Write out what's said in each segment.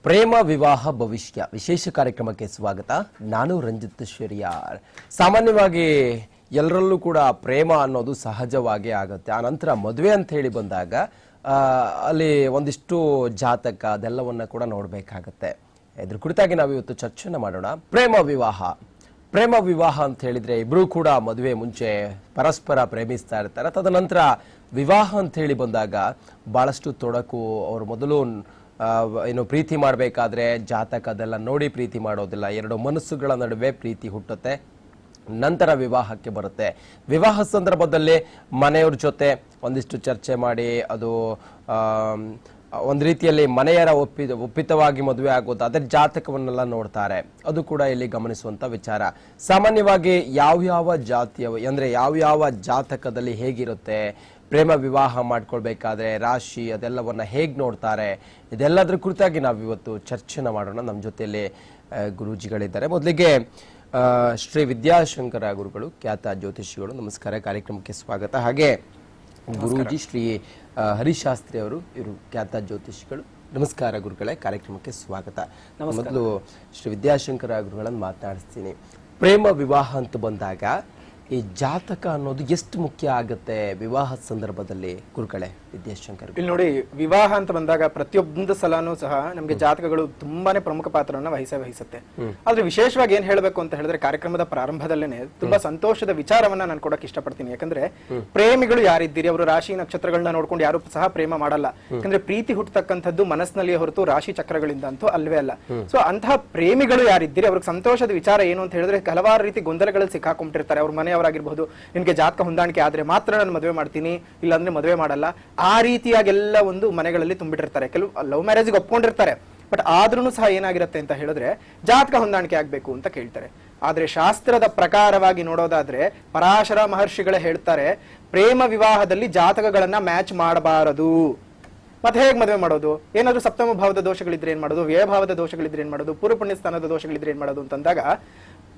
ಪ್ರೇಮ ವಿವಾಹ ಭವಿಷ್ಯ ವಿಶೇಷ ಕಾರ್ಯಕ್ರಮಕ್ಕೆ ಸ್ವಾಗತ. ನಾನು ರಂಜಿತ್ ಶೆರಿಯಾರ್. ಸಾಮಾನ್ಯವಾಗಿ ಎಲ್ಲರಲ್ಲೂ ಕೂಡ ಪ್ರೇಮ ಅನ್ನೋದು ಸಹಜವಾಗಿ ಆಗುತ್ತೆ. ಆ ನಂತರ ಮದುವೆ ಅಂತ ಹೇಳಿ ಬಂದಾಗ ಅಲ್ಲಿ ಒಂದಿಷ್ಟು ಜಾತಕ ಅದೆಲ್ಲವನ್ನ ಕೂಡ ನೋಡಬೇಕಾಗತ್ತೆ. ಇದ್ರ ಕುರಿತಾಗಿ ನಾವು ಇವತ್ತು ಚರ್ಚೆನ ಮಾಡೋಣ. ಪ್ರೇಮ ವಿವಾಹ ಅಂತ ಹೇಳಿದ್ರೆ ಇಬ್ರು ಕೂಡ ಮದುವೆ ಮುಂಚೆ ಪರಸ್ಪರ ಪ್ರೇಮಿಸ್ತಾ ಇರ್ತಾರೆ. ತದನಂತರ ವಿವಾಹ ಅಂತ ಹೇಳಿ ಬಂದಾಗ ಬಹಳಷ್ಟು ತೊಡಕು. ಅವರು ಮೊದಲು ಏನು ಪ್ರೀತಿ ಮಾಡಬೇಕಾದ್ರೆ ಜಾತಕ ಅದೆಲ್ಲ ನೋಡಿ ಪ್ರೀತಿ ಮಾಡೋದಿಲ್ಲ. ಎರಡು ಮನಸ್ಸುಗಳ ನಡುವೆ ಪ್ರೀತಿ ಹುಟ್ಟುತ್ತೆ, ನಂತರ ವಿವಾಹಕ್ಕೆ ಬರುತ್ತೆ. ವಿವಾಹ ಸಂದರ್ಭದಲ್ಲಿ ಮನೆಯವ್ರ ಜೊತೆ ಒಂದಿಷ್ಟು ಚರ್ಚೆ ಮಾಡಿ ಅದು ಒಂದು ರೀತಿಯಲ್ಲಿ ಮನೆಯರ ಒಪ್ಪಿತವಾಗಿ ಮದುವೆ ಆಗೋದು, ಅದರ ಜಾತಕವನ್ನೆಲ್ಲ ನೋಡ್ತಾರೆ. ಅದು ಕೂಡ ಇಲ್ಲಿ ಗಮನಿಸುವಂತ ವಿಚಾರ. ಸಾಮಾನ್ಯವಾಗಿ ಯಾವ್ಯಾವ ಜಾತಿಯ ಅಂದ್ರೆ ಯಾವ್ಯಾವ ಜಾತಕದಲ್ಲಿ ಹೇಗಿರುತ್ತೆ, ಪ್ರೇಮ ವಿವಾಹ ಮಾಡ್ಕೊಳ್ಬೇಕಾದ್ರೆ ರಾಶಿ ಅದೆಲ್ಲವನ್ನ ಹೇಗೆ ನೋಡ್ತಾರೆ, ಇದೆಲ್ಲದ್ರ ಕುರಿತಾಗಿ ನಾವು ಇವತ್ತು ಚರ್ಚೆನ ಮಾಡೋಣ. ನಮ್ಮ ಜೊತೆಯಲ್ಲಿ ಗುರೂಜಿಗಳಿದ್ದಾರೆ. ಮೊದಲಿಗೆ ಶ್ರೀ ವಿದ್ಯಾಶಂಕರ ಗುರುಗಳು, ಖ್ಯಾತ ಜ್ಯೋತಿಷಿಗಳು, ನಮಸ್ಕಾರ, ಕಾರ್ಯಕ್ರಮಕ್ಕೆ ಸ್ವಾಗತ. ಹಾಗೆ ಗುರೂಜಿ ಶ್ರೀ ಹರಿಶಾಸ್ತ್ರಿ ಅವರು, ಇವರು ಖ್ಯಾತ ಜ್ಯೋತಿಷಿಗಳು, ನಮಸ್ಕಾರ ಗುರುಗಳೇ, ಕಾರ್ಯಕ್ರಮಕ್ಕೆ ಸ್ವಾಗತ. ಮೊದಲು ಶ್ರೀ ವಿದ್ಯಾಶಂಕರ ಗುರುಗಳನ್ನು ಮಾತನಾಡಿಸ್ತೀನಿ. ಪ್ರೇಮ ವಿವಾಹ ಅಂತ ಬಂದಾಗ ಈ ಜಾತಕ ಅನ್ನೋದು ಎಷ್ಟು ಮುಖ್ಯ ಆಗುತ್ತೆ ವಿವಾಹ ಸಂದರ್ಭದಲ್ಲಿ ಗುರುಗಳೇ? ವಿದ್ಯಾಶಂಕರ್ ಇಲ್ಲಿ ನೋಡಿ, ವಿವಾಹ ಅಂತ ಬಂದಾಗ ಪ್ರತಿಯೊಂದು ಸಲನೂ ಸಹ ನಮ್ಗೆ ಜಾತಕಗಳು ತುಂಬಾನೇ ಪ್ರಮುಖ ಪಾತ್ರವನ್ನ ವಹಿಸುತ್ತೆ. ಆದ್ರೆ ವಿಶೇಷವಾಗಿ ಏನ್ ಹೇಳ್ಬೇಕು ಅಂತ ಹೇಳಿದ್ರೆ, ಕಾರ್ಯಕ್ರಮದ ಪ್ರಾರಂಭದಲ್ಲೇನೆ ತುಂಬಾ ಸಂತೋಷದ ವಿಚಾರವನ್ನ ನಾನು ಕೊಡಕ್ ಇಷ್ಟಪಡ್ತೀನಿ. ಯಾಕಂದ್ರೆ ಪ್ರೇಮಿಗಳು ಯಾರಿದ್ದೀರಿ, ಅವರು ರಾಶಿ ನಕ್ಷತ್ರಗಳನ್ನ ನೋಡ್ಕೊಂಡು ಯಾರು ಸಹ ಪ್ರೇಮ ಮಾಡಲ್ಲ. ಯಾಕಂದ್ರೆ ಪ್ರೀತಿ ಹುಟ್ಟತಕ್ಕಂಥದ್ದು ಮನಸ್ಸಿನಲ್ಲಿಯೇ ಹೊರತು ರಾಶಿ ಚಕ್ರಗಳಿಂದ ಅಂತೂ ಅಲ್ವೇ ಅಲ್ಲ. ಸೊ ಅಂತಹ ಪ್ರೇಮಿಗಳು ಯಾರಿದ್ದೀರಿ, ಅವ್ರಿಗೆ ಸಂತೋಷದ ವಿಚಾರ ಏನು ಅಂತ ಹೇಳಿದ್ರೆ, ಹಲವಾರು ರೀತಿ ಗೊಂದಲಗಳಲ್ಲಿ ಸಿಕ್ಕಾಕೊಂಡಿರ್ತಾರೆ. ಅವ್ರ ಮನೆಯವರಾಗಿರ್ಬಹುದು, ನಿನ್ಗೆ ಜಾತಕ ಹೊಂದಾಣಿಕೆ ಆದ್ರೆ ಮಾತ್ರ ನಾನು ಮದುವೆ ಮಾಡ್ತೀನಿ, ಇಲ್ಲಾಂದ್ರೆ ಮದುವೆ ಮಾಡಲ್ಲ, ಆ ರೀತಿಯಾಗೆಲ್ಲ ಒಂದು ಮನೆಗಳಲ್ಲಿ ತುಂಬಿಟ್ಟಿರ್ತಾರೆ. ಕೆಲವು ಲವ್ ಮ್ಯಾರೇಜ್ಗೆ ಒಪ್ಕೊಂಡಿರ್ತಾರೆ, ಬಟ್ ಆದ್ರೂ ಸಹ ಏನಾಗಿರುತ್ತೆ ಅಂತ ಹೇಳಿದ್ರೆ ಜಾತಕ ಹೊಂದಾಣಿಕೆ ಆಗ್ಬೇಕು ಅಂತ ಕೇಳ್ತಾರೆ. ಆದ್ರೆ ಶಾಸ್ತ್ರದ ಪ್ರಕಾರವಾಗಿ ನೋಡೋದಾದ್ರೆ ಪರಾಶರ ಮಹರ್ಷಿಗಳೇ ಹೇಳ್ತಾರೆ, ಪ್ರೇಮ ವಿವಾಹದಲ್ಲಿ ಜಾತಕಗಳನ್ನ ಮ್ಯಾಚ್ ಮಾಡಬಾರದು. ಮತ್ತೆ ಹೇಗೆ ಮದುವೆ ಮಾಡೋದು? ಏನಾದ್ರೂ ಸಪ್ತಮ ಭಾವದ ದೋಷಗಳಿದ್ರೆ ಏನ್ ಮಾಡೋದು, ವ್ಯಯ ಭಾವದ ದೋಷಗಳಿದ್ರೆ ಏನ್ ಮಾಡೋದು, ಪೂರ್ವ ಪುಣ್ಯ ಸ್ಥಾನದ ದೋಷಗಳಿದ್ರೆ ಏನ್ ಮಾಡೋದು ಅಂತಂದಾಗ,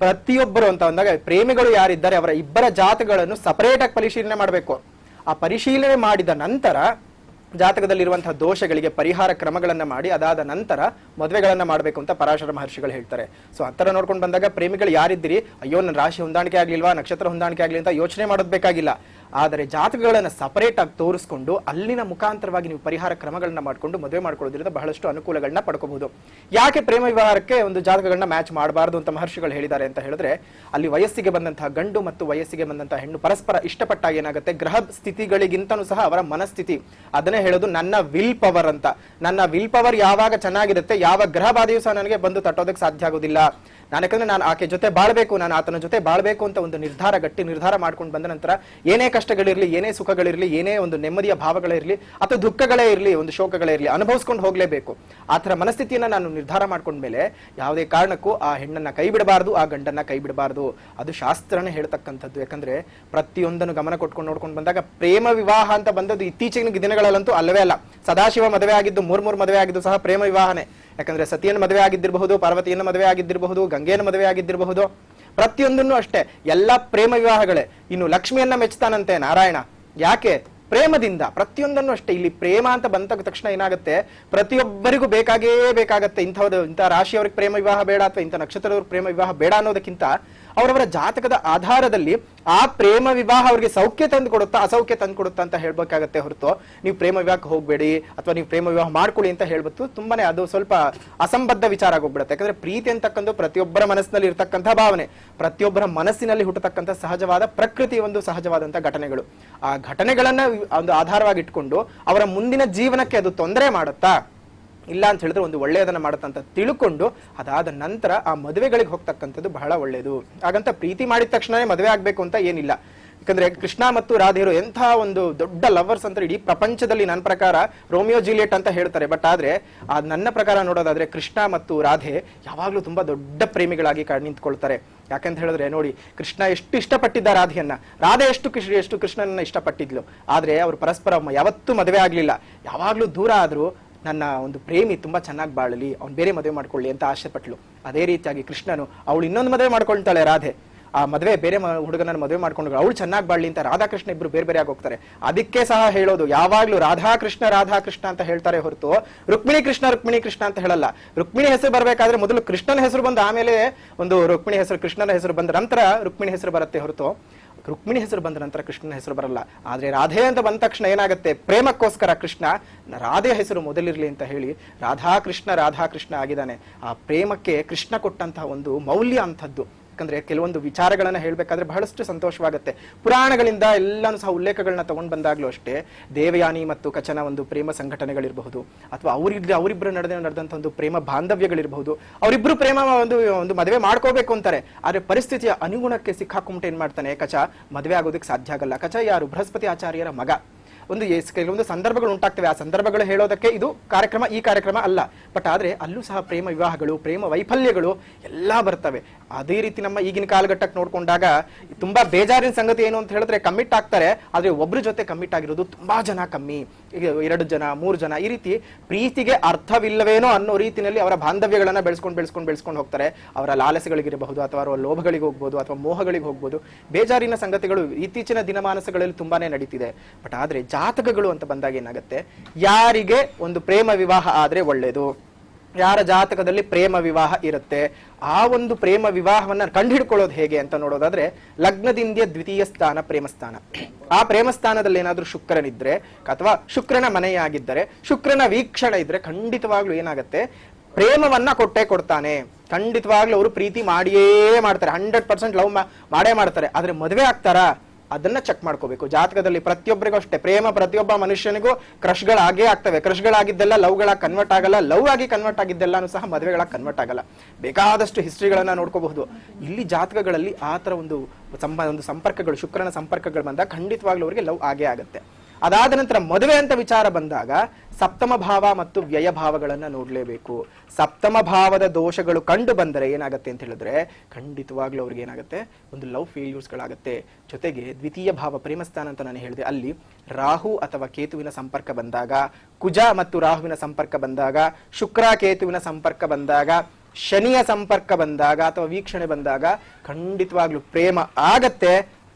ಪ್ರತಿಯೊಬ್ಬರು ಅಂತ ಅಂದಾಗ ಪ್ರೇಮಿಗಳು ಯಾರಿದ್ದಾರೆ ಅವರ ಇಬ್ಬರ ಜಾತಕಗಳನ್ನು ಸಪರೇಟ್ ಆಗಿ ಪರಿಶೀಲನೆ ಮಾಡಬೇಕು. ಆ ಪರಿಶೀಲನೆ ಮಾಡಿದ ನಂತರ ಜಾತಕದಲ್ಲಿರುವಂತಹ ದೋಷಗಳಿಗೆ ಪರಿಹಾರ ಕ್ರಮಗಳನ್ನ ಮಾಡಿ ಅದಾದ ನಂತರ ಮದುವೆಗಳನ್ನ ಮಾಡಬೇಕು ಅಂತ ಪರಾಶರ ಮಹರ್ಷಿಗಳು ಹೇಳ್ತಾರೆ. ಸೊ ಆತರ ನೋಡ್ಕೊಂಡು ಬಂದಾಗ ಪ್ರೇಮಿಗಳು ಯಾರಿದ್ದೀರಿ, ಅಯ್ಯೋ ನನ್ನ ರಾಶಿ ಹೊಂದಾಣಿಕೆ ಆಗ್ಲಿಲ್ವಾ, ನಕ್ಷತ್ರ ಹೊಂದಾಣಿಕೆ ಆಗ್ಲಿ ಅಂತ ಯೋಚನೆ ಮಾಡೋದ್ ಬೇಕಾಗಿಲ್ಲ. ಆದರೆ ಜಾತಕಗಳನ್ನ ಸಪರೇಟ್ ಆಗಿ ತೋರಿಸ್ಕೊಂಡು ಅಲ್ಲಿನ ಮುಖಾಂತರವಾಗಿ ನೀವು ಪರಿಹಾರ ಕ್ರಮಗಳನ್ನ ಮಾಡ್ಕೊಂಡು ಮದುವೆ ಮಾಡ್ಕೊಳ್ಳೋದ್ರಿಂದ ಬಹಳಷ್ಟು ಅನುಕೂಲಗಳನ್ನ ಪಡ್ಕೋಬಹುದು. ಯಾಕೆ ಪ್ರೇಮ ವಿವಾಹಕ್ಕೆ ಒಂದು ಜಾತಕಗಳನ್ನ ಮ್ಯಾಚ್ ಮಾಡಬಾರದು ಅಂತ ಮಹರ್ಷಿಗಳು ಹೇಳಿದ್ದಾರೆ ಅಂತ ಹೇಳಿದ್ರೆ, ಅಲ್ಲಿ ವಯಸ್ಸಿಗೆ ಬಂದಂತಹ ಗಂಡು ಮತ್ತು ವಯಸ್ಸಿಗೆ ಬಂದಂತಹ ಹೆಣ್ಣು ಪರಸ್ಪರ ಇಷ್ಟಪಟ್ಟಾಗ ಏನಾಗುತ್ತೆ, ಗ್ರಹ ಸ್ಥಿತಿಗಳಿಗಿಂತನೂ ಸಹ ಅವರ ಮನಸ್ಥಿತಿ, ಅದನ್ನೇ ಹೇಳೋದು ನನ್ನ ವಿಲ್ ಪವರ್ ಅಂತ. ನನ್ನ ವಿಲ್ ಪವರ್ ಯಾವಾಗ ಚೆನ್ನಾಗಿರುತ್ತೆ, ಯಾವ ಗ್ರಹ ಬಾಧೆಯೂ ಸಹ ನನಗೆ ಬಂದು ತಟ್ಟೋದಕ್ಕೆ ಸಾಧ್ಯ ಆಗೋದಿಲ್ಲ. ಯಾಕಂದ್ರೆ ನಾನು ಆಕೆ ಜೊತೆ ಬಾಳ್ಬೇಕು, ನಾನು ಆತನ ಜೊತೆ ಬಾಳ್ಬೇಕು ಅಂತ ಒಂದು ಗಟ್ಟಿ ನಿರ್ಧಾರ ಮಾಡ್ಕೊಂಡು ಬಂದ ನಂತರ ಏನೇ ಕಷ್ಟಗಳಿರ್ಲಿ, ಏನೇ ಸುಖಗಳಿರ್ಲಿ, ಏನೇ ಒಂದು ನೆಮ್ಮದಿಯ ಭಾವಗಳಿರ್ಲಿ ಅಥವಾ ದುಃಖಗಳೇ ಇರಲಿ, ಒಂದು ಶೋಕಗಳೇ ಇರಲಿ, ಅನುಭವಿಸ್ಕೊಂಡು ಹೋಗ್ಲೇಬೇಕು. ಆ ಥರ ಮನಸ್ಥಿತಿಯನ್ನ ನಾನು ನಿರ್ಧಾರ ಮಾಡ್ಕೊಂಡ್ಮೇಲೆ ಯಾವುದೇ ಕಾರಣಕ್ಕೂ ಆ ಹೆಣ್ಣನ್ನ ಕೈ ಬಿಡಬಾರ್ದು, ಆ ಗಂಡನ್ನ ಕೈ ಬಿಡಬಾರ್ದು. ಅದು ಶಾಸ್ತ್ರನೇ ಹೇಳ್ತಕ್ಕಂಥದ್ದು. ಯಾಕಂದ್ರೆ ಪ್ರತಿಯೊಂದನ್ನು ಗಮನ ಕೊಟ್ಕೊಂಡು ನೋಡ್ಕೊಂಡು ಬಂದಾಗ ಪ್ರೇಮ ವಿವಾಹ ಅಂತ ಬಂದದ್ದು ಇತ್ತೀಚಿನ ದಿನಗಳಲ್ಲಂತೂ ಅಲ್ಲವೇ ಅಲ್ಲ. ಸದಾಶಿವ ಮದುವೆ ಆಗಿದ್ದು, ಮೂರ್ ಮದುವೆ ಆಗಿದ್ದು ಸಹ ಪ್ರೇಮ ವಿವಾಹನೇ. ಯಾಕಂದ್ರೆ ಸತಿಯನ್ನು ಮದುವೆ ಆಗಿದ್ದಿರಬಹುದು, ಪಾರ್ವತಿಯನ್ನು ಮದುವೆ ಆಗಿದ್ದಿರಬಹುದು, ಗಂಗೆಯನ್ನು ಮದುವೆ ಆಗಿದ್ದಿರಬಹುದು, ಪ್ರತಿಯೊಂದನ್ನು ಅಷ್ಟೇ ಎಲ್ಲ ಪ್ರೇಮ ವಿವಾಹಗಳೇ. ಇನ್ನು ಲಕ್ಷ್ಮಿಯನ್ನ ಮೆಚ್ಚುತ್ತಾನಂತೆ ನಾರಾಯಣ, ಯಾಕೆ? ಪ್ರೇಮದಿಂದ. ಪ್ರತಿಯೊಂದನ್ನು ಅಷ್ಟೇ. ಇಲ್ಲಿ ಪ್ರೇಮ ಅಂತ ಬಂದ ತಕ್ಷಣ ಏನಾಗುತ್ತೆ, ಪ್ರತಿಯೊಬ್ಬರಿಗೂ ಬೇಕಾಗತ್ತೆ. ಇಂಥ ರಾಶಿಯವ್ರಿಗೆ ಪ್ರೇಮ ವಿವಾಹ ಬೇಡ ಅಥವಾ ಇಂಥ ನಕ್ಷತ್ರದವ್ರಿಗೆ ಪ್ರೇಮ ವಿವಾಹ ಬೇಡ ಅನ್ನೋದಕ್ಕಿಂತ ಅವರವರ ಜಾತಕದ ಆಧಾರದಲ್ಲಿ ಆ ಪ್ರೇಮ ವಿವಾಹ ಅವರಿಗೆ ಸೌಖ್ಯ ತಂದು ಕೊಡುತ್ತಾ ಅಸೌಖ್ಯ ತಂದು ಕೊಡುತ್ತಾ ಅಂತ ಹೇಳ್ಬೇಕಾಗತ್ತೆ ಹೊರತು ನೀವು ಪ್ರೇಮ ವಿವಾಹಕ್ಕೆ ಹೋಗ್ಬೇಡಿ ಅಥವಾ ನೀವು ಪ್ರೇಮ ವಿವಾಹ ಮಾಡ್ಕೊಳ್ಳಿ ಅಂತ ಹೇಳ್ಬಿಟ್ಟು ತುಂಬಾನೇ ಅದು ಸ್ವಲ್ಪ ಅಸಂಬದ್ಧ ವಿಚಾರ ಆಗೋಗ್ಬಿಡುತ್ತೆ. ಯಾಕಂದ್ರೆ ಪ್ರೀತಿ ಅಂತಕ್ಕಂಥ ಪ್ರತಿಯೊಬ್ಬರ ಮನಸ್ಸಿನಲ್ಲಿ ಇರತಕ್ಕಂಥ ಭಾವನೆ, ಪ್ರತಿಯೊಬ್ಬರ ಮನಸ್ಸಿನಲ್ಲಿ ಹುಟ್ಟತಕ್ಕಂಥ ಸಹಜವಾದ ಪ್ರಕೃತಿ, ಒಂದು ಸಹಜವಾದಂತಹ ಘಟನೆಗಳು. ಆ ಘಟನೆಗಳನ್ನ ಒಂದು ಆಧಾರವಾಗಿ ಇಟ್ಕೊಂಡು ಅವರ ಮುಂದಿನ ಜೀವನಕ್ಕೆ ಅದು ತೊಂದರೆ ಮಾಡುತ್ತಾ ಇಲ್ಲ ಅಂತ ಹೇಳಿದ್ರೆ ಒಂದು ಒಳ್ಳೆಯದನ್ನ ಮಾಡುತ್ತಂತ ತಿಳ್ಕೊಂಡು ಅದಾದ ನಂತರ ಆ ಮದುವೆಗಳಿಗೆ ಹೋಗ್ತಕ್ಕಂಥದ್ದು ಬಹಳ ಒಳ್ಳೆಯದು. ಹಾಗಂತ ಪ್ರೀತಿ ಮಾಡಿದ ತಕ್ಷಣನೇ ಮದುವೆ ಆಗ್ಬೇಕು ಅಂತ ಏನಿಲ್ಲ. ಯಾಕಂದ್ರೆ ಕೃಷ್ಣ ಮತ್ತು ರಾಧೆಯರು ಎಂಥ ಒಂದು ದೊಡ್ಡ ಲವರ್ಸ್ ಅಂತ ಇಡೀ ಪ್ರಪಂಚದಲ್ಲಿ ನನ್ನ ಪ್ರಕಾರ ರೋಮಿಯೋ ಜೂಲಿಯಟ್ ಅಂತ ಹೇಳ್ತಾರೆ. ಬಟ್ ಆದ್ರೆ ನನ್ನ ಪ್ರಕಾರ ನೋಡೋದಾದ್ರೆ ಕೃಷ್ಣ ಮತ್ತು ರಾಧೆ ಯಾವಾಗ್ಲೂ ತುಂಬಾ ದೊಡ್ಡ ಪ್ರೇಮಿಗಳಾಗಿ ನಿಂತ್ಕೊಳ್ತಾರೆ. ಯಾಕಂತ ಹೇಳಿದ್ರೆ ನೋಡಿ, ಕೃಷ್ಣ ಎಷ್ಟು ಇಷ್ಟಪಟ್ಟಿದ್ದ ರಾಧೆಯನ್ನ, ರಾಧೆ ಎಷ್ಟು ಕೃಷ್ಣನನ್ನ ಇಷ್ಟಪಟ್ಟಿದ್ಲು. ಆದ್ರೆ ಅವ್ರು ಪರಸ್ಪರ ಯಾವತ್ತೂ ಮದುವೆ ಆಗ್ಲಿಲ್ಲ. ಯಾವಾಗ್ಲೂ ದೂರ ಆದ್ರೂ ನನ್ನ ಒಂದು ಪ್ರೇಮಿ ತುಂಬಾ ಚೆನ್ನಾಗಿ ಬಾಳಲಿ, ಅವ್ನು ಬೇರೆ ಮದುವೆ ಮಾಡ್ಕೊಳ್ಳಿ ಅಂತ ಆಸೆ ಪಟ್ಲು. ಅದೇ ರೀತಿಯಾಗಿ ಕೃಷ್ಣನು ಅವಳು ಇನ್ನೊಂದು ಮದುವೆ ಮಾಡ್ಕೊಳ್ತಾಳೆ ರಾಧೆ. ಆ ಮದುವೆ ಬೇರೆ ಹುಡುಗನ ಮದುವೆ ಮಾಡ್ಕೊಂಡು ಅವಳು ಚೆನ್ನಾಗಿ ಬಾಳ್ಲಿ ಅಂತ ರಾಧಾಕೃಷ್ಣ ಇಬ್ರು ಬೇರೆ ಬೇರೆ ಆಗಿ ಹೋಗ್ತಾರೆ. ಅದಕ್ಕೆ ಸಹ ಹೇಳೋದು ಯಾವಾಗ್ಲೂ ರಾಧಾಕೃಷ್ಣ ಅಂತ ಹೇಳ್ತಾರೆ ಹೊರತು ರುಕ್ಮಿಣಿ ಕೃಷ್ಣ ಅಂತ ಹೇಳಲ್ಲ. ರುಕ್ಮಿಣಿ ಹೆಸರು ಬರ್ಬೇಕಾದ್ರೆ ಮೊದಲು ಕೃಷ್ಣನ ಹೆಸರು ಬಂದು ಆಮೇಲೆ ಒಂದು ರುಕ್ಮಿಣಿ ಹೆಸರು, ಕೃಷ್ಣನ ಹೆಸರು ಬಂದ ನಂತರ ರುಕ್ಮಿಣಿ ಹೆಸರು ಬರುತ್ತೆ ಹೊರತು ರುಕ್ಮಿಣಿ ಹೆಸರು ಬಂದ ನಂತರ ಕೃಷ್ಣನ ಹೆಸರು ಬರಲ್ಲ. ಆದ್ರೆ ರಾಧೆ ಅಂತ ಬಂದ ತಕ್ಷಣ ಏನಾಗುತ್ತೆ, ಪ್ರೇಮಕ್ಕೋಸ್ಕರ ಕೃಷ್ಣ ರಾಧೆ ಹೆಸರು ಮೊದಲಿರ್ಲಿ ಅಂತ ಹೇಳಿ ರಾಧಾಕೃಷ್ಣ ಆಗಿದ್ದಾನೆ. ಆ ಪ್ರೇಮಕ್ಕೆ ಕೃಷ್ಣ ಕೊಟ್ಟಂತಹ ಒಂದು ಮೌಲ್ಯ ಅಂತದ್ದು. ಯಾಕಂದ್ರೆ ಕೆಲವೊಂದು ವಿಚಾರಗಳನ್ನ ಹೇಳ್ಬೇಕಾದ್ರೆ ಬಹಳಷ್ಟು ಸಂತೋಷವಾಗುತ್ತೆ. ಪುರಾಣಗಳಿಂದ ಎಲ್ಲಾನು ಸಹ ಉಲ್ಲೇಖಗಳನ್ನ ತಗೊಂಡ್ ಬಂದಾಗ್ಲೂ ಅಷ್ಟೇ, ದೇವಯಾನಿ ಮತ್ತು ಕಚನ ಒಂದು ಪ್ರೇಮ ಸಂಘಟನೆಗಳಿರಬಹುದು, ಅಥವಾ ಅವರಿಬ್ಬರು ನಡೆದಂತ ಒಂದು ಪ್ರೇಮ ಬಾಂಧವ್ಯಗಳಿರಬಹುದು. ಅವರಿಬ್ರು ಪ್ರೇಮ ಒಂದು ಮದುವೆ ಮಾಡ್ಕೋಬೇಕು ಅಂತಾರೆ, ಆದ್ರೆ ಪರಿಸ್ಥಿತಿಯ ಅನುಗುಣಕ್ಕೆ ಸಿಕ್ಕಾಕೊಂಬಿಟ್ಟು ಏನ್ ಮಾಡ್ತಾನೆ ಕಚ, ಮದುವೆ ಆಗೋದಕ್ಕೆ ಸಾಧ್ಯ ಆಗಲ್ಲ. ಕಚ ಯಾರು? ಬೃಹಸ್ಪತಿ ಆಚಾರ್ಯರ ಮಗ. ಕೆಲವೊಂದು ಸಂದರ್ಭಗಳು ಉಂಟಾಗ್ತವೆ. ಆ ಸಂದರ್ಭಗಳು ಹೇಳೋದಕ್ಕೆ ಇದು ಈ ಕಾರ್ಯಕ್ರಮ ಅಲ್ಲ. ಬಟ್ ಆದ್ರೆ ಅಲ್ಲೂ ಸಹ ಪ್ರೇಮ ವಿವಾಹಗಳು, ಪ್ರೇಮ ವೈಫಲ್ಯಗಳು ಎಲ್ಲಾ ಬರ್ತವೆ. ಅದೇ ರೀತಿ ನಮ್ಮ ಈಗಿನ ಕಾಲಘಟ್ಟಕ್ಕೆ ನೋಡ್ಕೊಂಡಾಗ ತುಂಬಾ ಬೇಜಾರಿನ ಸಂಗತಿ ಏನು ಅಂತ ಹೇಳಿದ್ರೆ, ಕಮಿಟ್ ಆಗ್ತಾರೆ, ಆದ್ರೆ ಒಬ್ರ ಜೊತೆ ಕಮಿಟ್ ಆಗಿರೋದು ತುಂಬಾ ಜನ ಕಮ್ಮಿ. ಈಗ 2 ಜನ 3 ಜನ ಈ ರೀತಿ ಪ್ರೀತಿಗೆ ಅರ್ಥವಿಲ್ಲವೇನೋ ಅನ್ನೋ ರೀತಿಯಲ್ಲಿ ಅವರ ಬಾಂಧವ್ಯಗಳನ್ನ ಬೆಳೆಸ್ಕೊಂಡು ಹೋಗ್ತಾರೆ. ಅವರ ಲಾಲಸೆಗಳಿಗಿರಬಹುದು, ಅಥವಾ ಅವರ ಲೋಭಗಳಿಗೆ ಹೋಗ್ಬೋದು, ಅಥವಾ ಮೋಹಗಳಿಗೆ ಹೋಗ್ಬೋದು. ಬೇಜಾರಿನ ಸಂಗತಿಗಳು ಇತ್ತೀಚಿನ ದಿನಮಾನಗಳಲ್ಲಿ ತುಂಬಾನೇ ನಡೀತಿದೆ. ಬಟ್ ಆದ್ರೆ ಜಾತಕಗಳು ಅಂತ ಬಂದಾಗ ಏನಾಗುತ್ತೆ, ಯಾರಿಗೆ ಒಂದು ಪ್ರೇಮ ವಿವಾಹ ಆದ್ರೆ ಒಳ್ಳೇದು, ಯಾರ ಜಾತಕದಲ್ಲಿ ಪ್ರೇಮ ವಿವಾಹ ಇರುತ್ತೆ, ಆ ಒಂದು ಪ್ರೇಮ ವಿವಾಹವನ್ನ ಕಂಡುಹಿಡ್ಕೊಳ್ಳೋದು ಹೇಗೆ ಅಂತ ನೋಡೋದಾದ್ರೆ, ಲಗ್ನದಿಂದ ದ್ವಿತೀಯ ಸ್ಥಾನ ಪ್ರೇಮ ಸ್ಥಾನ. ಆ ಪ್ರೇಮ ಸ್ಥಾನದಲ್ಲಿ ಏನಾದ್ರೂ ಶುಕ್ರನಿದ್ರೆ ಅಥವಾ ಶುಕ್ರನ ಮನೆಯಾಗಿದ್ದರೆ, ಶುಕ್ರನ ವೀಕ್ಷಣೆ ಇದ್ರೆ ಖಂಡಿತವಾಗ್ಲೂ ಏನಾಗುತ್ತೆ, ಪ್ರೇಮವನ್ನ ಕೊಡ್ತಾನೆ. ಖಂಡಿತವಾಗ್ಲೂ ಅವರು ಪ್ರೀತಿ ಮಾಡಿಯೇ ಮಾಡ್ತಾರೆ, 100% ಲವ್ ಮಾಡೇ ಮಾಡ್ತಾರೆ. ಆದ್ರೆ ಮದುವೆ ಆಗ್ತಾರಾ ಅದನ್ನ ಚೆಕ್ ಮಾಡ್ಕೋಬೇಕು. ಜಾತಕದಲ್ಲಿ ಪ್ರತಿಯೊಬ್ಬರಿಗೂ ಅಷ್ಟೇ ಪ್ರೇಮ, ಪ್ರತಿಯೊಬ್ಬ ಮನುಷ್ಯನಿಗೂ ಕ್ರಶ್ಗಳಾಗೇ ಆಗ್ತವೆ. ಕ್ರಶ್ಗಳಾಗಿದ್ದೆಲ್ಲ ಲವ್ಗಳಾಗಿ ಕನ್ವರ್ಟ್ ಆಗಲ್ಲ, ಲವ್ ಆಗಿ ಕನ್ವರ್ಟ್ ಆಗಿದ್ದೆಲ್ಲಾನು ಸಹ ಮದುವೆಗಳಾಗಿ ಕನ್ವರ್ಟ್ ಆಗಲ್ಲ. ಬೇಕಾದಷ್ಟು ಹಿಸ್ಟ್ರಿಗಳನ್ನ ನೋಡ್ಕೋಬಹುದು. ಇಲ್ಲಿ ಜಾತಕಗಳಲ್ಲಿ ಆ ತರ ಒಂದು ಸಂಪರ್ಕಗಳು, ಶುಕ್ರನ ಸಂಪರ್ಕಗಳು ಬಂದಾಗ ಖಂಡಿತವಾಗ್ಲೂ ಅವರಿಗೆ ಲವ್ ಆಗೇ ಆಗುತ್ತೆ. ಅದಾದ ನಂತರ ಮದುವೆ ಅಂತ ವಿಚಾರ ಬಂದಾಗ ಸಪ್ತಮ ಭಾವ ಮತ್ತು ವ್ಯಯ ಭಾವಗಳನ್ನ ನೋಡ್ಲೇಬೇಕು. ಸಪ್ತಮ ಭಾವದ ದೋಷಗಳು ಕಂಡು ಬಂದರೆ ಏನಾಗುತ್ತೆ ಅಂತ ಹೇಳಿದ್ರೆ, ಖಂಡಿತವಾಗ್ಲೂ ಅವ್ರಿಗೆ ಏನಾಗುತ್ತೆ, ಒಂದು ಲವ್ ಫೇಲ್ಯೂರ್ಸ್ಗಳಾಗುತ್ತೆ. ಜೊತೆಗೆ ದ್ವಿತೀಯ ಭಾವ ಪ್ರೇಮಸ್ಥಾನ ಅಂತ ನಾನು ಹೇಳಿದೆ, ಅಲ್ಲಿ ರಾಹು ಅಥವಾ ಕೇತುವಿನ ಸಂಪರ್ಕ ಬಂದಾಗ, ಕುಜ ಮತ್ತು ರಾಹುವಿನ ಸಂಪರ್ಕ ಬಂದಾಗ, ಶುಕ್ರ ಕೇತುವಿನ ಸಂಪರ್ಕ ಬಂದಾಗ, ಶನಿಯ ಸಂಪರ್ಕ ಬಂದಾಗ ಅಥವಾ ವೀಕ್ಷಣೆ ಬಂದಾಗ ಖಂಡಿತವಾಗ್ಲೂ ಪ್ರೇಮ ಆಗತ್ತೆ,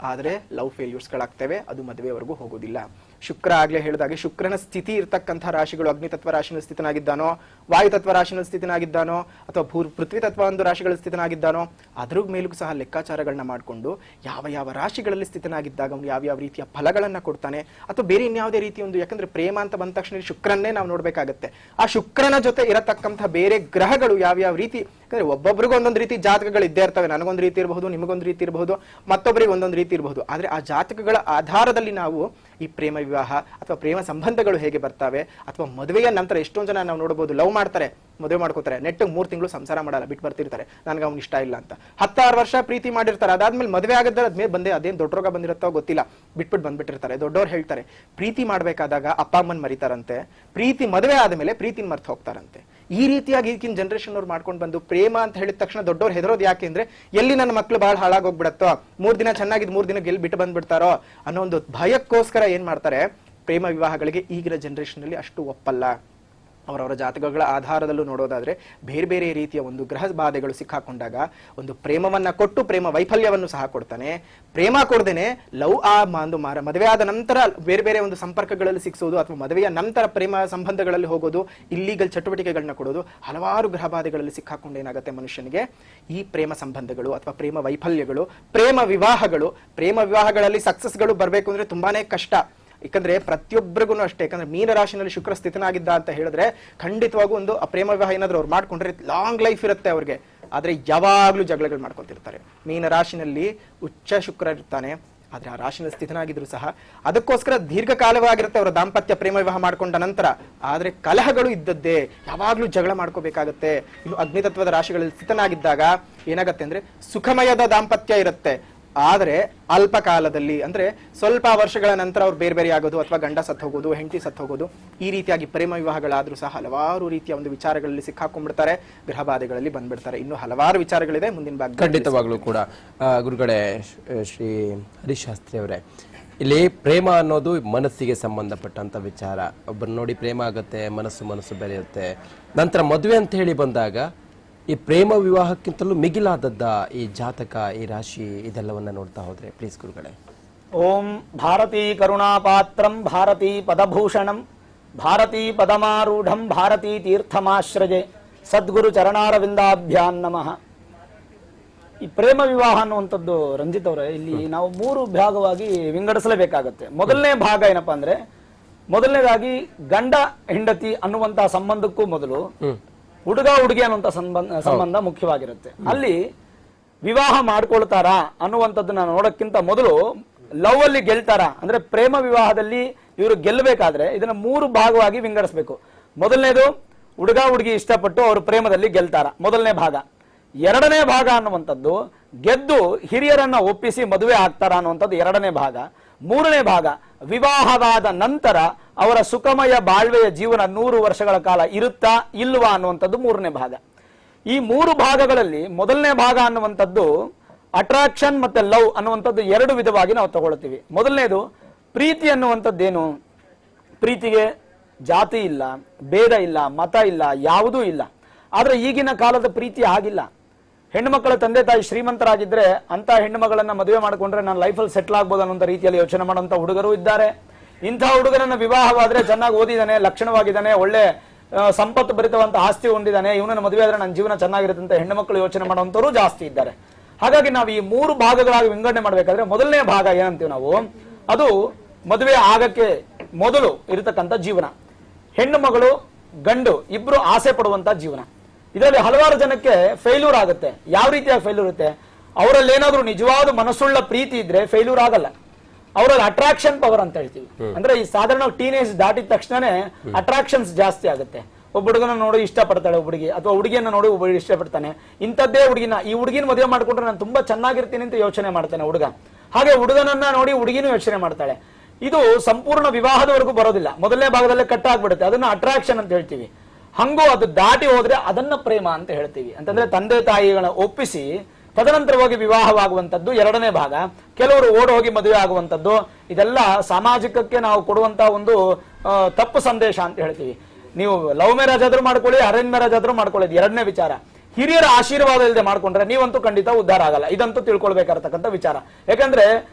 ಆದ್ರೆ ಲವ್ ಫೇಲ್ಯೂರ್ಸ್ಗಳಾಗ್ತವೆ. ಅದು ಮದುವೆವರೆಗೂ ಹೋಗೋದಿಲ್ಲ. ಶುಕ್ರ ಆಗ್ಲೇ ಹೇಳಿದಾಗೆ ಶುಕ್ರನ ಸ್ಥಿತಿ ಇರ್ತಕ್ಕಂಥ ರಾಶಿಗಳು ಅಗ್ನಿತತ್ವ ರಾಶಿನ ಸ್ಥಿತನಾಗಿದ್ದಾನೋ, ವಾಯುತತ್ವ ರಾಶಿನ ಸ್ಥಿತನಾಗಿದ್ದಾನೋ, ಅಥವಾ ಪೃಥ್ವಿ ತತ್ವ ಒಂದು ರಾಶಿಗಳ ಸ್ಥಿತನಾಗಿದ್ದಾನೋ, ಅದ್ರ ಮೇಲೂ ಸಹ ಲೆಕ್ಕಾಚಾರಗಳನ್ನ ಮಾಡಿಕೊಂಡು ಯಾವ ರಾಶಿಗಳಲ್ಲಿ ಸ್ಥಿತನಾಗಿದ್ದಾಗ ಅವನು ಯಾವ ರೀತಿಯ ಫಲಗಳನ್ನ ಕೊಡ್ತಾನೆ, ಅಥವಾ ಬೇರೆ ಇನ್ಯಾವುದೇ ರೀತಿ ಒಂದು, ಯಾಕಂದ್ರೆ ಪ್ರೇಮ ಅಂತ ಬಂದ ತಕ್ಷಣ ಶುಕ್ರನ್ನೇ ನಾವು ನೋಡ್ಬೇಕಾಗತ್ತೆ. ಆ ಶುಕ್ರನ ಜೊತೆ ಇರತಕ್ಕಂಥ ಬೇರೆ ಗ್ರಹಗಳು ಯಾವ ರೀತಿ, ಯಾಕಂದ್ರೆ ಒಬ್ಬೊಬ್ರಿಗೂ ಒಂದೊಂದು ರೀತಿ ಜಾತಕಗಳು ಇದ್ದೇ ಇರ್ತವೆ. ನನಗೊಂದು ರೀತಿ ಇರಬಹುದು, ನಿಮಗೊಂದು ರೀತಿ ಇರಬಹುದು, ಮತ್ತೊಬ್ಬರಿಗೆ ಒಂದೊಂದು ರೀತಿ ಇರಬಹುದು. ಆದ್ರೆ ಆ ಜಾತಕಗಳ ಆಧಾರದಲ್ಲಿ ನಾವು ಈ ಪ್ರೇಮ ವಿವಾಹ ಅಥವಾ ಪ್ರೇಮ ಸಂಬಂಧಗಳು ಹೇಗೆ ಬರ್ತವೆ, ಅಥವಾ ಮದುವೆಯ ನಂತರ ಎಷ್ಟೊಂದು ಜನ ನಾವು ನೋಡಬಹುದು, ಲವ್ ಮಾಡ್ತಾರೆ, ಮದುವೆ ಮಾಡ್ಕೋತಾರೆ, ನೆಟ್ಟಿಗೆ 3 ತಿಂಗಳು ಸಂಸಾರ ಮಾಡಲ್ಲ, ಬಿಟ್ಟು ಬರ್ತಿರ್ತಾರೆ, ನನಗೆ ಅವ್ನು ಇಷ್ಟ ಇಲ್ಲ ಅಂತ. 10-6 ವರ್ಷ ಪ್ರೀತಿ ಮಾಡಿರ್ತಾರೆ, ಅದಾದ್ಮೇಲೆ ಮದುವೆ ಆಗಿದ್ರೆ ಅದ್ಮೇಲೆ ಅದೇನು ದೊಡ್ಡ ರೋಗ ಬಂದಿರುತ್ತೋ ಗೊತ್ತಿಲ್ಲ, ಬಂದ್ಬಿಟ್ಟಿರ್ತಾರೆ. ದೊಡ್ಡವ್ರು ಹೇಳ್ತಾರೆ, ಪ್ರೀತಿ ಮಾಡ್ಬೇಕಾದಾಗ ಅಪ್ಪ ಅಮ್ಮನ್ ಮರಿತಾರಂತೆ, ಪ್ರೀತಿ ಮದುವೆ ಆದ್ಮೇಲೆ ಪ್ರೀತಿನ ಮರ್ತು ಹೋಗ್ತಾರಂತೆ. ಈ ರೀತಿಯಾಗಿ ಈಗಿನ ಜನರೇಷನ್ ಅವ್ರು ಮಾಡ್ಕೊಂಡು ಬಂದು ಪ್ರೇಮ ಅಂತ ಹೇಳಿದ ತಕ್ಷಣ ದೊಡ್ಡವ್ರು ಹೆದರೋದು ಯಾಕೆ ಅಂದ್ರೆ, ಎಲ್ಲಿ ನನ್ನ ಮಕ್ಳು ಬಹಳ ಹಾಳಾಗೋಗ್ಬಿಡತ್ತೋ, 3 ದಿನ ಚೆನ್ನಾಗಿದ್ದು 3 ದಿನ ಗೆಲ್ ಬಿಟ್ಟು ಬಂದ್ಬಿಡ್ತಾರೋ ಅನ್ನೋ ಒಂದು ಭಯಕ್ಕೋಸ್ಕರ ಏನ್ ಮಾಡ್ತಾರೆ, ಪ್ರೇಮ ವಿವಾಹಗಳಿಗೆ ಈಗಿನ ಜನರೇಷನ್ ಅಲ್ಲಿ ಅಷ್ಟು ಒಪ್ಪಲ್ಲ. ಅವರವರ ಜಾತಕಗಳ ಆಧಾರದಲ್ಲೂ ನೋಡೋದಾದ್ರೆ ಬೇರೆ ಬೇರೆ ರೀತಿಯ ಒಂದು ಗ್ರಹ ಬಾಧೆಗಳು ಸಿಕ್ಕಾಕೊಂಡಾಗ ಒಂದು ಪ್ರೇಮವನ್ನ ಕೊಟ್ಟು ಪ್ರೇಮ ವೈಫಲ್ಯವನ್ನು ಸಹ ಕೊಡ್ತಾನೆ. ಪ್ರೇಮ ಕೊಡದೇನೆ ಲವ್ ಒಂದು ಮದುವೆ ಆದ ನಂತರ ಬೇರೆ ಬೇರೆ ಒಂದು ಸಂಪರ್ಕಗಳಲ್ಲಿ ಸಿಕ್ಸೋದು, ಅಥವಾ ಮದುವೆಯ ನಂತರ ಪ್ರೇಮ ಸಂಬಂಧಗಳಲ್ಲಿ ಹೋಗೋದು, ಇಲ್ಲೀಗಲ್ ಚಟುವಟಿಕೆಗಳನ್ನ ಕೊಡೋದು, ಹಲವಾರು ಗ್ರಹ ಬಾಧೆಗಳಲ್ಲಿ ಸಿಕ್ಕಾಕೊಂಡು ಏನಾಗುತ್ತೆ ಮನುಷ್ಯನಿಗೆ ಈ ಪ್ರೇಮ ಸಂಬಂಧಗಳು ಅಥವಾ ಪ್ರೇಮ ವೈಫಲ್ಯಗಳು, ಪ್ರೇಮ ವಿವಾಹಗಳಲ್ಲಿ ಸಕ್ಸಸ್ಗಳು ಬರ್ಬೇಕು ಅಂದ್ರೆ ತುಂಬಾನೇ ಕಷ್ಟ. ಯಾಕಂದ್ರೆ ಪ್ರತಿಯೊಬ್ಬರಿಗೂ ಅಷ್ಟೇ, ಯಾಕಂದ್ರೆ ಮೀನ ರಾಶಿನಲ್ಲಿ ಶುಕ್ರ ಸ್ಥಿತನಾಗಿದ್ದ ಅಂತ ಹೇಳಿದ್ರೆ ಖಂಡಿತವಾಗೂ ಒಂದು ಪ್ರೇಮ ವಿವಾಹ ಏನಾದ್ರು ಅವ್ರು ಮಾಡ್ಕೊಂಡ್ರೆ ಲಾಂಗ್ ಲೈಫ್ ಇರುತ್ತೆ ಅವ್ರಿಗೆ. ಆದ್ರೆ ಯಾವಾಗ್ಲೂ ಜಗಳಗಳು ಮಾಡ್ಕೊತಿರ್ತಾರೆ. ಮೀನ ರಾಶಿನಲ್ಲಿ ಉಚ್ಚ ಶುಕ್ರ ಇರ್ತಾನೆ, ಆದ್ರೆ ಆ ರಾಶಿನಲ್ಲಿ ಸ್ಥಿತನಾಗಿದ್ರು ಸಹ ಅದಕ್ಕೋಸ್ಕರ ದೀರ್ಘಕಾಲವಾಗಿರುತ್ತೆ ಅವರ ದಾಂಪತ್ಯ ಪ್ರೇಮ ವಿವಾಹ ಮಾಡ್ಕೊಂಡ ನಂತರ. ಆದ್ರೆ ಕಲಹಗಳು ಇದ್ದದ್ದೇ, ಯಾವಾಗ್ಲೂ ಜಗಳ ಮಾಡ್ಕೋಬೇಕಾಗತ್ತೆ. ಇನ್ನು ಅಗ್ನಿತತ್ವದ ರಾಶಿಗಳಲ್ಲಿ ಸ್ಥಿತನಾಗಿದ್ದಾಗ ಏನಾಗತ್ತೆ ಅಂದ್ರೆ ಸುಖಮಯದ ದಾಂಪತ್ಯ ಇರುತ್ತೆ, ಆದ್ರೆ ಅಲ್ಪ ಕಾಲದಲ್ಲಿ ಅಂದ್ರೆ ಸ್ವಲ್ಪ ವರ್ಷಗಳ ನಂತರ ಅವ್ರು ಬೇರೆ ಬೇರೆ ಆಗೋದು, ಅಥವಾ ಗಂಡ ಸತ್ತು ಹೋಗೋದು, ಹೆಂಡತಿ ಸತ್ತು ಹೋಗೋದು, ಈ ರೀತಿಯಾಗಿ ಪ್ರೇಮ ವಿವಾಹಗಳಾದ್ರೂ ಸಹ ಹಲವಾರು ರೀತಿಯ ಒಂದು ವಿಚಾರಗಳಲ್ಲಿ ಸಿಕ್ಕಾಕೊಂಡ್ಬಿಡ್ತಾರೆ, ಗ್ರಹ ಬಾಧೆಗಳಲ್ಲಿ ಬಂದ್ಬಿಡ್ತಾರೆ. ಇನ್ನು ಹಲವಾರು ವಿಚಾರಗಳಿದೆ ಮುಂದಿನ ಭಾಗ. ಖಂಡಿತವಾಗ್ಲೂ ಕೂಡ ಗುರುಗಳೇ, ಶ್ರೀ ಹರಿಶಾಸ್ತ್ರಿ ಅವರೇ, ಇಲ್ಲಿ ಪ್ರೇಮ ಅನ್ನೋದು ಮನಸ್ಸಿಗೆ ಸಂಬಂಧಪಟ್ಟಂತ ವಿಚಾರ. ಒಬ್ಬರು ನೋಡಿ ಪ್ರೇಮ ಆಗುತ್ತೆ, ಮನಸ್ಸು ಬೆರೆಯುತ್ತೆ. ನಂತರ ಮದುವೆ ಅಂತ ಹೇಳಿ ಬಂದಾಗ ಈ ಪ್ರೇಮ ವಿವಾಹಕ್ಕಿಂತಲೂ ಮಿಗಿಲಾದದ್ದ ಈ ಜಾತಕ, ಈ ರಾಶಿ ಇದೆಲ್ಲವನ್ನ ನೋಡ್ತಾ ಹೋದ್ರೆ ಪ್ಲೀಸ್ ಗುರುಗಳೇ. ಓಂ ಭಾರತೀ ಕರುಣಾಪಾತ್ರಂ ಭಾರತೀ ಪದಭೂಷಣಂ ಭಾರತೀ ಪದಮಾರೂಢಂ ಭಾರತೀ ತೀರ್ಥಮಾಶ್ರಜೆ ಸದ್ಗುರು ಚರಣಾರವಿಂದಾಭ್ಯಾಂ ನಮಃ. ಈ ಪ್ರೇಮ ವಿವಾಹ ಅನ್ನುವಂಥದ್ದು ರಂಜಿತ್ ಅವರೇ, ಇಲ್ಲಿ ನಾವು 3 ಭಾಗವಾಗಿ ವಿಂಗಡಿಸಲೇಬೇಕಾಗತ್ತೆ. ಮೊದಲನೇ ಭಾಗ ಏನಪ್ಪಾ ಅಂದ್ರೆ, ಮೊದಲನೇದಾಗಿ ಗಂಡ ಹೆಂಡತಿ ಅನ್ನುವಂತಹ ಸಂಬಂಧಕ್ಕೂ ಮೊದಲು ಹುಡುಗ ಹುಡುಗಿ ಅನ್ನುವಂಥ ಸಂಬಂಧ ಮುಖ್ಯವಾಗಿರುತ್ತೆ. ಅಲ್ಲಿ ವಿವಾಹ ಮಾಡ್ಕೊಳ್ತಾರಾ ಅನ್ನುವಂಥದ್ದನ್ನ ನೋಡೋಕ್ಕಿಂತ ಮೊದಲು ಲವ್ ಅಲ್ಲಿ ಗೆಲ್ತಾರ ಅಂದ್ರೆ ಪ್ರೇಮ ವಿವಾಹದಲ್ಲಿ ಇವರು ಗೆಲ್ಲಬೇಕಾದ್ರೆ ಇದನ್ನ 3 ಭಾಗವಾಗಿ ವಿಂಗಡಿಸಬೇಕು. ಮೊದಲನೇದು ಹುಡುಗ ಹುಡುಗಿ ಇಷ್ಟಪಟ್ಟು ಅವರು ಪ್ರೇಮದಲ್ಲಿ ಗೆಲ್ತಾರ, ಮೊದಲನೇ ಭಾಗ. ಎರಡನೇ ಭಾಗ ಅನ್ನುವಂಥದ್ದು ಗೆದ್ದು ಹಿರಿಯರನ್ನ ಒಪ್ಪಿಸಿ ಮದುವೆ ಆಗ್ತಾರ ಅನ್ನುವಂಥದ್ದು ಎರಡನೇ ಭಾಗ. ಮೂರನೇ ಭಾಗ ವಿವಾಹವಾದ ನಂತರ ಅವರ ಸುಖಮಯ ಬಾಳ್ವೆಯ ಜೀವನ 100 ವರ್ಷಗಳ ಕಾಲ ಇರುತ್ತಾ ಇಲ್ವಾ ಅನ್ನುವಂಥದ್ದು ಮೂರನೇ ಭಾಗ. ಈ 3 ಭಾಗಗಳಲ್ಲಿ ಮೊದಲನೇ ಭಾಗ ಅನ್ನುವಂಥದ್ದು ಅಟ್ರಾಕ್ಷನ್ ಮತ್ತೆ ಲವ್ ಅನ್ನುವಂಥದ್ದು 2 ವಿಧವಾಗಿ ನಾವು ತಗೊಳ್ತೀವಿ. ಮೊದಲನೇದು ಪ್ರೀತಿ ಅನ್ನುವಂಥದ್ದೇನು, ಪ್ರೀತಿಗೆ ಜಾತಿ ಇಲ್ಲ, ಭೇದ ಇಲ್ಲ, ಮತ ಇಲ್ಲ, ಯಾವುದೂ ಇಲ್ಲ. ಆದ್ರೆ ಈಗಿನ ಕಾಲದ ಪ್ರೀತಿ ಆಗಿಲ್ಲ. ಹೆಣ್ಣು ಮಕ್ಕಳ ತಂದೆ ತಾಯಿ ಶ್ರೀಮಂತರಾಗಿದ್ರೆ ಅಂತ ಹೆಣ್ಣು ಮಗಳನ್ನ ಮದುವೆ ಮಾಡಿಕೊಂಡ್ರೆ ನಾನು ಲೈಫಲ್ಲಿ ಸೆಟ್ಲ್ ಆಗ್ಬೋದು ಅನ್ನೋ ರೀತಿಯಲ್ಲಿ ಯೋಚನೆ ಮಾಡುವಂತ ಹುಡುಗರು ಇದ್ದಾರೆ. ಇಂಥ ಹುಡುಗರನ್ನ ವಿವಾಹವಾದ್ರೆ ಚೆನ್ನಾಗಿ ಓದಿದಾನೆ, ಲಕ್ಷಣವಾಗಿದ್ದಾನೆ, ಒಳ್ಳೆ ಸಂಪತ್ತು ಭರಿತವಂತ ಆಸ್ತಿ ಹೊಂದಿದ್ದಾನೆ, ಇವನನ್ನ ಮದುವೆ ಆದ್ರೆ ನನ್ನ ಜೀವನ ಚೆನ್ನಾಗಿರುತ್ತೆ ಅಂತ ಹೆಣ್ಣು ಮಕ್ಕಳು ಯೋಚನೆ ಮಾಡುವಂತವರು ಜಾಸ್ತಿ ಇದ್ದಾರೆ. ಹಾಗಾಗಿ ನಾವು ಈ 3 ಭಾಗಗಳಾಗಿ ವಿಂಗಡಣೆ ಮಾಡ್ಬೇಕಾದ್ರೆ ಮೊದಲನೇ ಭಾಗ ಏನಂತೀವಿ ನಾವು, ಅದು ಮದುವೆ ಆಗಕ್ಕೆ ಮೊದಲು ಇರತಕ್ಕಂಥ ಜೀವನ. ಹೆಣ್ಣು ಮಗಳು ಗಂಡು ಇಬ್ರು ಆಸೆ ಪಡುವಂತ ಜೀವನ. ಇದರಲ್ಲಿ ಹಲವಾರು ಜನಕ್ಕೆ ಫೇಲ್ಯೂರ್ ಆಗುತ್ತೆ. ಯಾವ ರೀತಿಯಾಗಿ ಫೇಲ್ಯೂರ್ ಇರುತ್ತೆ, ಅವರಲ್ಲಿ ಏನಾದ್ರೂ ನಿಜವಾದ ಮನಸ್ಸುಳ್ಳ ಪ್ರೀತಿ ಇದ್ರೆ ಫೇಲ್ಯೂರ್ ಆಗಲ್ಲ. ಅವರಲ್ಲಿ ಅಟ್ರಾಕ್ಷನ್ ಪವರ್ ಅಂತ ಹೇಳ್ತೀವಿ. ಅಂದ್ರೆ ಈ ಸಾಧಾರಣ ಟೀನೇಜ್ ದಾಟಿದ ತಕ್ಷಣನೇ ಅಟ್ರಾಕ್ಷನ್ಸ್ ಜಾಸ್ತಿ ಆಗುತ್ತೆ. ಒಬ್ಬ ಹುಡುಗನ ನೋಡಿ ಇಷ್ಟಪಡ್ತಾಳೆ ಒಬ್ಬ ಹುಡುಗಿ, ಅಥವಾ ಹುಡುಗಿಯನ್ನ ನೋಡಿ ಒಬ್ಬ ಇಷ್ಟಪಡ್ತಾನೆ. ಇಂಥದ್ದೇ ಹುಡುಗಿನ, ಈ ಹುಡುಗಿನ ಮದುವೆ ಮಾಡ್ಕೊಂಡ್ರೆ ನಾನು ತುಂಬಾ ಚೆನ್ನಾಗಿರ್ತೀನಿ ಅಂತ ಯೋಚನೆ ಮಾಡ್ತಾನೆ ಹುಡುಗ. ಹಾಗೆ ಹುಡುಗನನ್ನ ನೋಡಿ ಹುಡುಗಿನೂ ಯೋಚನೆ ಮಾಡ್ತಾಳೆ. ಇದು ಸಂಪೂರ್ಣ ವಿವಾಹದವರೆಗೂ ಬರೋದಿಲ್ಲ, ಮೊದಲನೇ ಭಾಗದಲ್ಲೇ ಕಟ್ ಆಗ್ಬಿಡುತ್ತೆ. ಅದನ್ನ ಅಟ್ರಾಕ್ಷನ್ ಅಂತ ಹೇಳ್ತೀವಿ. ಹಂಗೂ ಅದು ದಾಟಿ ಹೋದ್ರೆ ಅದನ್ನ ಪ್ರೇಮ ಅಂತ ಹೇಳ್ತೀವಿ. ಅಂತಂದ್ರೆ ತಂದೆ ತಾಯಿಗಳನ್ನ ಒಪ್ಪಿಸಿ ತದನಂತರವಾಗಿ ವಿವಾಹವಾಗುವಂಥದ್ದು ಎರಡನೇ ಭಾಗ. ಕೆಲವರು ಓಡ್ ಹೋಗಿ ಮದುವೆ ಆಗುವಂಥದ್ದು, ಇದೆಲ್ಲ ಸಾಮಾಜಿಕಕ್ಕೆ ನಾವು ಕೊಡುವಂತ ಒಂದು ತಪ್ಪು ಸಂದೇಶ ಅಂತ ಹೇಳ್ತೀವಿ. ನೀವು ಲವ್ ಮ್ಯಾರೇಜ್ ಆದ್ರೂ ಮಾಡ್ಕೊಳ್ಳಿ, ಅರೇಂಜ್ ಮ್ಯಾರೇಜ್ ಆದ್ರೂ ಮಾಡ್ಕೊಳ್ಳಿ, ಎರಡನೇ ವಿಚಾರ. ಹಿರಿಯರ ಆಶೀರ್ವಾದ ಇಲ್ಲದೆ ಮಾಡ್ಕೊಂಡ್ರೆ ನೀವಂತೂ ಖಂಡಿತ ಉದ್ಧಾರ ಆಗಲ್ಲ. ಇದಂತೂ ತಿಳ್ಕೊಳ್ಬೇಕಾಗಿರ್ತಕ್ಕಂಥ ವಿಚಾರ. ಯಾಕಂದ್ರೆ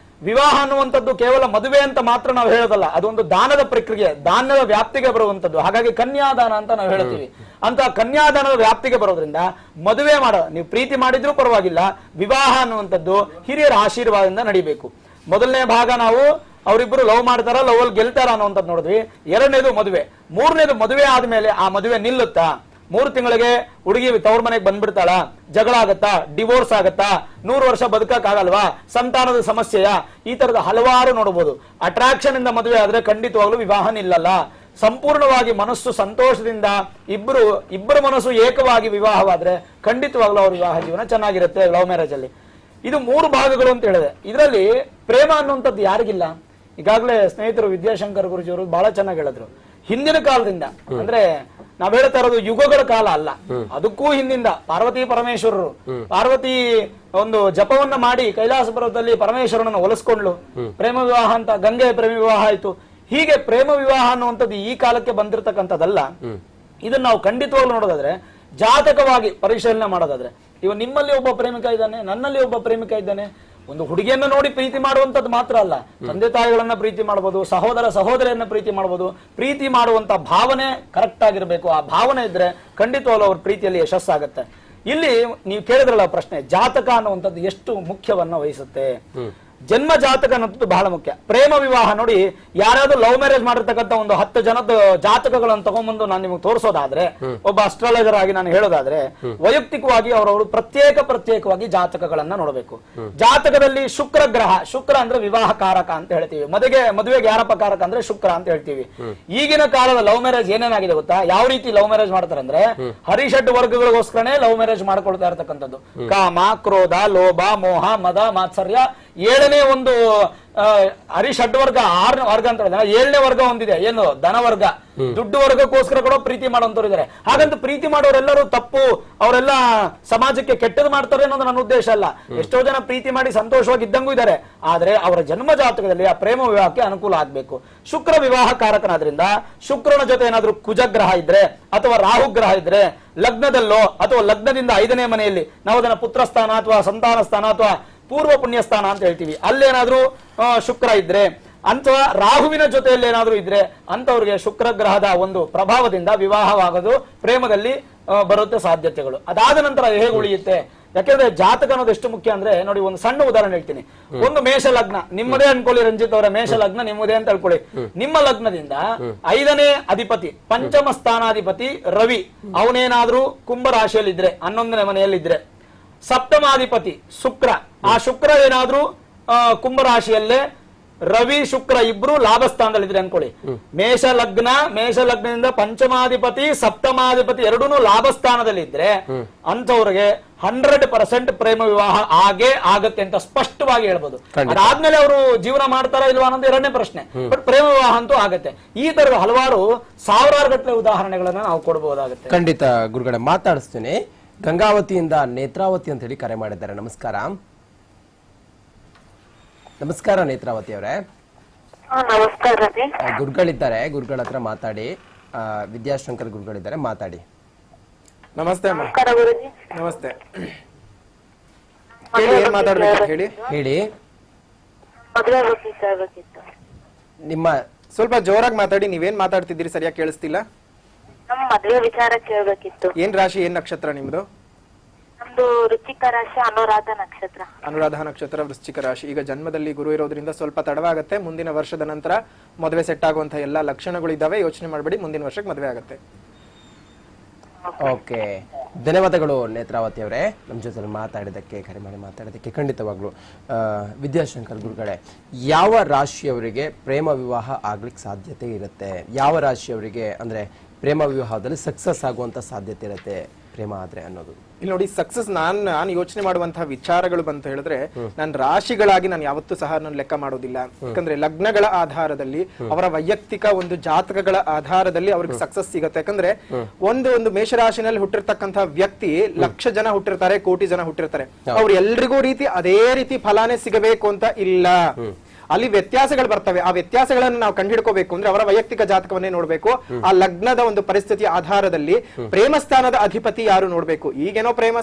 ವಿವಾಹ ಅನ್ನುವಂಥದ್ದು ಕೇವಲ ಮದುವೆ ಅಂತ ಮಾತ್ರ ನಾವು ಹೇಳೋದಲ್ಲ, ಅದೊಂದು ದಾನದ ಪ್ರಕ್ರಿಯೆ, ದಾನದ ವ್ಯಾಪ್ತಿಗೆ ಬರುವಂತದ್ದು. ಹಾಗಾಗಿ ಕನ್ಯಾದಾನ ಅಂತ ನಾವು ಹೇಳ್ತೀವಿ. ಅಂತ ಕನ್ಯಾದಾನದ ವ್ಯಾಪ್ತಿಗೆ ಬರೋದ್ರಿಂದ ಮದುವೆ ಮಾಡೋ, ನೀವು ಪ್ರೀತಿ ಮಾಡಿದ್ರೂ ಪರವಾಗಿಲ್ಲ, ವಿವಾಹ ಅನ್ನುವಂಥದ್ದು ಹಿರಿಯರ ಆಶೀರ್ವಾದದಿಂದ ನಡಿಬೇಕು. ಮೊದಲನೇ ಭಾಗ ನಾವು ಅವರಿಬ್ಬರು ಲವ್ ಮಾಡ್ತಾರ, ಲವ್ ಅಲ್ಲಿ ಗೆಲ್ತಾರ ಅನ್ನುವಂಥದ್ದು ನೋಡಿದ್ವಿ. ಎರಡನೇದು ಮದುವೆ. ಮೂರನೇದು ಮದುವೆ ಆದ್ಮೇಲೆ ಆ ಮದುವೆ ನಿಲ್ಲುತ್ತಾ, 3 ತಿಂಗಳಿಗೆ ಹುಡುಗಿ ತವ್ರ ಮನೆಗೆ ಬಂದ್ಬಿಡ್ತಾಳ, ಜಗಳ ಆಗತ್ತಾ, ಡಿವೋರ್ಸ್ ಆಗತ್ತಾ, 100 ವರ್ಷ ಬದುಕಕ್ ಆಗಲ್ವಾ, ಸಂತಾನದ ಸಮಸ್ಯೆಯ, ಈ ತರದ ಹಲವಾರು ನೋಡಬಹುದು. ಅಟ್ರಾಕ್ಷನ್ ಇಂದ ಮದುವೆ ಆದ್ರೆ ಖಂಡಿತವಾಗ್ಲೂ ವಿವಾಹ ನಿಲ್ಲಲ್ಲ. ಸಂಪೂರ್ಣವಾಗಿ ಮನಸ್ಸು ಸಂತೋಷದಿಂದ ಇಬ್ಬರ ಮನಸ್ಸು ಏಕವಾಗಿ ವಿವಾಹವಾದ್ರೆ ಖಂಡಿತವಾಗ್ಲೂ ಅವ್ರ ವಿವಾಹ ಜೀವನ ಚೆನ್ನಾಗಿರುತ್ತೆ ಲವ್ ಮ್ಯಾರೇಜ್ ಅಲ್ಲಿ. ಇದು 3 ಭಾಗಗಳು ಅಂತ ಹೇಳಿದೆ. ಇದರಲ್ಲಿ ಪ್ರೇಮ ಅನ್ನುವಂಥದ್ದು ಯಾರಿಗಿಲ್ಲ. ಈಗಾಗಲೇ ಸ್ನೇಹಿತರು ವಿದ್ಯಾಶಂಕರ್ ಗುರುಜಿಯವರು ಬಹಳ ಚೆನ್ನಾಗಿ ಹೇಳಿದ್ರು. ಹಿಂದಿನ ಕಾಲದಿಂದ, ಅಂದ್ರೆ ನಾವ್ ಹೇಳ್ತಾ ಇರೋದು ಯುಗಗಳ ಕಾಲ ಅಲ್ಲ, ಅದಕ್ಕೂ ಹಿಂದಿಂದ ಪಾರ್ವತಿ ಪರಮೇಶ್ವರರು, ಪಾರ್ವತಿ ಒಂದು ಜಪವನ್ನ ಮಾಡಿ ಕೈಲಾಸ ಪರ್ವತದಲ್ಲಿ ಪರಮೇಶ್ವರನನ್ನು ಒಲಿಸ್ಕೊಂಡ್ಲು, ಪ್ರೇಮ ವಿವಾಹ ಅಂತ ಗಂಗೆ ಪ್ರೇಮ ವಿವಾಹ ಆಯ್ತು. ಹೀಗೆ ಪ್ರೇಮ ವಿವಾಹ ಅನ್ನುವಂಥದ್ದು ಈ ಕಾಲಕ್ಕೆ ಬಂದಿರತಕ್ಕಂಥದ್ದಲ್ಲ. ಇದನ್ನ ನಾವು ಖಂಡಿತವಾಗ್ಲೂ ನೋಡೋದಾದ್ರೆ, ಜಾತಕವಾಗಿ ಪರಿಶೀಲನೆ ಮಾಡೋದಾದ್ರೆ, ಇವ ನಿಮ್ಮಲ್ಲಿ ಒಬ್ಬ ಪ್ರೇಮಿಕ ಇದ್ದಾನೆ, ನನ್ನಲ್ಲಿ ಒಬ್ಬ ಪ್ರೇಮಿಕ ಇದ್ದಾನೆ. ಒಂದು ಹುಡುಗಿಯನ್ನ ನೋಡಿ ಪ್ರೀತಿ ಮಾಡುವಂತದ್ದು ಮಾತ್ರ ಅಲ್ಲ, ತಂದೆ ತಾಯಿಗಳನ್ನ ಪ್ರೀತಿ ಮಾಡಬಹುದು, ಸಹೋದರ ಸಹೋದರಿಯನ್ನ ಪ್ರೀತಿ ಮಾಡಬಹುದು. ಪ್ರೀತಿ ಮಾಡುವಂತ ಭಾವನೆ ಕರೆಕ್ಟ್ ಆಗಿರ್ಬೇಕು. ಆ ಭಾವನೆ ಇದ್ರೆ ಖಂಡಿತವಾಗ್ಲೂ ಅವ್ರ ಪ್ರೀತಿಯಲ್ಲಿ ಯಶಸ್ಸಾಗತ್ತೆ. ಇಲ್ಲಿ ನೀವು ಕೇಳಿದ್ರಲ್ಲ ಪ್ರಶ್ನೆ, ಜಾತಕ ಅನ್ನುವಂಥದ್ದು ಎಷ್ಟು ಮುಖ್ಯವನ್ನ ವಹಿಸುತ್ತೆ. ಜನ್ಮ ಜಾತಕ ಅನ್ನೋದು ಬಹಳ ಮುಖ್ಯ. ಪ್ರೇಮ ವಿವಾಹ ನೋಡಿ, ಯಾರಾದ್ರೂ ಲವ್ ಮ್ಯಾರೇಜ್ ಮಾಡಿರ್ತಕ್ಕಂಥ ಒಂದು 10 ಜನದ ಜಾತಕಗಳನ್ನು ತಗೊಂಡ್ಬಂದು ನಾನು ನಿಮಗೆ ತೋರಿಸೋದಾದ್ರೆ, ಒಬ್ಬ ಅಸ್ಟ್ರಾಲಜರ್ ಆಗಿ ನಾನು ಹೇಳೋದಾದ್ರೆ, ವೈಯಕ್ತಿಕವಾಗಿ ಅವರವರು ಪ್ರತ್ಯೇಕವಾಗಿ ಜಾತಕಗಳನ್ನ ನೋಡಬೇಕು. ಜಾತಕದಲ್ಲಿ ಶುಕ್ರ ಗ್ರಹ, ಶುಕ್ರ ಅಂದ್ರೆ ವಿವಾಹ ಕಾರಕ ಅಂತ ಹೇಳ್ತೀವಿ. ಮದುವೆಗೆ ಯಾರಪ್ಪ ಕಾರಕ ಅಂದ್ರೆ ಶುಕ್ರ ಅಂತ ಹೇಳ್ತೀವಿ. ಈಗಿನ ಕಾಲದ ಲವ್ ಮ್ಯಾರೇಜ್ ಏನೇನಾಗಿದೆ ಗೊತ್ತಾ, ಯಾವ ರೀತಿ ಲವ್ ಮ್ಯಾರೇಜ್ ಮಾಡ್ತಾರೆ ಅಂದ್ರೆ, ಹರಿಷಡ್ ವರ್ಗಗಳಿಗೋಸ್ಕರನೇ ಲವ್ ಮ್ಯಾರೇಜ್ ಮಾಡ್ಕೊಳ್ತಾ ಇರ್ತಕ್ಕಂಥದ್ದು. ಕಾಮ, ಕ್ರೋಧ, ಲೋಭ, ಮೋಹ, ಮದ, ಮಾತ್ಸರ್ಯ, 7 5ನೇ ಒಂದು ಹರಿಷಡ್ವರ್ಗ 6ನೇ ವರ್ಗ ಅಂತ ಹೇಳಿದ್ರೆ 7ನೇ ವರ್ಗ ಹೊಂದಿದೆ, ಏನು ಧನವರ್ಗ, ದುಡ್ಡು ವರ್ಗಕ್ಕೋಸ್ಕರ ಕೂಡ ಪ್ರೀತಿ ಮಾಡುವಂತವ್ರು ಇದ್ದಾರೆ. ಹಾಗಂತ ಪ್ರೀತಿ ಮಾಡೋರೆಲ್ಲರೂ ತಪ್ಪು, ಅವರೆಲ್ಲ ಸಮಾಜಕ್ಕೆ ಕೆಟ್ಟದ್ದು ಮಾಡ್ತಾರೆ ಅನ್ನೋದು ನನ್ನ ಉದ್ದೇಶ ಅಲ್ಲ. ಎಷ್ಟೋ ಜನ ಪ್ರೀತಿ ಮಾಡಿ ಸಂತೋಷವಾಗಿ ಇದ್ದಂಗೂ ಇದ್ದಾರೆ. ಆದ್ರೆ ಅವರ ಜನ್ಮ ಜಾತಕದಲ್ಲಿ ಆ ಪ್ರೇಮ ವಿವಾಹಕ್ಕೆ ಅನುಕೂಲ ಆಗ್ಬೇಕು. ಶುಕ್ರ ವಿವಾಹ ಕಾರಕನಾದ್ರಿಂದ ಶುಕ್ರನ ಜೊತೆ ಏನಾದ್ರೂ ಕುಜಗ್ರಹ ಇದ್ರೆ ಅಥವಾ ರಾಹುಗ್ರಹ ಇದ್ರೆ ಲಗ್ನದಲ್ಲೋ ಅಥವಾ ಲಗ್ನದಿಂದ 5ನೇ ಮನೆಯಲ್ಲಿ ನಾವು ಅದನ್ನ ಪುತ್ರ ಸ್ಥಾನ ಅಥವಾ ಸಂತಾನ ಸ್ಥಾನ ಅಥವಾ ಪೂರ್ವ ಪುಣ್ಯ ಸ್ಥಾನ ಅಂತ ಹೇಳ್ತೀವಿ, ಅಲ್ಲೇನಾದ್ರೂ ಶುಕ್ರ ಇದ್ರೆ ಅಥವಾ ರಾಹುವಿನ ಜೊತೆಯಲ್ಲಿ ಏನಾದ್ರೂ ಇದ್ರೆ ಅಂತವ್ರಿಗೆ ಶುಕ್ರ ಗ್ರಹದ ಒಂದು ಪ್ರಭಾವದಿಂದ ವಿವಾಹವಾಗೋದು, ಪ್ರೇಮದಲ್ಲಿ ಬರುತ್ತೆ ಸಾಧ್ಯತೆಗಳು. ಅದಾದ ನಂತರ ಹೇಗೆ ಉಳಿಯುತ್ತೆ? ಯಾಕೆಂದ್ರೆ ಜಾತಕ ಅನ್ನೋದು ಎಷ್ಟು ಮುಖ್ಯ ಅಂದ್ರೆ ನೋಡಿ, ಒಂದು ಸಣ್ಣ ಉದಾಹರಣೆ ಹೇಳ್ತೀನಿ. ಒಂದು ಮೇಷ ಲಗ್ನ ನಿಮ್ಮದೇ ಅನ್ಕೊಳ್ಳಿ, ರಂಜಿತ್ ಅವರ ಮೇಷ ಲಗ್ನ ನಿಮ್ಮದೇ ಅಂತ ಹೇಳ್ಕೊಳ್ಳಿ. ನಿಮ್ಮ ಲಗ್ನದಿಂದ 5ನೇ ಅಧಿಪತಿ ಪಂಚಮ ಸ್ಥಾನಾಧಿಪತಿ ರವಿ ಅವನೇನಾದ್ರೂ ಕುಂಭ ರಾಶಿಯಲ್ಲಿ ಇದ್ರೆ, 11ನೇ ಮನೆಯಲ್ಲಿದ್ರೆ, ಸಪ್ತಮಾಧಿಪತಿ ಶುಕ್ರ, ಆ ಶುಕ್ರ ಏನಾದ್ರೂ ಕುಂಭ ರಾಶಿಯಲ್ಲೇ ರವಿ ಶುಕ್ರ ಇಬ್ರು ಲಾಭ ಸ್ಥಾನದಲ್ಲಿದ್ರೆ ಅನ್ಕೊಳ್ಳಿ. ಮೇಷ ಲಗ್ನದಿಂದ ಪಂಚಮಾಧಿಪತಿ ಸಪ್ತಮಾಧಿಪತಿ ಎರಡೂ ಲಾಭ ಸ್ಥಾನದಲ್ಲಿ ಇದ್ರೆ ಅಂತವ್ರಿಗೆ 100% ಪ್ರೇಮ ವಿವಾಹ ಆಗತ್ತೆ ಅಂತ ಸ್ಪಷ್ಟವಾಗಿ ಹೇಳ್ಬೋದು. ಅದಾದ್ಮೇಲೆ ಅವರು ಜೀವನ ಮಾಡ್ತಾರಾ ಇಲ್ವಾ ಅನ್ನೋದು 2ನೇ ಪ್ರಶ್ನೆ. ಬಟ್ ಪ್ರೇಮ ವಿವಾಹ ಅಂತೂ ಆಗತ್ತೆ. ಈ ತರದ ಹಲವಾರು ಸಾವಿರಾರು ಗಟ್ಟಲೆ ಉದಾಹರಣೆಗಳನ್ನ ನಾವು ಕೊಡಬಹುದಾಗುತ್ತೆ. ಖಂಡಿತ ಗುರುಗಳೇ, ಮಾತಾಡಿಸ್ತೀನಿ. ಗಂಗಾವತಿಯಿಂದ ನೇತ್ರಾವತಿ ಅಂತ ಹೇಳಿ ಕರೆ ಮಾಡಿದ್ದಾರೆ. ನಮಸ್ಕಾರ. ನಮಸ್ಕಾರ ನೇತ್ರಾವತಿ ಅವರೇ. ನಮಸ್ಕಾರ ರೀ. ಗುರುಗಳಿದ್ದಾರೆ, ಗುರುಗಳ ಹತ್ರ ಮಾತಾಡಿ. ವಿದ್ಯಾಶಂಕರ್ ಗುರುಗಳಿದ್ದಾರೆ, ಮಾತಾಡಿ. ನಮಸ್ತೆ ಅಮ್ಮ. ನಮಸ್ಕಾರ ಗುರುಜಿ. ನಮಸ್ತೆ. ಹೇಳಿ, ಏನ್ ಮಾತಾಡ್ಬೇಕು ಹೇಳಿ. ಹೇಳಿ. ಮದುವೆ ಬಗ್ಗೆ ಕೇಳಬೇಕಿತ್ತು. ನಿಮ್ಮ ಸ್ವಲ್ಪ ಜೋರಾಗಿ ಮಾತಾಡಿ. ನೀವೇನ್ ಮಾತಾಡ್ತಿದ್ದೀರಿ ಸರಿಯಾಗಿ ಕೇಳಿಸ್ತಿಲ್ಲ. ನಮ್ಮ ಮದುವೆ ವಿಚಾರ ಕೇಳಬೇಕಿತ್ತು. ಏನ್ ರಾಶಿ, ಏನ್ ನಕ್ಷತ್ರ ನಿಮ್ದು? ನಮ್ದು ವೃಶ್ಚಿಕ ರಾಶಿ, ಅನುರಾಧ ನಕ್ಷತ್ರ. ಅನುರಾಧ ನಕ್ಷತ್ರ, ವೃಶ್ಚಿಕ ರಾಶಿ. ಈಗ ಜನ್ಮದಲ್ಲಿ ಗುರು ಇರೋದ್ರಿಂದ ಸ್ವಲ್ಪ ತಡವಾಗುತ್ತೆ. ಮುಂದಿನ ವರ್ಷದ ನಂತರ ಮದುವೆ ಸೆಟ್ ಆಗುವಂತಹ ಎಲ್ಲಾ ಲಕ್ಷಣಗಳು ಇದಾವೆ. ಯೋಚನೆ ಮಾಡಬೇಡಿ, ಮುಂದಿನ ವರ್ಷಕ್ಕೆ ಮದುವೆ ಆಗುತ್ತೆ. ಓಕೆ, ಧನ್ಯವಾದಗಳು ನೇತ್ರಾವತಿ ಅವರೇ, ನಮ್ಮ ಜೊತೆ ಮಾತಾಡಿದಕ್ಕೆ, ಕರೆ ಮಾಡಿ ಮಾತಾಡೋದಕ್ಕೆ. ಖಂಡಿತವಾಗ್ಲು ವಿದ್ಯಾಶಂಕರ್ ಗುರುಗಳೇ, ಯಾವ ರಾಶಿಯವರಿಗೆ ಪ್ರೇಮ ವಿವಾಹ ಆಗ್ಲಿಕ್ಕೆ ಸಾಧ್ಯತೆ ಇರುತ್ತೆ? ಯಾವ ರಾಶಿಯವರಿಗೆ ಅಂದ್ರೆ ಪ್ರೇಮ ವಿವಾಹದಲ್ಲಿ ಸಕ್ಸಸ್ ಆಗುವಂತ ಸಾಧ್ಯತೆ ಇರುತ್ತೆ ಪ್ರೇಮ ಆದ್ರೆ ಅನ್ನೋದು? ಇಲ್ಲಿ ನೋಡಿ, ಸಕ್ಸಸ್ ನಾನು ಯೋಚನೆ ಮಾಡುವಂತಹ ವಿಚಾರಗಳು ಬಂತ ಹೇಳಿದ್ರೆ, ನಾನು ರಾಶಿಗಳಾಗಿ ನಾನು ಯಾವತ್ತೂ ಸಹ ನಾನು ಲೆಕ್ಕ ಮಾಡೋದಿಲ್ಲ. ಯಾಕಂದ್ರೆ ಲಗ್ನಗಳ ಆಧಾರದಲ್ಲಿ, ಅವರ ವೈಯಕ್ತಿಕ ಒಂದು ಜಾತಕಗಳ ಆಧಾರದಲ್ಲಿ ಅವ್ರಿಗೆ ಸಕ್ಸಸ್ ಸಿಗುತ್ತೆ. ಯಾಕಂದ್ರೆ ಒಂದು ಮೇಷರಾಶಿನಲ್ಲಿ ಹುಟ್ಟಿರ್ತಕ್ಕಂತಹ ವ್ಯಕ್ತಿ ಲಕ್ಷ ಜನ ಹುಟ್ಟಿರ್ತಾರೆ, ಕೋಟಿ ಜನ ಹುಟ್ಟಿರ್ತಾರೆ. ಅವ್ರು ಎಲ್ರಿಗೂ ಅದೇ ರೀತಿ ಫಲಾನೇ ಸಿಗಬೇಕು ಅಂತ ಇಲ್ಲ. ಅಲ್ಲಿ ವ್ಯತ್ಯಾಸಗಳು ಬರ್ತವೆ. ಆ ವ್ಯತ್ಯಾಸಗಳನ್ನು ನಾವು ಕಂಡುಹಿಡ್ಕೋಬೇಕು ಅಂದ್ರೆ ಅವರ ವೈಯಕ್ತಿಕ ಜಾತಕವನ್ನೇ ನೋಡ್ಬೇಕು. ಆ ಲಗ್ನದ ಒಂದು ಪರಿಸ್ಥಿತಿಯ ಆಧಾರದಲ್ಲಿ ಪ್ರೇಮ ಸ್ಥಾನದ ಅಧಿಪತಿ ಯಾರು ನೋಡ್ಬೇಕು. ಈಗೇನೋ ಪ್ರೇಮ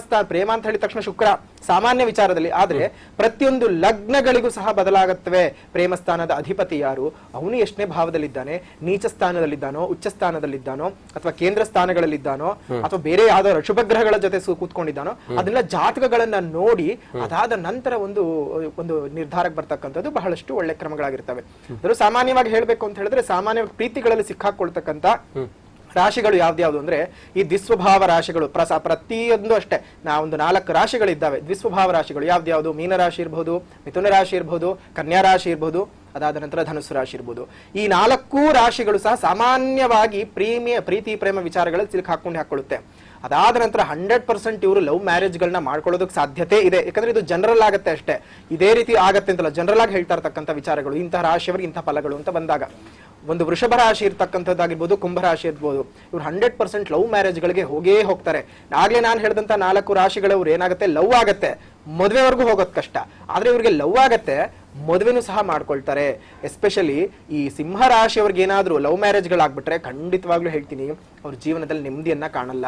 ಅಂತ ಹೇಳಿದ ತಕ್ಷಣ ಶುಕ್ರ ಸಾಮಾನ್ಯ ವಿಚಾರದಲ್ಲಿ, ಆದ್ರೆ ಪ್ರತಿಯೊಂದು ಲಗ್ನಗಳಿಗೂ ಸಹ ಬದಲಾಗುತ್ತವೆ. ಪ್ರೇಮ ಸ್ಥಾನದ ಅಧಿಪತಿ ಯಾರು, ಅವನು ಎಷ್ಟನೇ ಭಾವದಲ್ಲಿದ್ದಾನೆ, ನೀಚ ಸ್ಥಾನದಲ್ಲಿದ್ದಾನೋ, ಉಚ್ಚ ಸ್ಥಾನದಲ್ಲಿದ್ದಾನೋ, ಅಥವಾ ಕೇಂದ್ರ ಸ್ಥಾನಗಳಲ್ಲಿದ್ದಾನೋ, ಅಥವಾ ಬೇರೆ ಯಾವ್ದಾದ್ರು ಶುಭಗ್ರಹಗಳ ಜೊತೆ ಕೂತ್ಕೊಂಡಿದ್ದಾನೋ, ಅದನ್ನೆಲ್ಲ ಜಾತಕಗಳನ್ನ ನೋಡಿ ಅದಾದ ನಂತರ ಒಂದು ನಿರ್ಧಾರಕ್ಕೆ ಬರ್ತಕ್ಕಂಥದ್ದು ಬಹಳಷ್ಟು ಒಳ್ಳೆ ಕ್ರಮಗಳಾಗಿರ್ತವೆ. ಅದನ್ನು ಸಾಮಾನ್ಯವಾಗಿ ಹೇಳ್ಬೇಕು ಅಂತ ಹೇಳಿದ್ರೆ, ಸಾಮಾನ್ಯವಾಗಿ ಪ್ರೀತಿಗಳಲ್ಲಿ ಸಿಕ್ಕಾಕೊಳ್ತಕ್ಕಂಥ ರಾಶಿಗಳು ಯಾವ್ದ್ಯಾವ್ದು ಅಂದ್ರೆ ಈ ದ್ವಿಸ್ವಭಾವ ರಾಶಿಗಳು. ಪ್ರತಿಯೊಂದು ಅಷ್ಟೇ, ನಾವೊಂದು 4 ರಾಶಿಗಳಿದ್ದಾವೆ ದ್ವಿಸ್ವಭಾವ ರಾಶಿಗಳು. ಯಾವ್ದ್ಯಾವ್ದು? ಮೀನರಾಶಿ ಇರ್ಬೋದು, ಮಿಥುನ ರಾಶಿ ಇರ್ಬೋದು, ಕನ್ಯಾ ರಾಶಿ ಇರ್ಬೋದು, ಅದಾದ ನಂತರ ಧನುಸ್ಸು ರಾಶಿ ಇರ್ಬೋದು. ಈ 4 ರಾಶಿಗಳು ಸಹ ಸಾಮಾನ್ಯವಾಗಿ ಪ್ರೀತಿ ಪ್ರೇಮ ವಿಚಾರಗಳಲ್ಲಿ ಸಿಲುಕು ಹಾಕೊಳ್ಳುತ್ತೆ. ಅದಾದ ನಂತರ 100% ಇವರು ಲವ್ ಮ್ಯಾರೇಜ್ಗಳನ್ನ ಮಾಡ್ಕೊಳ್ಳೋದಕ್ಕೆ ಸಾಧ್ಯತೆ ಇದೆ. ಯಾಕಂದ್ರೆ ಇದು ಜನರಲ್ ಆಗುತ್ತೆ ಅಷ್ಟೇ, ಇದೇ ರೀತಿ ಆಗತ್ತೆ ಅಂತಲ್ಲ, ಜನರಲ್ ಆಗಿ ಹೇಳ್ತಾ ಇರ್ತಕ್ಕಂಥ ವಿಚಾರಗಳು. ಇಂತಹ ರಾಶಿಯವರಿಗೆ ಇಂಥ ಫಲಗಳು ಅಂತ ಬಂದಾಗ, ಒಂದು ವೃಷಭ ರಾಶಿ ಇರ್ತಕ್ಕಂಥದ್ದಾಗಿರ್ಬೋದು, ಕುಂಭ ರಾಶಿ ಇರ್ಬೋದು, ಇವ್ರು 100% ಲವ್ ಮ್ಯಾರೇಜ್ಗಳಿಗೆ ಹೋಗ್ತಾರೆ. ಆಗ್ಲೇ ನಾನು ಹೇಳಿದಂತ 4 ರಾಶಿಗಳವ್ರು ಏನಾಗುತ್ತೆ, ಲವ್ ಆಗತ್ತೆ, ಮದುವೆವರೆಗೂ ಹೋಗೋದು ಕಷ್ಟ. ಆದ್ರೆ ಇವ್ರಿಗೆ ಲವ್ ಆಗತ್ತೆ, ಮದುವೆನೂ ಸಹ ಮಾಡ್ಕೊಳ್ತಾರೆ. ಎಸ್ಪೆಷಲಿ ಈ ಸಿಂಹ ರಾಶಿಯವ್ರಿಗೆ ಏನಾದ್ರು ಲವ್ ಮ್ಯಾರೇಜ್ಗಳಾಗ್ಬಿಟ್ರೆ ಖಂಡಿತವಾಗ್ಲೂ ಹೇಳ್ತೀನಿ, ಅವ್ರ ಜೀವನದಲ್ಲಿ ನೆಮ್ಮದಿಯನ್ನ ಕಾಣಲ್ಲ.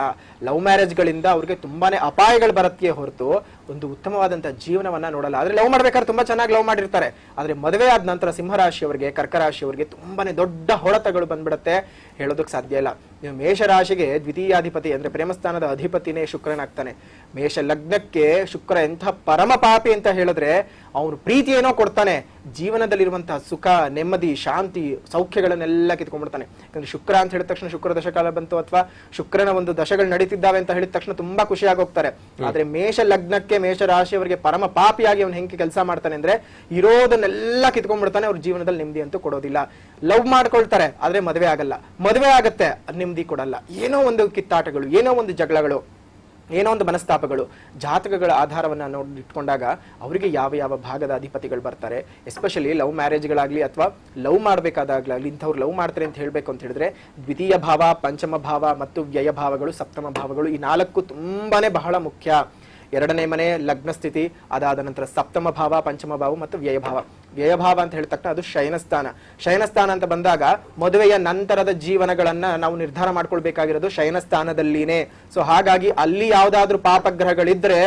ಲವ್ ಮ್ಯಾರೇಜ್ಗಳಿಂದ ಅವ್ರಿಗೆ ತುಂಬಾನೇ ಅಪಾಯಗಳು ಬರತ್ತೆ ಹೊರತು ಒಂದು ಉತ್ತಮವಾದಂತಹ ಜೀವನವನ್ನ ನೋಡಲ್ಲ. ಆದ್ರೆ ಲವ್ ಮಾಡ್ಬೇಕಾದ್ರೆ ತುಂಬಾ ಚೆನ್ನಾಗಿ ಲವ್ ಮಾಡಿರ್ತಾರೆ. ಆದ್ರೆ ಮದುವೆ ಆದ ನಂತರ ಸಿಂಹರಾಶಿಯವರಿಗೆ, ಕರ್ಕರಾಶಿಯವರಿಗೆ ತುಂಬಾನೇ ದೊಡ್ಡ ಹೊಡೆತಗಳು ಬಂದ್ಬಿಡತ್ತೆ, ಹೇಳೋದಕ್ಕೆ ಸಾಧ್ಯ ಇಲ್ಲ. ಮೇಷರಾಶಿಗೆ ದ್ವಿತೀಯಾಧಿಪತಿ ಅಂದ್ರೆ ಪ್ರೇಮಸ್ಥಾನದ ಅಧಿಪತಿನೇ ಶುಕ್ರನಾಗ್ತಾನೆ. ಮೇಷ ಲಗ್ನಕ್ಕೆ ಶುಕ್ರ ಎಂಥ ಪರಮ ಪಾಪಿ ಅಂತ ಹೇಳಿದ್ರೆ, ಅವನು ಪ್ರೀತಿ ಏನೋ ಕೊಡ್ತಾನೆ, ಜೀವನದಲ್ಲಿರುವಂತಹ ಸುಖ, ನೆಮ್ಮದಿ, ಶಾಂತಿ, ಸೌಖ್ಯಗಳನ್ನೆಲ್ಲ ಕಿತ್ಕೊಂಡ್ಬಿಡ್ತಾನೆ. ಯಾಕಂದ್ರೆ ಶುಕ್ರ ಅಂತ ಹೇಳಿದ ತಕ್ಷಣ ಶುಕ್ರ ದಶಕಾಲ ಬಂತು, ಅಥವಾ ಶುಕ್ರನ ಒಂದು ದಶಗಳು ನಡೀತಿದ್ದಾವೆ ಅಂತ ಹೇಳಿದ ತಕ್ಷಣ ತುಂಬಾ ಖುಷಿಯಾಗಿ ಹೋಗ್ತಾರೆ. ಆದ್ರೆ ಮೇಷ ಲಗ್ನಕ್ಕೆ, ಮೇಷ ರಾಶಿಯವರಿಗೆ ಪರಮ ಪಾಪಿಯಾಗಿ ಅವನು ಹೆಂಗೆ ಕೆಲಸ ಮಾಡ್ತಾನೆ ಅಂದ್ರೆ, ಇರೋದನ್ನೆಲ್ಲ ಕಿತ್ಕೊಂಡ್ಬಿಡ್ತಾನೆ. ಅವ್ರ ಜೀವನದಲ್ಲಿ ನೆಮ್ಮದಿ ಅಂತೂ ಕೊಡೋದಿಲ್ಲ. ಲವ್ ಮಾಡ್ಕೊಳ್ತಾರೆ, ಆದ್ರೆ ಮದುವೆ ಆಗಲ್ಲ. ಮದುವೆ ಆಗತ್ತೆ, ನೆಮ್ಮದಿ ಕೊಡಲ್ಲ. ಏನೋ ಒಂದು ಕಿತ್ತಾಟಗಳು, ಏನೋ ಒಂದು ಜಗಳಗಳು. ಏನೋ ಒಂದು ಮನಸ್ತಾಪಗಳು, ಜಾತಕಗಳ ಆಧಾರವನ್ನ ಇಟ್ಕೊಂಡಾಗ ಅವರಿಗೆ ಯಾವ ಯಾವ ಭಾಗದ ಅಧಿಪತಿಗಳು ಬರ್ತಾರೆ, ಎಸ್ಪೆಷಲಿ ಲವ್ ಮ್ಯಾರೇಜ್ಗಳಾಗ್ಲಿ ಅಥವಾ ಲವ್ ಮಾಡಬೇಕಾದಾಗ್ಲಾಗ್ಲಿ, ಇಂಥವ್ರು ಲವ್ ಮಾಡ್ತಾರೆ ಅಂತ ಹೇಳಬೇಕು ಅಂತ ಹೇಳಿದ್ರೆ ದ್ವಿತೀಯ ಭಾವ, ಪಂಚಮ ಭಾವ ಮತ್ತು ವ್ಯಯ ಭಾವಗಳು, ಸಪ್ತಮ ಭಾವಗಳು, ಈ 4 ತುಂಬಾನೇ ಬಹಳ ಮುಖ್ಯ. 2ನೇ ಮನೆ ಲಗ್ನ ಸ್ಥಿತಿ, ಅದಾದ ನಂತರ ಸಪ್ತಮ ಭಾವ, ಪಂಚಮ ಭಾವ ಮತ್ತು ವ್ಯಯಭಾವ. ವ್ಯಯಭಾವ ಅಂತ ಹೇಳಿದ ತಕ್ಷಣ ಅದು ಶಯನಸ್ಥಾನ. ಶಯನಸ್ಥಾನ ಅಂತ ಬಂದಾಗ ಮದುವೆಯ ನಂತರದ ಜೀವನಗಳನ್ನ ನಾವು ನಿರ್ಧಾರ ಮಾಡ್ಕೊಳ್ಬೇಕಾಗಿರೋದು ಶಯನಸ್ಥಾನದಲ್ಲಿನೇ. ಸೊ ಹಾಗಾಗಿ ಅಲ್ಲಿ ಯಾವ್ದಾದ್ರು ಪಾಪಗ್ರಹಗಳಿದ್ರೆ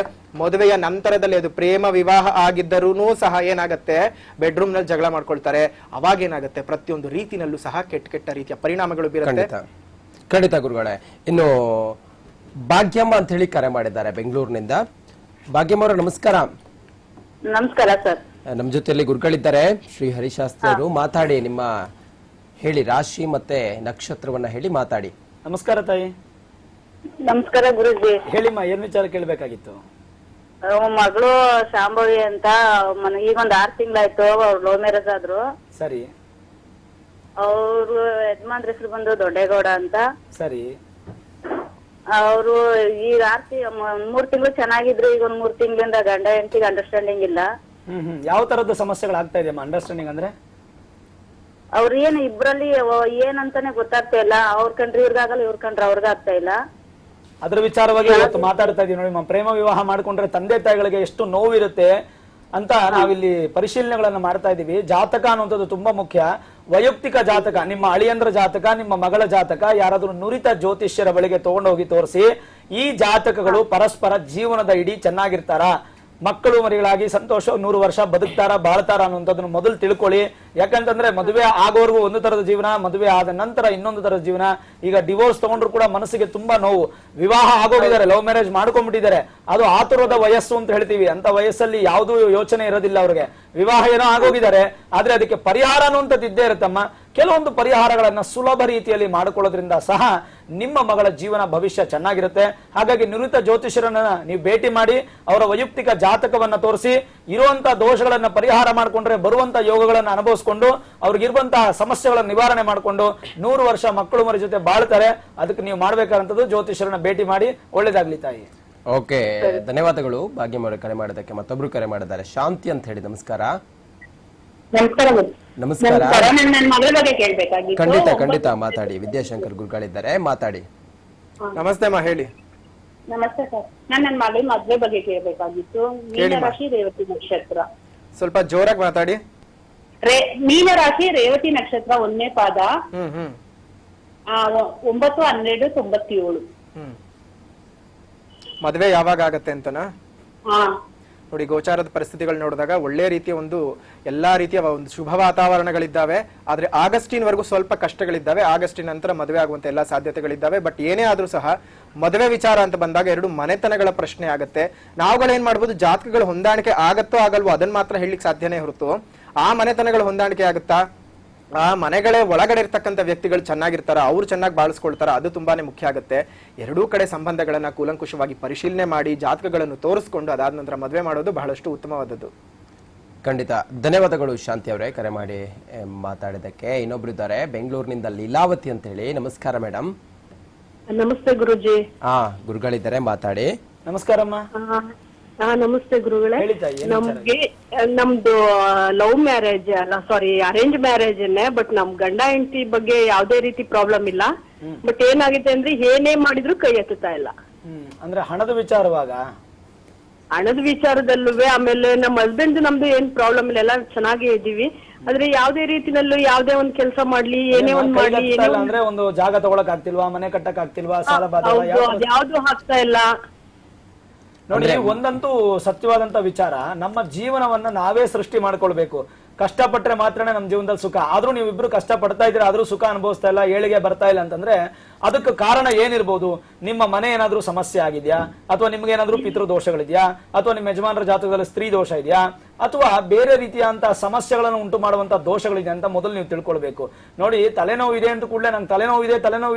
ಮದುವೆಯ ನಂತರದಲ್ಲಿ, ಅದು ಪ್ರೇಮ ವಿವಾಹ ಆಗಿದ್ದರೂ ಸಹ ಏನಾಗತ್ತೆ, ಬೆಡ್ರೂಮ್ ನಲ್ಲಿ ಜಗಳ ಮಾಡ್ಕೊಳ್ತಾರೆ. ಅವಾಗ ಏನಾಗುತ್ತೆ, ಪ್ರತಿಯೊಂದು ರೀತಿನಲ್ಲೂ ಸಹ ಕೆಟ್ಟ ರೀತಿಯ ಪರಿಣಾಮಗಳು ಬೀರುತ್ತೆ. ಖಂಡಿತ ಗುರುಗಳೇ. ಇನ್ನು ಭಾಗ್ಯಮ್ಮ ಅಂತ ಹೇಳಿ ಕರೆ ಮಾಡಿದ್ದಾರೆ ಬೆಂಗಳೂರಿನಿಂದ. ಭಾಗ್ಯಮ್ಮ ಅವರು ನಮಸ್ಕಾರ. ನಮಸ್ಕಾರ ಸರ್. ನಮ್ಮ ಜೊತೆಯಲ್ಲಿ ಗುರುಗಳಿದ್ದಾರೆ ಶ್ರೀ ಹರಿಶಾಸ್ತ್ರಿ ಅವರು. ಮಾತಾಡಿ, ನಿಮ್ಮ ಹೇಳಿ ರಾಶಿ ಮತ್ತೆ ನಕ್ಷತ್ರವನ್ನ ಹೇಳಿ ಮಾತಾಡಿ. ನಮಸ್ಕಾರ ತಾಯಿ. ನಮಸ್ಕಾರ ಗುರುಜಿ. ಹೇಳಿಮ್ಮ, ಏನ್ ವಿಚಾರ ಕೇಳ್ಬೇಕಾಗಿತ್ತು? ಮಗಳು ಶಾಂಭವಿ ಅಂತ ಈಗ ಒಂದ್ 6 ತಿಂಗಳಾಯ್ತು. ಅವ್ರು ಲವ್ ಮ್ಯಾರೇಜ್ ಆದ್ರು. ಸರಿ. ಅವ್ರು ಯಜಮಾನ್ರ ಹೆಸರು ಬಂದು ದೊಡ್ಡೇಗೌಡ ಅಂತ. ಸರಿ. ಅವರು ಈಗ 3 ತಿಂಗಳು ಚೆನ್ನಾಗಿದ್ರು. ಈಗ ಒಂದ್ 3 ತಿಂಗಳಿಂದ ಗಂಡ ಹೆಂಡತಿಗೆ ಅಂಡರ್ಸ್ಟ್ಯಾಂಡಿಂಗ್ ಇಲ್ಲ. ಯಾವ ತರದ ಸಮಸ್ಯೆಗಳಾಗ್ತಾ ಇದೆಯಮ್ಮ? ಅಂಡರ್ಸ್ಟ್ಯಾಂಡಿಂಗ್ ಅಂದ್ರೆ ಅವ್ರ ಇಬ್ರಲ್ಲಿ ಏನಂತಾನೆ ಗೊತ್ತಾಗ್ತಾ ಇಲ್ಲ. ಅವ್ರ ಕಂಡ್ರೆ ಇವ್ರಿಗಾಗಲ್ಲ, ಇವ್ರ ಕಂಡ್ರೆ ಅವ್ರಿಗಾಗ್ತಾ ಇಲ್ಲ. ಅದ್ರ ವಿಚಾರವಾಗಿ ಇವತ್ತು ಮಾತಾಡ್ತಾ ಇದೀವಿ ನೋಡಿ. ಪ್ರೇಮ ವಿವಾಹ ಮಾಡ್ಕೊಂಡ್ರೆ ತಂದೆ ತಾಯಿಗಳಿಗೆ ಎಷ್ಟು ನೋವಿರುತ್ತೆ ಅಂತ ನಾವಿಲ್ಲಿ ಪರಿಶೀಲನೆಗಳನ್ನ ಮಾಡ್ತಾ ಇದೀವಿ. ಜಾತಕ ಅನ್ನುವಂಥದ್ದು ತುಂಬಾ ಮುಖ್ಯ. ವೈಯಕ್ತಿಕ ಜಾತಕ, ನಿಮ್ಮ ಅಳಿಯಂದ್ರ ಜಾತಕ, ನಿಮ್ಮ ಮಗಳ ಜಾತಕ ಯಾರಾದ್ರೂ ನುರಿತ ಜ್ಯೋತಿಷ್ಯರ ಬಳಿಗೆ ತಗೊಂಡೋಗಿ ತೋರಿಸಿ, ಈ ಜಾತಕಗಳು ಪರಸ್ಪರ ಜೀವನದ ಇಡೀ ಚೆನ್ನಾಗಿರ್ತಾರ, ಮಕ್ಕಳು ಮರಿಗಳಾಗಿ ಸಂತೋಷ 100 ವರ್ಷ ಬದುಕ್ತಾರ, ಬಾಳ್ತಾರ ಅನ್ನುವಂಥದ್ದನ್ನು ಮೊದಲು ತಿಳ್ಕೊಳ್ಳಿ. ಯಾಕಂತಂದ್ರೆ ಮದುವೆ ಆಗೋವರೆಗೂ ಒಂದು ತರದ ಜೀವನ, ಮದುವೆ ಆದ ನಂತರ ಇನ್ನೊಂದು ತರದ ಜೀವನ. ಈಗ ಡಿವೋರ್ಸ್ ತಗೊಂಡ್ರು ಕೂಡ ಮನಸ್ಸಿಗೆ ತುಂಬಾ ನೋವು. ವಿವಾಹ ಆಗೋಗಿದ್ದಾರೆ, ಲವ್ ಮ್ಯಾರೇಜ್ ಮಾಡ್ಕೊಂಡ್ಬಿಟ್ಟಿದ್ದಾರೆ, ಅದು ಆತುರದ ವಯಸ್ಸು ಅಂತ ಹೇಳ್ತೀವಿ. ಅಂತ ವಯಸ್ಸಲ್ಲಿ ಯಾವುದೂ ಯೋಚನೆ ಇರೋದಿಲ್ಲ ಅವ್ರಿಗೆ. ವಿವಾಹ ಏನೋ ಆಗೋಗಿದ್ದಾರೆ, ಆದ್ರೆ ಅದಕ್ಕೆ ಪರಿಹಾರ ಅನ್ನುವಂಥದ್ದು ಇದ್ದೇ ಇರುತ್ತಮ್ಮ. ಕೆಲವೊಂದು ಪರಿಹಾರಗಳನ್ನ ಸುಲಭ ರೀತಿಯಲ್ಲಿ ಮಾಡಿಕೊಳ್ಳೋದ್ರಿಂದ ಸಹ ನಿಮ್ಮ ಮಗಳ ಜೀವನ ಭವಿಷ್ಯ ಚೆನ್ನಾಗಿರುತ್ತೆ. ಹಾಗಾಗಿ ನುರಿತ ಜ್ಯೋತಿಷರನ್ನ ನೀವು ಭೇಟಿ ಮಾಡಿ, ಅವರ ವೈಯಕ್ತಿಕ ಜಾತಕವನ್ನ ತೋರಿಸಿ, ಇರುವಂತ ದೋಷಗಳನ್ನ ಪರಿಹಾರ ಮಾಡಿಕೊಂಡ್ರೆ ಬರುವಂತ ಯೋಗಗಳನ್ನ ಅನುಭವಿಸಿಕೊಂಡು ಅವ್ರಿಗಿರುವಂತಹ ಸಮಸ್ಯೆಗಳನ್ನ ನಿವಾರಣೆ ಮಾಡಿಕೊಂಡು 100 ವರ್ಷ ಮಕ್ಕಳು ಮರಿ ಜೊತೆ ಬಾಳ್ತಾರೆ. ಅದಕ್ಕೆ ನೀವು ಮಾಡ್ಬೇಕಾದಂಥದ್ದು ಜ್ಯೋತಿಷರನ್ನ ಭೇಟಿ ಮಾಡಿ. ಒಳ್ಳೇದಾಗ್ಲಿ ತಾಯಿ. ಓಕೆ, ಧನ್ಯವಾದಗಳು ಭಾಗ್ಯಮ್ಮ ಅವರು ಕರೆ ಮಾಡೋದಕ್ಕೆ. ಮತ್ತೊಬ್ರು ಕರೆ ಮಾಡಿದ್ದಾರೆ, ಶಾಂತಿ ಅಂತ ಹೇಳಿ. ನಮಸ್ಕಾರ. ನಮಸ್ಕಾರ. ಖಂಡಿತ ಮಾತಾಡಿ. ವಿದ್ಯಾಶಂಕರ್ ಗುರುಗಳಿದ್ದಾರೆ, ಮಾತಾಡಿ. ನಮಸ್ತೆ ಅಮ್ಮ, ಹೇಳಿ. ನಮಸ್ತೆ ಸರ್. ನನ್ನ ಮಗಳ ಮದ್ವೆ ಬಗ್ಗೆ ಕೇಳಬೇಕಾಗಿತ್ತು. ಮೀನರಾಶಿ ರೇವತಿ ನಕ್ಷತ್ರ. ಸ್ವಲ್ಪ ಜೋರಾಗಿ ಮಾತಾಡಿ. ಮೀನರಾಶಿ ರೇವತಿ ನಕ್ಷತ್ರ 1ನೇ ಪಾದ. 9/12/97. ಮದ್ವೆ ಯಾವಾಗ ಆಗತ್ತೆ ಅಂತನಾ? ಹಾ ನೋಡಿ, ಗೋಚಾರದ ಪರಿಸ್ಥಿತಿಗಳು ನೋಡಿದಾಗ ಒಳ್ಳೆ ರೀತಿಯ ಎಲ್ಲಾ ರೀತಿಯ ಒಂದು ಶುಭ ವಾತಾವರಣಗಳಿದ್ದಾವೆ. ಆದ್ರೆ ಆಗಸ್ಟಿನವರೆಗೂ ಸ್ವಲ್ಪ ಕಷ್ಟಗಳಿದ್ದಾವೆ. ಆಗಸ್ಟಿನ ನಂತರ ಮದುವೆ ಆಗುವಂತ ಎಲ್ಲಾ ಸಾಧ್ಯತೆಗಳಿದ್ದಾವೆ. ಬಟ್ ಏನೇ ಆದ್ರೂ ಸಹ ಮದುವೆ ವಿಚಾರ ಅಂತ ಬಂದಾಗ 2 ಮನೆತನಗಳ ಪ್ರಶ್ನೆ ಆಗತ್ತೆ. ನಾವುಗಳೇನ್ ಮಾಡ್ಬೋದು, ಜಾತಕಗಳು ಹೊಂದಾಣಿಕೆ ಆಗತ್ತೋ ಆಗಲ್ವೋ ಅದನ್ನ ಮಾತ್ರ ಹೇಳಲಿಕ್ಕೆ ಸಾಧ್ಯನೇ ಹೊರತು ಆ ಮನೆತನಗಳು ಹೊಂದಾಣಿಕೆ ಆಗುತ್ತಾ, ಆ ಮನೆಗಳೇ ಒಳಗಡೆ ಇರ್ತಕ್ಕಂಥ ವ್ಯಕ್ತಿಗಳು ಚೆನ್ನಾಗಿರ್ತಾರ, ಅವ್ರು ಚೆನ್ನಾಗಿ ಬಾಳಿಸ್ಕೊಳ್ತಾರ, ಅದು ತುಂಬಾನೇ ಮುಖ್ಯ ಆಗುತ್ತೆ. 2 ಕಡೆ ಸಂಬಂಧಗಳನ್ನ ಕೂಲಂಕುಷವಾಗಿ ಪರಿಶೀಲನೆ ಮಾಡಿ ಜಾತಕಗಳನ್ನು ತೋರಿಸ್ಕೊಂಡು ಅದಾದ ನಂತರ ಮದುವೆ ಮಾಡೋದು ಬಹಳಷ್ಟು ಉತ್ತಮವಾದದ್ದು. ಖಂಡಿತ ಧನ್ಯವಾದಗಳು ಶಾಂತಿ ಅವರೇ, ಕರೆ ಮಾಡಿ ಮಾತಾಡಿದಕ್ಕೆ. ಇನ್ನೊಬ್ರು ಇದ್ದಾರೆ ಬೆಂಗಳೂರಿನಿಂದ, ಲೀಲಾವತಿ ಅಂತ ಹೇಳಿ. ನಮಸ್ಕಾರ ಮೇಡಮ್. ನಮಸ್ತೆ ಗುರುಜಿ. ಗುರುಗಳಿದ್ದಾರೆ, ಮಾತಾಡಿ. ನಮಸ್ಕಾರಮ್ಮ. ನಮಸ್ತೆ ಗುರುಗಳೇ. ನಮ್ಗೆ ನಮ್ದು ಲವ್ ಮ್ಯಾರೇಜ್ ಅಲ್ಲ, ಸಾರಿ ಅರೇಂಜ್ ಮ್ಯಾರೇಜ್. ಬಟ್ ನಮ್ ಗಂಡ ಹೆಂಡತಿ ಬಗ್ಗೆ ಯಾವ್ದೇ ರೀತಿ ಪ್ರಾಬ್ಲಮ್ ಇಲ್ಲ. ಬಟ್ ಏನಾಗಿದೆ ಅಂದ್ರೆ ಏನೇ ಮಾಡಿದ್ರು ಕೈ ಎತ್ತುತ್ತಾ ಇಲ್ಲ. ಅಂದ್ರೆ ಹಣದ ವಿಚಾರವಾಗ? ಹಣದ ವಿಚಾರದಲ್ಲೂ ಆಮೇಲೆ ನಮ್ಮ ಹಸ್ಬೆಂಡ್ ನಮ್ದು ಏನ್ ಪ್ರಾಬ್ಲಮ್ ಇಲ್ಲ, ಎಲ್ಲ ಚೆನ್ನಾಗೇ ಇದೀವಿ. ಆದ್ರೆ ಯಾವ್ದೇ ರೀತಿನಲ್ಲೂ ಯಾವ್ದೇ ಒಂದ್ ಕೆಲಸ ಮಾಡ್ಲಿ, ಏನೇ ಒಂದ್ ಮಾಡ್ಲಿ, ಅಂದ್ರೆ ಒಂದು ಜಾಗ ತಗೊಳಕ್ ಆಗ್ತಿಲ್ವಾ, ಮನೆ ಕಟ್ಟಕ್ ಆಗ್ತಿಲ್ವಾ, ಸಾಲ ಬಾಧ ಯಾವ್ದು ಆಗ್ತಾ ಇಲ್ಲ. ನೋಡಿ, ಒಂದಂತೂ ಸತ್ಯವಾದಂತ ವಿಚಾರ, ನಮ್ಮ ಜೀವನವನ್ನ ನಾವೇ ಸೃಷ್ಟಿ ಮಾಡ್ಕೊಳ್ಬೇಕು. ಕಷ್ಟಪಟ್ರೆ ಮಾತ್ರನೇ ನಮ್ಮ ಜೀವನದಲ್ಲಿ ಸುಖ. ಆದ್ರೂ ನೀವಿಬ್ರು ಕಷ್ಟ ಪಡ್ತಾ ಇದ್ರೆ ಆದ್ರೂ ಸುಖ ಅನುಭವಿಸ್ತಾ ಇಲ್ಲ, ಏಳಿಗೆ ಬರ್ತಾ ಇಲ್ಲ ಅಂತಂದ್ರೆ ಅದಕ್ಕೆ ಕಾರಣ ಏನಿರ್ಬೋದು? ನಿಮ್ಮ ಮನೆ ಏನಾದ್ರೂ ಸಮಸ್ಯೆ ಆಗಿದ್ಯಾ, ಅಥವಾ ನಿಮ್ಗೆ ಏನಾದ್ರೂ ಪಿತೃ ದೋಷಗಳಿದ್ಯಾ, ಅಥವಾ ನಿಮ್ಮ ಯಜಮಾನರ ಜಾತಕದಲ್ಲಿ ಸ್ತ್ರೀ ದೋಷ ಇದೆಯಾ, ಅಥವಾ ಬೇರೆ ರೀತಿಯಂತಹ ಸಮಸ್ಯೆಗಳನ್ನು ಉಂಟು ಮಾಡುವಂತ ದೋಷಗಳಿದೆ ಅಂತ ಮೊದಲು ನೀವು ತಿಳ್ಕೊಳ್ಬೇಕು. ನೋಡಿ, ತಲೆನೋವು ಇದೆ ಅಂತ ಕೂಡಲೇ ನಂಗೆ ತಲೆನೋವು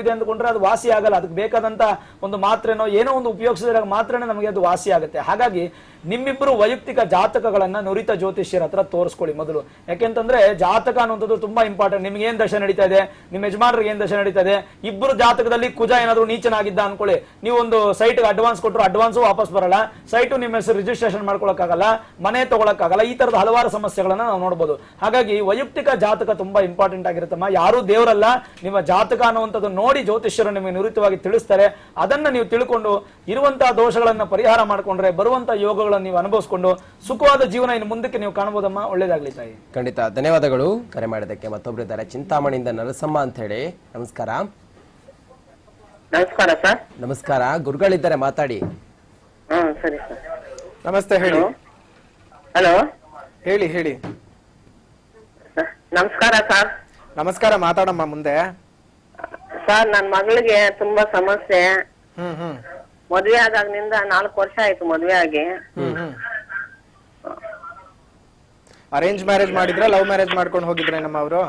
ಇದೆ ಅಂದ್ಕೊಂಡ್ರೆ ಅದು ವಾಸಿ ಆಗಲ್ಲ. ಅದಕ್ಕೆ ಬೇಕಾದಂತ ಒಂದು ಮಾತ್ರೆನೋ ಏನೋ ಒಂದು ಉಪಯೋಗಿಸಿದಾಗ ಮಾತ್ರನೇ ನಮಗೆ ಅದು ವಾಸಿ ಆಗುತ್ತೆ. ಹಾಗಾಗಿ ನಿಮ್ಮಿಬ್ಬರು ವೈಯಕ್ತಿಕ ಜಾತಕಗಳನ್ನ ನುರಿತ ಜ್ಯೋತಿಷ್ಯರ ಹತ್ರ ತೋರಿಸ್ಕೊಳ್ಳಿ ಮೊದಲು. ಯಾಕೆಂತಂದ್ರೆ ಜಾತಕ ಅನ್ನುವಂಥದ್ದು ತುಂಬಾ ಇಂಪಾರ್ಟೆಂಟ್. ನಿಮ್ಗೆ ಏನ್ ದಶೆ ನಡೀತಾ ಇದೆ, ನಿಮ್ಮ ಯಜಮಾನರಿಗೆ ಏನ್ ದಶೆ ನಡೀತಾ ಇದೆ, ಇಬ್ಬರು ಜಾತಕದಲ್ಲಿ ಕುಜ ಏನಾದ್ರು ನೀಚನಾಗಿದ್ದ ಅನ್ಕೊಳ್ಳಿ, ನೀವು ಒಂದು ಸೈಟ್ ಅಡ್ವಾನ್ಸ್ ಕೊಟ್ಟರು ಅಡ್ವಾನ್ಸ್ ವಾಪಸ್ ಬರಲ್ಲ, ಸೈಟು ನಿಮ್ಮ ಹೆಸರು ರಿಜಿಸ್ಟ್ರೇಷನ್ ಮಾಡ್ಕೊಳಕ್ಕಾಗಲ್ಲ, ಮನೆ ತಗೊಳಕ್ಕಾಗಲ್ಲ, ಈ ತರದ ಹಲವಾರು ಸಮಸ್ಯೆಗಳನ್ನ ನಾವು ನೋಡಬಹುದು. ಹಾಗಾಗಿ ವೈಯಕ್ತಿಕ ಜಾತಕ ತುಂಬಾ ಇಂಪಾರ್ಟೆಂಟ್ ಆಗಿರುತ್ತಮ್ಮ. ಯಾರು ದೇವರಲ್ಲ, ನಿಮ್ಮ ಜಾತಕ ಅನ್ನುವಂಥದ್ದು ನೋಡಿ ಜ್ಯೋತಿಷ್ಯರು ನಿಮಗೆ ನುರಿತವಾಗಿ ತಿಳಿಸ್ತಾರೆ. ಅದನ್ನ ನೀವು ತಿಳ್ಕೊಂಡು ಇರುವಂತಹ ದೋಷಗಳನ್ನ ಪರಿಹಾರ ಮಾಡ್ಕೊಂಡ್ರೆ ಬರುವಂತಹ ಯೋಗಗಳನ್ನು ನೀವು ಅನುಭವಿಸ್ಕೊಂಡು ಸುಖವಾದ ಜೀವನ ಇನ್ನು ಮುಂದಕ್ಕೆ ನೀವು ಕಾಣಬಹುದಮ್ಮ. ಒಳ್ಳೇದಾಗ್ಲಿ ತಾಯಿ. ಖಂಡಿತ ಧನ್ಯವಾದಗಳು ಕರೆ ಮಾಡಿದ್ದಕ್ಕೆ. ಮತ್ತೊಬ್ರು ಇದ್ದಾರೆ ಚಿಂತಾಮಣಿಯಿಂದ ನರಸಮ್ಮ ಅಂತ ಹೇಳಿ. ನಮಸ್ಕಾರ. ನಮಸ್ಕಾರ ಸರ್. ನಮಸ್ಕಾರ, ಗುರುಗಳಿದ್ದಾರೆ ಮಾತಾಡಿ. ಸರಿ ಸರ್. ನಮಸ್ತೆ, ಹೇಳಿ. ಹಲೋ, ಹೇಳಿ ಹೇಳಿ. ನಮಸ್ಕಾರ ಸರ್. ನಮಸ್ಕಾರ, ಮಾತಾಡಮ್ಮ ಮುಂದೆ. ಸರ್, ನನ್ನ ಮಗಳಿಗೆ ತುಂಬಾ ಸಮಸ್ಯೆ. ಹ್ಮ್ ಮದ್ವೆ ಆದಾಗ್ನಿಂದ 4 ವರ್ಷ ಆಯ್ತು ಮದ್ವೆ ಆಗಿ. ಅರೇಂಜ್ ಮ್ಯಾರೇಜ್ ಮಾಡಿದ್ರ ಲವ್ ಮ್ಯಾರೇಜ್ ಮಾಡ್ಕೊಂಡು ಹೋಗಿದ್ರೆ ನಮ್ಮ ಅವರು?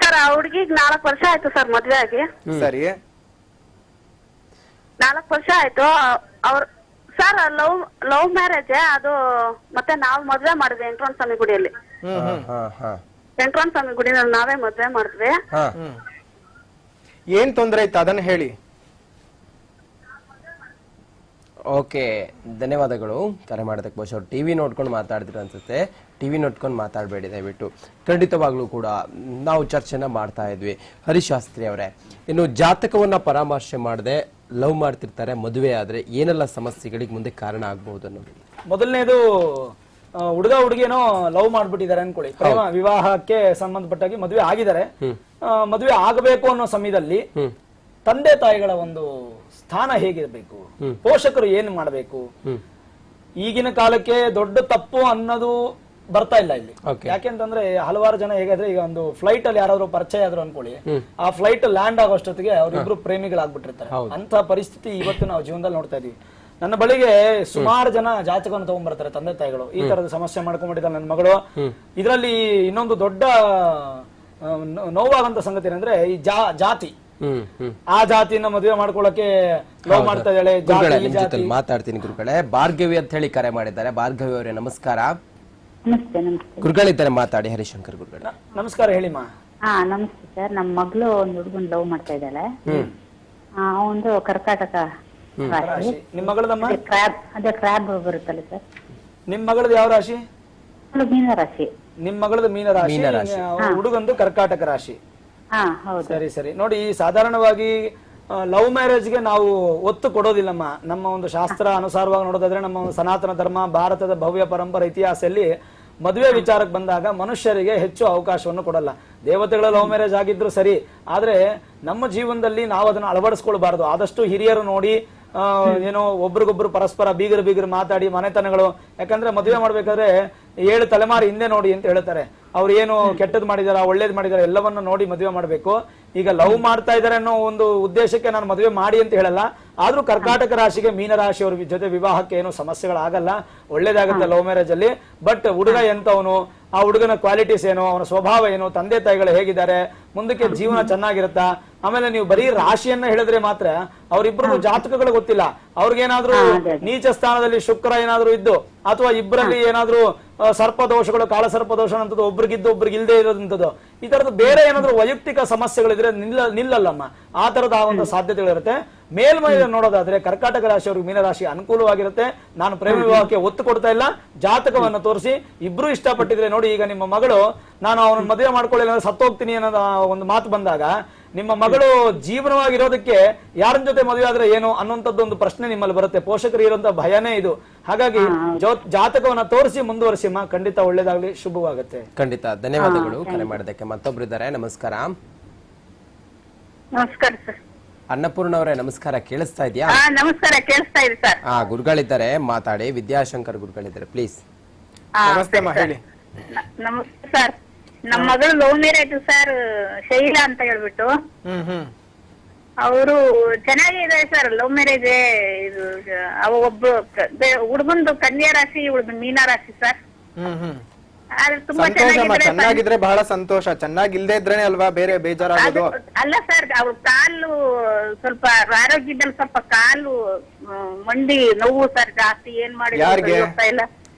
ಸರ್ ಆ ಹುಡ್ಗಿಗ್ 4 ವರ್ಷ ಆಯ್ತು ಸರ್ ಮದ್ವೆ ಆಗಿ. ಸರಿ, 4 ವರ್ಷ ಆಯ್ತು. ಅವ್ರ ಸರ್ ಲವ್ ಮ್ಯಾರೇಜ್ ಅದು. ಮತ್ತೆ ನಾವು ಮದ್ವೆ ಮಾಡಿದ್ವಿ ವೆಂಕಟರಮಣ ಸ್ವಾಮಿ ಗುಡಿಯಲ್ಲಿ. ವೆಂಕಟರಮಣ ಸ್ವಾಮಿ ಗುಡಿನಲ್ಲಿ ನಾವೇ ಮದ್ವೆ ಮಾಡಿದ್ವಿ. ಏನ್ ತೊಂದ್ರೆ ಇತ್ತು ಅದನ್ನ ಹೇಳಿ. ಓಕೆ, ಧನ್ಯವಾದಗಳು ಕರೆ ಮಾಡೋದಕ್ಕೆ. ಬಹುಶಃ ಟಿವಿ ನೋಡ್ಕೊಂಡು ಮಾತಾಡಿದ್ರು ಅನ್ಸುತ್ತೆ. ಟಿವಿ ನೋಡ್ಕೊಂಡು ಮಾತಾಡಬೇಡಿ ದಯವಿಟ್ಟು. ಖಂಡಿತವಾಗ್ಲೂ ಕೂಡ ನಾವು ಚರ್ಚೆನ ಮಾಡ್ತಾ ಇದ್ವಿ. ಹರಿಶಾಸ್ತ್ರಿ ಅವರೇ, ಇನ್ನು ಜಾತಕವನ್ನ ಪರಾಮರ್ಶೆ ಮಾಡದೆ ಲವ್ ಮಾಡ್ತಿರ್ತಾರೆ, ಮದುವೆ ಆದ್ರೆ ಏನೆಲ್ಲ ಸಮಸ್ಯೆಗಳಿಗೆ ಮುಂದೆ ಕಾರಣ ಆಗಬಹುದು ಅನ್ನೋದು. ಮೊದಲನೇದು, ಹುಡುಗ ಹುಡುಗಿನೋ ಲವ್ ಮಾಡ್ಬಿಟ್ಟಿದ್ದಾರೆ ಅನ್ಕೊಳ್ಳಿ, ಪ್ರೇಮ ವಿವಾಹಕ್ಕೆ ಸಂಬಂಧಪಟ್ಟಾಗಿ ಮದುವೆ ಆಗಿದ್ದಾರೆ. ಮದುವೆ ಆಗಬೇಕು ಅನ್ನೋ ಸಮಯದಲ್ಲಿ ತಂದೆ ತಾಯಿಗಳ ಒಂದು ಸ್ಥಾನ ಹೇಗಿರಬೇಕು, ಪೋಷಕರು ಏನು ಮಾಡಬೇಕು, ಈಗಿನ ಕಾಲಕ್ಕೆ ದೊಡ್ಡ ತಪ್ಪು ಅನ್ನೋದು ಬರ್ತಾ ಇಲ್ಲ ಇಲ್ಲಿ. ಯಾಕೆಂತಂದ್ರೆ ಹಲವಾರು ಜನ ಹೇಗಾದ್ರೆ, ಈಗ ಒಂದು ಫ್ಲೈಟ್ ಅಲ್ಲಿ ಯಾರಾದ್ರೂ ಪರಿಚಯ ಆದ್ರು ಅನ್ಕೊಳ್ಳಿ, ಆ ಫ್ಲೈಟ್ ಲ್ಯಾಂಡ್ ಆಗೋಷ್ಟೊತ್ತಿಗೆ ಅವ್ರಿಬ್ರು ಪ್ರೇಮಿಗಳಾಗ್ಬಿಟ್ಟಿರ್ತಾರೆ. ಅಂತ ಪರಿಸ್ಥಿತಿ ಇವತ್ತು ನಾವು ಜೀವನದಲ್ಲಿ ನೋಡ್ತಾ ಇದೀವಿ. ನನ್ನ ಬಳಿಗೆ ಸುಮಾರು ಜನ ಜಾತಕವನ್ನು ತಗೊಂಡ್ಬರ್ತಾರೆ ತಂದೆ ತಾಯಿಗಳು. ಈ ತರದ ಸಮಸ್ಯೆ ಮಾಡ್ಕೊಂಡ್ಬಿಟ್ಟಿದ್ದಾರೆ ನನ್ನ ಮಗಳು. ಇದರಲ್ಲಿ ಇನ್ನೊಂದು ದೊಡ್ಡ ನೋವಾಗಂತ ಸಂಗತಿ ಏನಂದ್ರೆ, ಈ ಜಾತಿ, ಆ ಜಾತಿನ ಮದುವೆ ಮಾಡ್ಕೊಳಕ್ಕೆ ಲವ್ ಮಾಡ್ತಾ ಇದ್ದಾಳೆ. ಮಾತಾಡ್ತೀನಿ ಗುರುಗಳೇ. ಭಾರ್ಗವಿ ಅಂತ ಹೇಳಿ ಕರೆ ಮಾಡಿದ್ದಾರೆ. ಭಾರ್ಗವಿ ಅವರೇ ನಮಸ್ಕಾರ. ನಮಸ್ತೆ. ನಮಸ್ತೆ ಗುರುಗಳಿದ್ದಾರೆ ಮಾತಾಡಿ. ಹರಿಶಂಕರ್ ಗುರುಗಳ ನಮಸ್ಕಾರ, ಹೇಳಿಮ್ಮ. ನಮಸ್ತೆ ಸರ್. ನಮ್ಮ ಮಗಳು ಒಂದು ಹುಡುಗನ್ ಲವ್ ಮಾಡ್ತಾ ಇದ್ದಾಳೆ. ಒಂದು ಕರ್ನಾಟಕ ರಾಶಿ. ನಿಮ್ ಮಗಳದಮ್ಮ? ಅದೇ ಕ್ರಾಬ್ ಬರುತ್ತಲ್ಲ ಸರ್. ನಿಮ್ ಮಗಳದ ಯಾವ ರಾಶಿ? ಮೀನ ರಾಶಿ. ನಿಮ್ ಮಗಳದ ಮೀನ ರಾಶಿ, ಹುಡುಗಂದು ಕರ್ಕಾಟಕ ರಾಶಿ. ಸರಿ ಸರಿ. ನೋಡಿ, ಸಾಧಾರಣವಾಗಿ ಲವ್ ಮ್ಯಾರೇಜ್ಗೆ ನಾವು ಒತ್ತು ಕೊಡೋದಿಲ್ಲಮ್ಮ. ನಮ್ಮ ಒಂದು ಶಾಸ್ತ್ರ ಅನುಸಾರವಾಗಿ ನೋಡೋದಾದ್ರೆ, ನಮ್ಮ ಒಂದು ಸನಾತನ ಧರ್ಮ, ಭಾರತದ ಭವ್ಯ ಪರಂಪರೆ ಇತಿಹಾಸದಲ್ಲಿ ಮದುವೆ ವಿಚಾರಕ್ಕೆ ಬಂದಾಗ ಮನುಷ್ಯರಿಗೆ ಹೆಚ್ಚು ಅವಕಾಶವನ್ನು ಕೊಡಲ್ಲ. ದೇವತೆಗಳ ಲವ್ ಮ್ಯಾರೇಜ್ ಆಗಿದ್ರು ಸರಿ, ಆದ್ರೆ ನಮ್ಮ ಜೀವನದಲ್ಲಿ ನಾವು ಅದನ್ನ ಅಳವಡಿಸ್ಕೊಳ್ಬಾರ್ದು. ಆದಷ್ಟು ಹಿರಿಯರು ನೋಡಿ, ಏನೋ ಒಬ್ರಿಗೊಬ್ರು ಪರಸ್ಪರ ಬೀಗರು ಮಾತಾಡಿ ಮನೆತನಗಳು. ಯಾಕಂದ್ರೆ ಮದುವೆ ಮಾಡ್ಬೇಕಾದ್ರೆ 7 ತಲೆಮಾರು ಹಿಂದೆ ನೋಡಿ ಅಂತ ಹೇಳ್ತಾರೆ. ಅವ್ರು ಏನು ಕೆಟ್ಟದ್ ಮಾಡಿದಾರ, ಒಳ್ಳೇದ್ ಮಾಡಿದಾರ, ಎಲ್ಲವನ್ನ ನೋಡಿ ಮದುವೆ ಮಾಡ್ಬೇಕು. ಈಗ ಲವ್ ಮಾಡ್ತಾ ಇದಾರೆ ಅನ್ನೋ ಒಂದು ಉದ್ದೇಶಕ್ಕೆ ನಾನು ಮದುವೆ ಮಾಡಿ ಅಂತ ಹೇಳಲ್ಲ. ಆದ್ರೂ ಕರ್ಕಾಟಕ ರಾಶಿಗೆ, ಮೀನ ರಾಶಿಯವ್ರ ಜೊತೆ ವಿವಾಹಕ್ಕೆ ಏನು ಸಮಸ್ಯೆಗಳಾಗಲ್ಲ, ಒಳ್ಳೇದಾಗುತ್ತೆ ಲವ್ ಮ್ಯಾರೇಜ್ ಅಲ್ಲಿ. ಬಟ್ ಹುಡುಗ ಎಂತವನು, ಆ ಹುಡುಗನ ಕ್ವಾಲಿಟೀಸ್ ಏನು, ಅವನ ಸ್ವಭಾವ ಏನು, ತಂದೆ ತಾಯಿಗಳು ಹೇಗಿದ್ದಾರೆ, ಮುಂದಕ್ಕೆ ಜೀವನ ಚೆನ್ನಾಗಿರುತ್ತಾ. ಆಮೇಲೆ ನೀವು ಬರೀ ರಾಶಿಯನ್ನ ಹೇಳಿದ್ರೆ ಮಾತ್ರ ಅವ್ರಿಬ್ರು ಜಾತಕಗಳು ಗೊತ್ತಿಲ್ಲ. ಅವ್ರಿಗೇನಾದ್ರೂ ನೀಚ ಸ್ಥಾನದಲ್ಲಿ ಶುಕ್ರ ಏನಾದ್ರೂ ಇದ್ದು, ಅಥವಾ ಇಬ್ಬರಲ್ಲಿ ಏನಾದ್ರೂ ಸರ್ಪದೋಷಗಳು, ಕಾಳಸರ್ಪದೋಷ ಅಂತದ್ದು ಒಬ್ರಿಗಿದ್ದು ಒಬ್ರಿಗಿಲ್ದೇ ಇರೋದಂಥದ್ದು, ಈ ತರದ್ದು ಬೇರೆ ಏನಾದ್ರೂ ವೈಯಕ್ತಿಕ ಸಮಸ್ಯೆಗಳಿದ್ರೆ ನಿಲ್ಲಲ್ಲಮ್ಮ. ಆ ತರದ ಒಂದು ಸಾಧ್ಯತೆಗಳಿರುತ್ತೆ. ಮೇಲ್ಮೈ ನೋಡೋದಾದ್ರೆ ಕರ್ಕಾಟಕ ರಾಶಿಯವ್ರಿಗೆ ಮೀನರಾಶಿ ಅನುಕೂಲವಾಗಿರುತ್ತೆ. ನಾನು ಪ್ರೇಮ ವಿವಾಹಕ್ಕೆ ಒತ್ತು ಕೊಡ್ತಾ ಇಲ್ಲ, ಜಾತಕವನ್ನು ತೋರಿಸಿ ಇಬ್ರು ಇಷ್ಟಪಟ್ಟಿದ್ರೆ ನೋಡಿ. ಈಗ ನಿಮ್ಮ ಮಗಳು, ನಾನು ಅವನ ಮದುವೆ ಮಾಡ್ಕೊಳ್ಳಿಲ್ಲ ಅಂದ್ರೆ ಸತ್ತೋಗ್ತೀನಿ ಅನ್ನೋದು ಒಂದು ಮಾತು ಬಂದಾಗ, ನಿಮ್ಮ ಮಗಳು ಜೀವನವಾಗಿರೋದಕ್ಕೆ ಯಾರ ಜೊತೆ ಮದುವೆ ಆದ್ರೆ ಏನು ಅನ್ನುವಂಥದ್ದು ಒಂದು ಪ್ರಶ್ನೆ ನಿಮ್ಮಲ್ಲಿ ಬರುತ್ತೆ. ಪೋಷಕರು ಇರುವಂತ ಭಯನೇ ಇದು. ಹಾಗಾಗಿ ಜಾತಕವನ್ನ ತೋರಿಸಿ ಮುಂದುವರಿಸಿಮ್ಮ, ಖಂಡಿತ ಒಳ್ಳೇದಾಗ್ಲಿ, ಶುಭವಾಗುತ್ತೆ. ಖಂಡಿತ ಧನ್ಯವಾದಗಳು ಕರೆ ಮಾಡೋದಕ್ಕೆ. ಮತ್ತೊಬ್ರು ಇದ್ದಾರೆ. ನಮಸ್ಕಾರ. ನಮಸ್ಕಾರ ಸರ್. ಅನ್ನಪೂರ್ಣ ಅವರೇ ನಮಸ್ಕಾರ. ಕೇಳಿಸ್ತಾ ಇದೆಯಾ? ನಮಸ್ಕಾರ, ಕೇಳಿಸ್ತಾ ಇದೆ ಸರ್. ಗುರುಗಳಿದ್ದಾರೆ ಮಾತಾಡಿ. ವಿದ್ಯಾಶಂಕರ್ ಗುರುಗಳಿದ್ದಾರೆ, ಪ್ಲೀಸ್. ನಮಸ್ತೆ ಅಮ್ಮ, ಹೇಳಿ. ನಮಸ್ತೆ ಸರ್. ನಮ್ಮ ಮಗಳು ಲವ್ ಮ್ಯಾರೇಜ್ ಸರ್, ಶೈಲಾ ಅಂತ ಹೇಳ್ಬಿಟ್ಟು. ಅವರು ಚೆನ್ನಾಗಿದೆ ಸರ್ ಲವ್ ಮ್ಯಾರೇಜ್. ಇದು ಒಬ್ಬ ಹುಡುಗಂದು ಕನ್ಯಾ ರಾಶಿ, ಇವಳದು ಮೀನಾ ರಾಶಿ ಸರ್. ತುಂಬಾ ಚೆನ್ನಾಗಿದ್ರೆ ಬಹಳ ಸಂತೋಷ. ಚೆನ್ನಾಗಿಲ್ದೇ ಇದ್ರೇನೆ ಅಲ್ವಾ ಬೇರೆ ಬೇಜಾರಾಗೋದು. ಅಲ್ಲ ಸರ್, ಅವ್ರ ಕಾಲು ಸ್ವಲ್ಪ ಆರೋಗ್ಯದಲ್ಲಿ ಸ್ವಲ್ಪ ಕಾಲು ಮಂಡಿ ನೋವು ಸರ್ ಜಾಸ್ತಿ. ಏನ್ ಮಾಡಿ ಇಲ್ಲ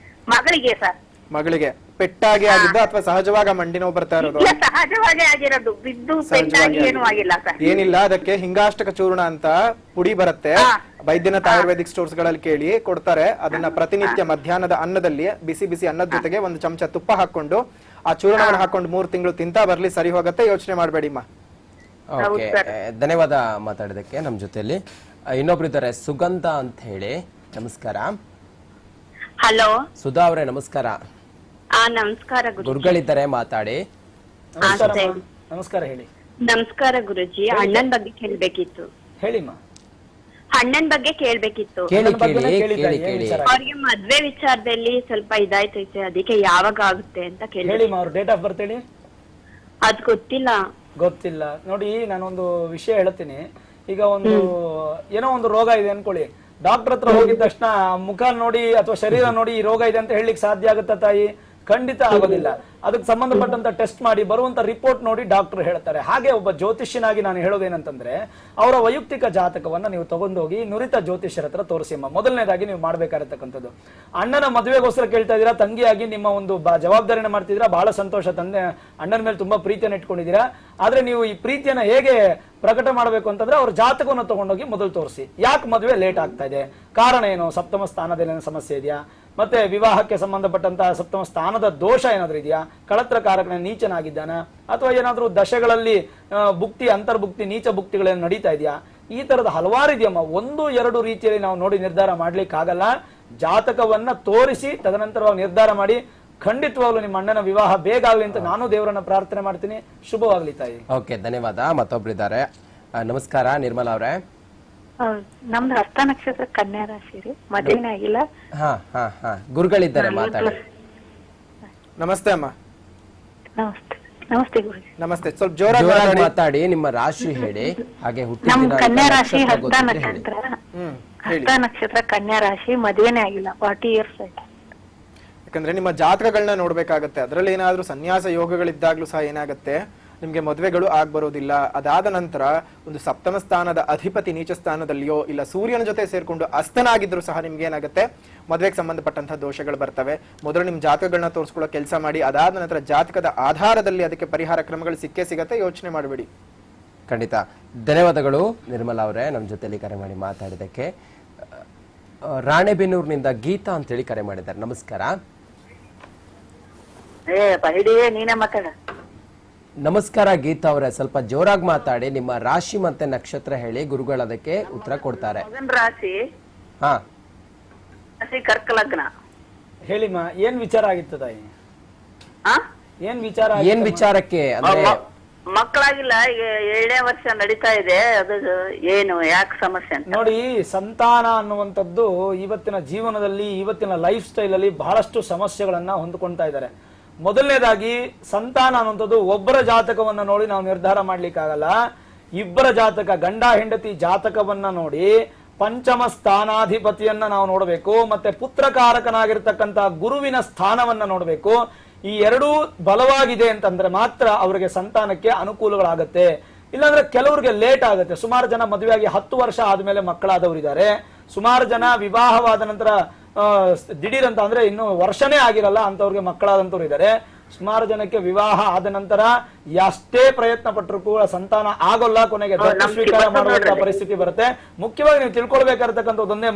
ಮಗಳಿಗೆ ಸರ್. ಮಗಳಿಗೆ ಪೆಟ್ಟಾಗಿ ಆಗಿದ್ದ ಅಥವಾ ಸಹಜವಾಗಿ ಮಂಡಿ ನೋವು ಬರ್ತಾ ಇರೋದು? ಇಲ್ಲ, ಸಹಜವಾಗಿ ಆಗಿರೋದು, ಬಿದ್ದು ಪೆಟ್ಟಾಗಿ ಏನೂ ಆಗಿಲ್ಲ ಸರ್. ಏನಿಲ್ಲ, ಅದಕ್ಕೆ ಹಿಂಗಾಷ್ಟಕ ಚೂರ್ಣ ಅಂತ ಪುಡಿ ಬರುತ್ತೆ, ವೈದ್ಯನಾಥ್ ಆಯುರ್ವೇದಿಕ್ ಸ್ಟೋರ್ಸ್ ಗಳಲ್ಲಿ ಕೇಳಿ ಕೊಡ್ತಾರೆ. ಅದನ್ನ ಪ್ರತಿನಿತ್ಯ ಮಧ್ಯಾಹ್ನದ ಅನ್ನದಲ್ಲಿ ಬಿಸಿ ಬಿಸಿ ಅನ್ನದ ಜೊತೆಗೆ ಒಂದು ಚಮಚ ತುಪ್ಪ ಹಾಕೊಂಡು ಆ ಚೂರ್ಣವನ್ನು ಹಾಕೊಂಡು 3 ತಿಂಗಳು ತಿಂತಾ ಬರ್ಲಿ, ಸರಿ ಹೋಗುತ್ತೆ, ಯೋಚನೆ ಮಾಡಬೇಡಿಮ್ಮ. ಓಕೆ, ಧನ್ಯವಾದ ಮಾತಾಡೋದಕ್ಕೆ. ನಮ್ಮ ಜೊತೆಯಲ್ಲಿ ಇನ್ನೊಬ್ರು ಇದ್ದಾರೆ, ಸುಗಂಧ ಅಂತ ಹೇಳಿ. ನಮಸ್ಕಾರ. ಹಲೋ. ಸುಧಾ ಅವರೇ ನಮಸ್ಕಾರ. ನಮಸ್ಕಾರ ಗುರುಗಳಿದ್ದಾರೆ, ಮಾತಾಡಿ. ನಮಸ್ಕಾರ, ಹೇಳಿ. ನಮಸ್ಕಾರ ಗುರುಜಿ. ಅಣ್ಣನ್ ಬಗ್ಗೆ ಕೇಳ್ಬೇಕಿತ್ತು. ಹೇಳಿಮ್ಮ. ಅಣ್ಣನ್ ಬಗ್ಗೆ ಕೇಳ್ಬೇಕಿತ್ತು. ಕೇಳಿ ಕೇಳಿ. ಅವ್ರಿಗೆ ಮದ್ವೆ ವಿಚಾರದಲ್ಲಿ ಸ್ವಲ್ಪ ಇದಾಯ್ತೈತೆ, ಅದಕ್ಕೆ ಯಾವಾಗ ಆಗುತ್ತೆ ಅಂತ ಕೇಳಿ. ಹೇಳಿಮ್ಮ, ಅವ್ರ ಡೇಟ್ ಆಫ್ ಬರ್ತ್ ಹೇಳಿ. ಅದ್ ಗೊತ್ತಿಲ್ಲ. ನೋಡಿ, ನಾನೊಂದು ವಿಷಯ ಹೇಳ್ತೀನಿ. ಈಗ ಒಂದು ಏನೋ ಒಂದು ರೋಗ ಇದೆ ಅನ್ಕೊಳ್ಳಿ, ಡಾಕ್ಟರ್ ಹತ್ರ ಹೋಗಿದ ತಕ್ಷಣ ಮುಖ ನೋಡಿ ಅಥವಾ ಶರೀರ ನೋಡಿ ಈ ರೋಗ ಇದೆ ಅಂತ ಹೇಳಲಿಕ್ಕೆ ಸಾಧ್ಯ ಆಗುತ್ತಾ ತಾಯಿ? ಖಂಡಿತ ಆಗೋದಿಲ್ಲ. ಅದಕ್ಕೆ ಸಂಬಂಧಪಟ್ಟಂತ ಟೆಸ್ಟ್ ಮಾಡಿ ಬರುವಂತ ರಿಪೋರ್ಟ್ ನೋಡಿ ಡಾಕ್ಟರ್ ಹೇಳ್ತಾರೆ. ಹಾಗೆ ಒಬ್ಬ ಜ್ಯೋತಿಷ್ಯನಾಗಿ ನಾನು ಹೇಳೋದೇನಂತಂದ್ರೆ, ಅವರ ವೈಯಕ್ತಿಕ ಜಾತಕವನ್ನ ನೀವು ತಗೊಂಡೋಗಿ ನುರಿತ ಜ್ಯೋತಿಷ್ಯರ ಹತ್ರ ತೋರಿಸಿಮ್ಮ. ಮೊದಲನೇದಾಗಿ ನೀವು ಮಾಡ್ಬೇಕಾಗಿರ್ತಕ್ಕಂಥದ್ದು. ಅಣ್ಣನ ಮದುವೆಗೋಸ್ಕರ ಕೇಳ್ತಾ ಇದೀರಾ, ತಂಗಿಯಾಗಿ ನಿಮ್ಮ ಒಂದು ಜವಾಬ್ದಾರಿನ ಮಾಡ್ತಿದ್ದೀರಾ, ಬಹಳ ಸಂತೋಷ. ತಂದೆ ಅಣ್ಣನ ಮೇಲೆ ತುಂಬಾ ಪ್ರೀತಿಯನ್ನು ಇಟ್ಕೊಂಡಿದ್ದೀರಾ. ಆದ್ರೆ ನೀವು ಈ ಪ್ರೀತಿಯನ್ನ ಹೇಗೆ ಪ್ರಕಟ ಮಾಡಬೇಕು ಅಂತಂದ್ರೆ, ಅವ್ರ ಜಾತಕವನ್ನು ತಗೊಂಡೋಗಿ ಮೊದಲು ತೋರಿಸಿ. ಯಾಕೆ ಮದುವೆ ಲೇಟ್ ಆಗ್ತಾ ಇದೆ, ಕಾರಣ ಏನು, ಸಪ್ತಮ ಸ್ಥಾನದಲ್ಲಿ ಸಮಸ್ಯೆ ಇದೆಯಾ, ಮತ್ತೆ ವಿವಾಹಕ್ಕೆ ಸಂಬಂಧಪಟ್ಟಂತಹ ಸಪ್ತಮ ಸ್ಥಾನದ ದೋಷ ಏನಾದ್ರೂ ಇದೆಯಾ, ಕಳತ್ರ ಕಾರಕನ ನೀಚನಾಗಿದ್ದಾನ, ಅಥವಾ ಏನಾದ್ರೂ ದಶೆಗಳಲ್ಲಿ ಭುಕ್ತಿ, ಅಂತರ್ಭುಕ್ತಿ, ನೀಚ ಭುಕ್ತಿಗಳೇನು ನಡೀತಾ ಇದೆಯಾ, ಈ ತರದ ಹಲವಾರು ಇದೆಯಮ್ಮ. 1-2 ರೀತಿಯಲ್ಲಿ ನಾವು ನೋಡಿ ನಿರ್ಧಾರ ಮಾಡ್ಲಿಕ್ಕೆ ಆಗಲ್ಲ. ಜಾತಕವನ್ನ ತೋರಿಸಿ ತದನಂತರ ನಿರ್ಧಾರ ಮಾಡಿ. ಖಂಡಿತವಾಗ್ಲೂ ನಿಮ್ಮ ಅಣ್ಣನ ವಿವಾಹ ಬೇಗ ಆಗ್ಲಿ ಅಂತ ನಾನು ದೇವರನ್ನ ಪ್ರಾರ್ಥನೆ ಮಾಡ್ತೀನಿ. ಶುಭವಾಗ್ಲಿ ತಾಯಿ. ಓಕೆ, ಧನ್ಯವಾದ. ಮತ್ತೊಬ್ರು ಇದ್ದಾರೆ. ನಮಸ್ಕಾರ, ನಿರ್ಮಲಾ ಅವರೇ. ನಮ್ದು ಹಸ್ತ ನಕ್ಷತ್ರ ಕನ್ಯಾ ರಾಶಿ ರೀ, ಮದುವೆನೇ ಆಗಿಲ್ಲ. ಗುರುಗಳಿದ್ದಾರೆ, ಮಾತಾಡಿ. ನಮಸ್ತೆ ಅಮ್ಮ. ನಮಸ್ತೆ ಗುರುಜಿ. ನಮಸ್ತೆ. ಸ್ವಲ್ಪ ಜೋರಾಗಿ ಮಾತಾಡಿ, ನಿಮ್ಮ ರಾಶಿ ಹೇಳಿ. ಹಾಗೆ ನಮ್ ಕನ್ಯಾ ರಾಶಿ ಹಸ್ತ ನಕ್ಷತ್ರ. ಹಸ್ತ ನಕ್ಷತ್ರ ಕನ್ಯಾ ರಾಶಿ, ಮದುವೆನೇ ಆಗಿಲ್ಲ, 40 years ಆಯ್ತು. ಯಾಕಂದ್ರೆ ನಿಮ್ಮ ಜಾತಕಗಳನ್ನ ನೋಡ್ಬೇಕಾಗತ್ತೆ. ಅದರಲ್ಲಿ ಏನಾದ್ರೂ ಸನ್ಯಾಸ ಯೋಗಗಳಿದ್ದಾಗ್ಲೂ ಸಹ ಏನಾಗುತ್ತೆ, ನಿಮ್ಗೆ ಮದುವೆಗಳು ಆಗ್ಬರೋದಿಲ್ಲ. ಅದಾದ ನಂತರ ಒಂದು ಸಪ್ತಮ ಸ್ಥಾನದ ಅಧಿಪತಿ ನೀಚ ಸ್ಥಾನದಲ್ಲಿಯೋ ಇಲ್ಲ ಸೂರ್ಯನ ಜೊತೆ ಸೇರ್ಕೊಂಡು ಅಸ್ತನಾಗಿದ್ರು ಸಹ ನಿಮ್ಗೆ ಏನಾಗುತ್ತೆ, ಮದುವೆಗೆ ಸಂಬಂಧಪಟ್ಟಂತಹ ದೋಷಗಳು ಬರ್ತವೆ. ಮೊದಲು ನಿಮ್ ಜಾತಕಗಳನ್ನ ತೋರಿಸ್ಕೊಳ್ಳೋ ಕೆಲಸ ಮಾಡಿ. ಅದಾದ ನಂತರ ಜಾತಕದ ಆಧಾರದಲ್ಲಿ ಅದಕ್ಕೆ ಪರಿಹಾರ ಕ್ರಮಗಳು ಸಿಕ್ಕೇ ಸಿಗತ್ತೆ, ಯೋಚನೆ ಮಾಡಬೇಡಿ. ಖಂಡಿತ. ಧನ್ಯವಾದಗಳು ನಿರ್ಮಲಾ ಅವರೇ, ನಮ್ಮ ಜೊತೆಲಿ ಕರೆ ಮಾಡಿ ಮಾತಾಡಿದಕ್ಕೆ. ರಾಣೆಬೆನ್ನೂರಿನಿಂದ ಗೀತಾ ಅಂತೇಳಿ ಕರೆ ಮಾಡಿದ್ದಾರೆ. ನಮಸ್ಕಾರ. ನೀನೇ ಮಾತಾಡ. ನಮಸ್ಕಾರ ಗೀತಾ ಅವರೇ, ಸ್ವಲ್ಪ ಜೋರಾಗಿ ಮಾತಾಡಿ. ನಿಮ್ಮ ರಾಶಿ ಮತ್ತೆ ನಕ್ಷತ್ರ ಹೇಳಿ, ಗುರುಗಳು ಅದಕ್ಕೆ ಉತ್ತರ ಕೊಡ್ತಾರೆ. ರಾಶಿ ಕರ್ಕ ಲಗ್ನ. ಹೇಳಿಮ್ಮ, ಏನ್ ವಿಚಾರ ಆಗಿತ್ತು ತಾಯಿ? ಏನ್ ವಿಚಾರಕ್ಕೆ ಅಂದ್ರೆ? ಮಕ್ಕಳಾಗಿಲ್ಲ, ಈಗ 7ನೇ ವರ್ಷ ನಡೀತಾ ಇದೆ. ಅದು ಏನು, ಯಾಕೆ ಸಮಸ್ಯೆ ಅಂತ ನೋಡಿ. ಸಂತಾನ ಅನ್ನುವಂಥದ್ದು ಇವತ್ತಿನ ಜೀವನದಲ್ಲಿ, ಇವತ್ತಿನ ಲೈಫ್ ಸ್ಟೈಲ್ ಅಲ್ಲಿ ಬಹಳಷ್ಟು ಸಮಸ್ಯೆಗಳನ್ನ ಹೊಂದ್ಕೊಳ್ತಾ ಇದ್ದಾರೆ. ಮೊದಲನೇದಾಗಿ ಸಂತಾನ ಅನ್ನುವಂಥದ್ದು ಒಬ್ಬರ ಜಾತಕವನ್ನ ನೋಡಿ ನಾವು ನಿರ್ಧಾರ ಮಾಡ್ಲಿಕ್ಕಾಗಲ್ಲ. ಇಬ್ಬರ ಜಾತಕ, ಗಂಡ ಹೆಂಡತಿ ಜಾತಕವನ್ನ ನೋಡಿ ಪಂಚಮ ಸ್ಥಾನಾಧಿಪತಿಯನ್ನ ನಾವು ನೋಡಬೇಕು, ಮತ್ತೆ ಪುತ್ರಕಾರಕನಾಗಿರ್ತಕ್ಕಂಥ ಗುರುವಿನ ಸ್ಥಾನವನ್ನ ನೋಡಬೇಕು. ಈ ಎರಡೂ ಬಲವಾಗಿದೆ ಅಂತಂದ್ರೆ ಮಾತ್ರ ಅವರಿಗೆ ಸಂತಾನಕ್ಕೆ ಅನುಕೂಲಗಳಾಗತ್ತೆ. ಇಲ್ಲಾಂದ್ರೆ ಕೆಲವರಿಗೆ ಲೇಟ್ ಆಗುತ್ತೆ. ಸುಮಾರು ಜನ ಮದುವೆಯಾಗಿ 10 ವರ್ಷ ಆದ್ಮೇಲೆ ಮಕ್ಕಳಾದವರಿದ್ದಾರೆ. ಸುಮಾರು ಜನ ವಿವಾಹವಾದ ನಂತರ ದಿಢೀರ್ ಅಂತ ಅಂದ್ರೆ ಇನ್ನು ವರ್ಷನೇ ಆಗಿರಲ್ಲ ಅಂತವ್ರಿಗೆ ಮಕ್ಕಳಾದಂತವ್ರು ಇದ್ದಾರೆ. ಸುಮಾರು ಜನಕ್ಕೆ ವಿವಾಹ ಆದ ನಂತರ ಎಷ್ಟೇ ಪ್ರಯತ್ನ ಪಟ್ಟರು ಕೂಡ ಸಂತಾನ ಆಗೋಲ್ಲ, ಕೊನೆಗೆ ದತ್ತು ಸ್ವೀಕಾರ ಮಾಡುವಂತಹ ಪರಿಸ್ಥಿತಿ ಬರುತ್ತೆ. ಮುಖ್ಯವಾಗಿ ನೀವು ತಿಳ್ಕೊಳ್ಬೇಕಾಗಿರ್ತಕ್ಕಂಥದ್ದು ಒಂದೇ,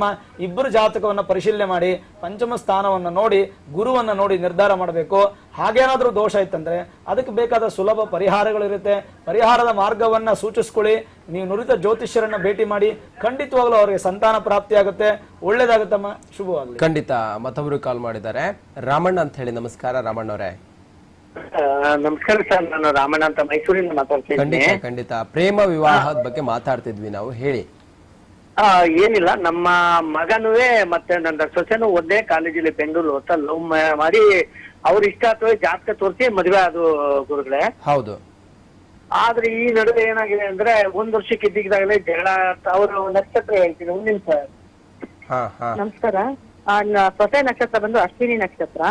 ಇಬ್ಬರು ಜಾತಕವನ್ನ ಪರಿಶೀಲನೆ ಮಾಡಿ ಪಂಚಮ ಸ್ಥಾನವನ್ನ ನೋಡಿ ಗುರುವನ್ನ ನೋಡಿ ನಿರ್ಧಾರ ಮಾಡಬೇಕು. ಹಾಗೇನಾದ್ರೂ ದೋಷ ಇತ್ತಂದ್ರೆ ಅದಕ್ಕೆ ಬೇಕಾದ ಸುಲಭ ಪರಿಹಾರಗಳಿರುತ್ತೆ. ಪರಿಹಾರದ ಮಾರ್ಗವನ್ನ ಸೂಚಿಸ್ಕೊಳ್ಳಿ. ನೀವು ನುರಿತ ಜ್ಯೋತಿಷ್ಯರನ್ನ ಭೇಟಿ ಮಾಡಿ. ಖಂಡಿತವಾಗ್ಲೂ ಅವರಿಗೆ ಸಂತಾನ ಪ್ರಾಪ್ತಿ ಆಗುತ್ತೆ, ಒಳ್ಳೇದಾಗುತ್ತಮ್ಮ. ಶುಭವಾಗಲಿ. ಖಂಡಿತ. ಮತ್ತೊಬ್ರು ಕಾಲ್ ಮಾಡಿದ್ದಾರೆ, ರಾಮಣ್ಣ ಅಂತ ಹೇಳಿ. ನಮಸ್ಕಾರ ರಾಮಣ್ಣ ಅವರೇ. ನಮಸ್ಕಾರ ಸರ್, ನಾನು ರಾಮಣ್ಣ ಅಂತ ಮೈಸೂರಿಂದ ಮಾತಾಡ್ತಿದ್ದೀನಿ. ಖಂಡಿತ. ಪ್ರೇಮ ವಿವಾಹದ ಬಗ್ಗೆ ಮಾತಾಡ್ತಿದ್ವಿ ನಾವು, ಹೇಳಿ. ಏನಿಲ್ಲ, ನಮ್ಮ ಮಗನುವೆ ಮತ್ತೆ ನನ್ನ ಸೊಸೆನೂ ಒಂದೇ ಕಾಲೇಜಲ್ಲಿ ಬೆಂಗಳೂರು ಓದ್ತಾ ಲವ್ ಮಾಡಿ ಅವ್ರ ಇಷ್ಟ ಅಥವಾ ಜಾತಕ ತೋರಿಸಿ ಮದುವೆ ಅದು ಗುರುಗಳೇ. ಹೌದು. ಆದ್ರೆ ಈ ನಡುವೆ ಏನಾಗಿದೆ ಅಂದ್ರೆ 1 ವರ್ಷಕ್ಕೆ ಇದ್ದಿದ್ದಾಗಲೇ ಜಗಳ. ಅವರು ನಕ್ಷತ್ರ ಹೇಳ್ತೀನಿ, 1 ನಿಮಿಷ. ನಮಸ್ಕಾರ. ಸೊಸೆ ನಕ್ಷತ್ರ ಬಂದು ಅಶ್ವಿನಿ ನಕ್ಷತ್ರ,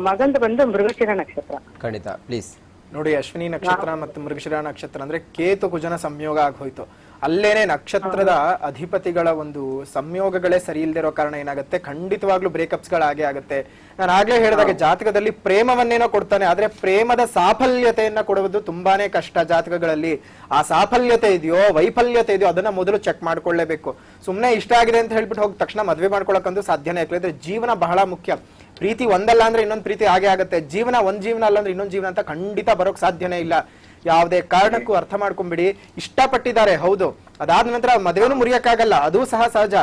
ಮಗಂದು ಬಂದು ಮೃಗಶಿರ ನಕ್ಷತ್ರ. ಖಂಡಿತ, ಪ್ಲೀಸ್ ನೋಡಿ. ಅಶ್ವಿನಿ ನಕ್ಷತ್ರ ಮತ್ತು ಮೃಗಶಿರ ನಕ್ಷತ್ರ ಅಂದ್ರೆ ಕೇತು ಕುಜನ ಸಂಯೋಗ ಆಗೋಯ್ತು. ಅಲ್ಲೇನೆ ನಕ್ಷತ್ರದ ಅಧಿಪತಿಗಳ ಒಂದು ಸಂಯೋಗಗಳೇ ಸರಿ ಇಲ್ದಿರೋ ಕಾರಣ ಏನಾಗುತ್ತೆ, ಖಂಡಿತವಾಗ್ಲೂ ಬ್ರೇಕಪ್ಸ್ ಗಳಾಗೆ ಆಗುತ್ತೆ. ನಾನು ಆಗ್ಲೇ ಹೇಳಿದಾಗೆ ಜಾತಕದಲ್ಲಿ ಪ್ರೇಮವನ್ನೇನೋ ಕೊಡ್ತಾನೆ, ಆದ್ರೆ ಪ್ರೇಮದ ಸಾಫಲ್ಯತೆಯನ್ನ ಕೊಡುವುದು ತುಂಬಾನೇ ಕಷ್ಟ ಜಾತಕಗಳಲ್ಲಿ. ಆ ಸಾಫಲ್ಯತೆ ಇದೆಯೋ ವೈಫಲ್ಯತೆ ಇದೆಯೋ ಅದನ್ನ ಮೊದಲು ಚೆಕ್ ಮಾಡ್ಕೊಳ್ಳೇಬೇಕು. ಸುಮ್ನೆ ಇಷ್ಟ ಆಗಿದೆ ಅಂತ ಹೇಳ್ಬಿಟ್ಟು ಹೋಗಿ ತಕ್ಷಣ ಮದ್ವೆ ಮಾಡ್ಕೊಳಕ್ಕಂತೂ ಸಾಧ್ಯನೇ ಇಲ್ಲ. ಜೀವನ ಬಹಳ ಮುಖ್ಯ. ಪ್ರೀತಿ ಒಂದಲ್ಲ ಅಂದ್ರೆ ಇನ್ನೊಂದು ಪ್ರೀತಿ ಹಾಗೆ ಆಗುತ್ತೆ. ಜೀವನ ಒಂದ್ ಜೀವನ ಅಲ್ಲ ಅಂದ್ರೆ ಇನ್ನೊಂದು ಜೀವನ ಅಂತ ಖಂಡಿತ ಬರೋಕ್ ಸಾಧ್ಯನೇ ಇಲ್ಲ. ಯಾವುದೇ ಕಾರಣಕ್ಕೂ ಅರ್ಥ ಮಾಡ್ಕೊಂಡ್ಬಿಡಿ. ಇಷ್ಟಪಟ್ಟಿದ್ದಾರೆ ಹೌದು, ಅದಾದ ನಂತರ ಮದುವೆನೂ ಮುರಿಯಕ್ಕಾಗಲ್ಲ, ಅದೂ ಸಹ ಸಹಜ.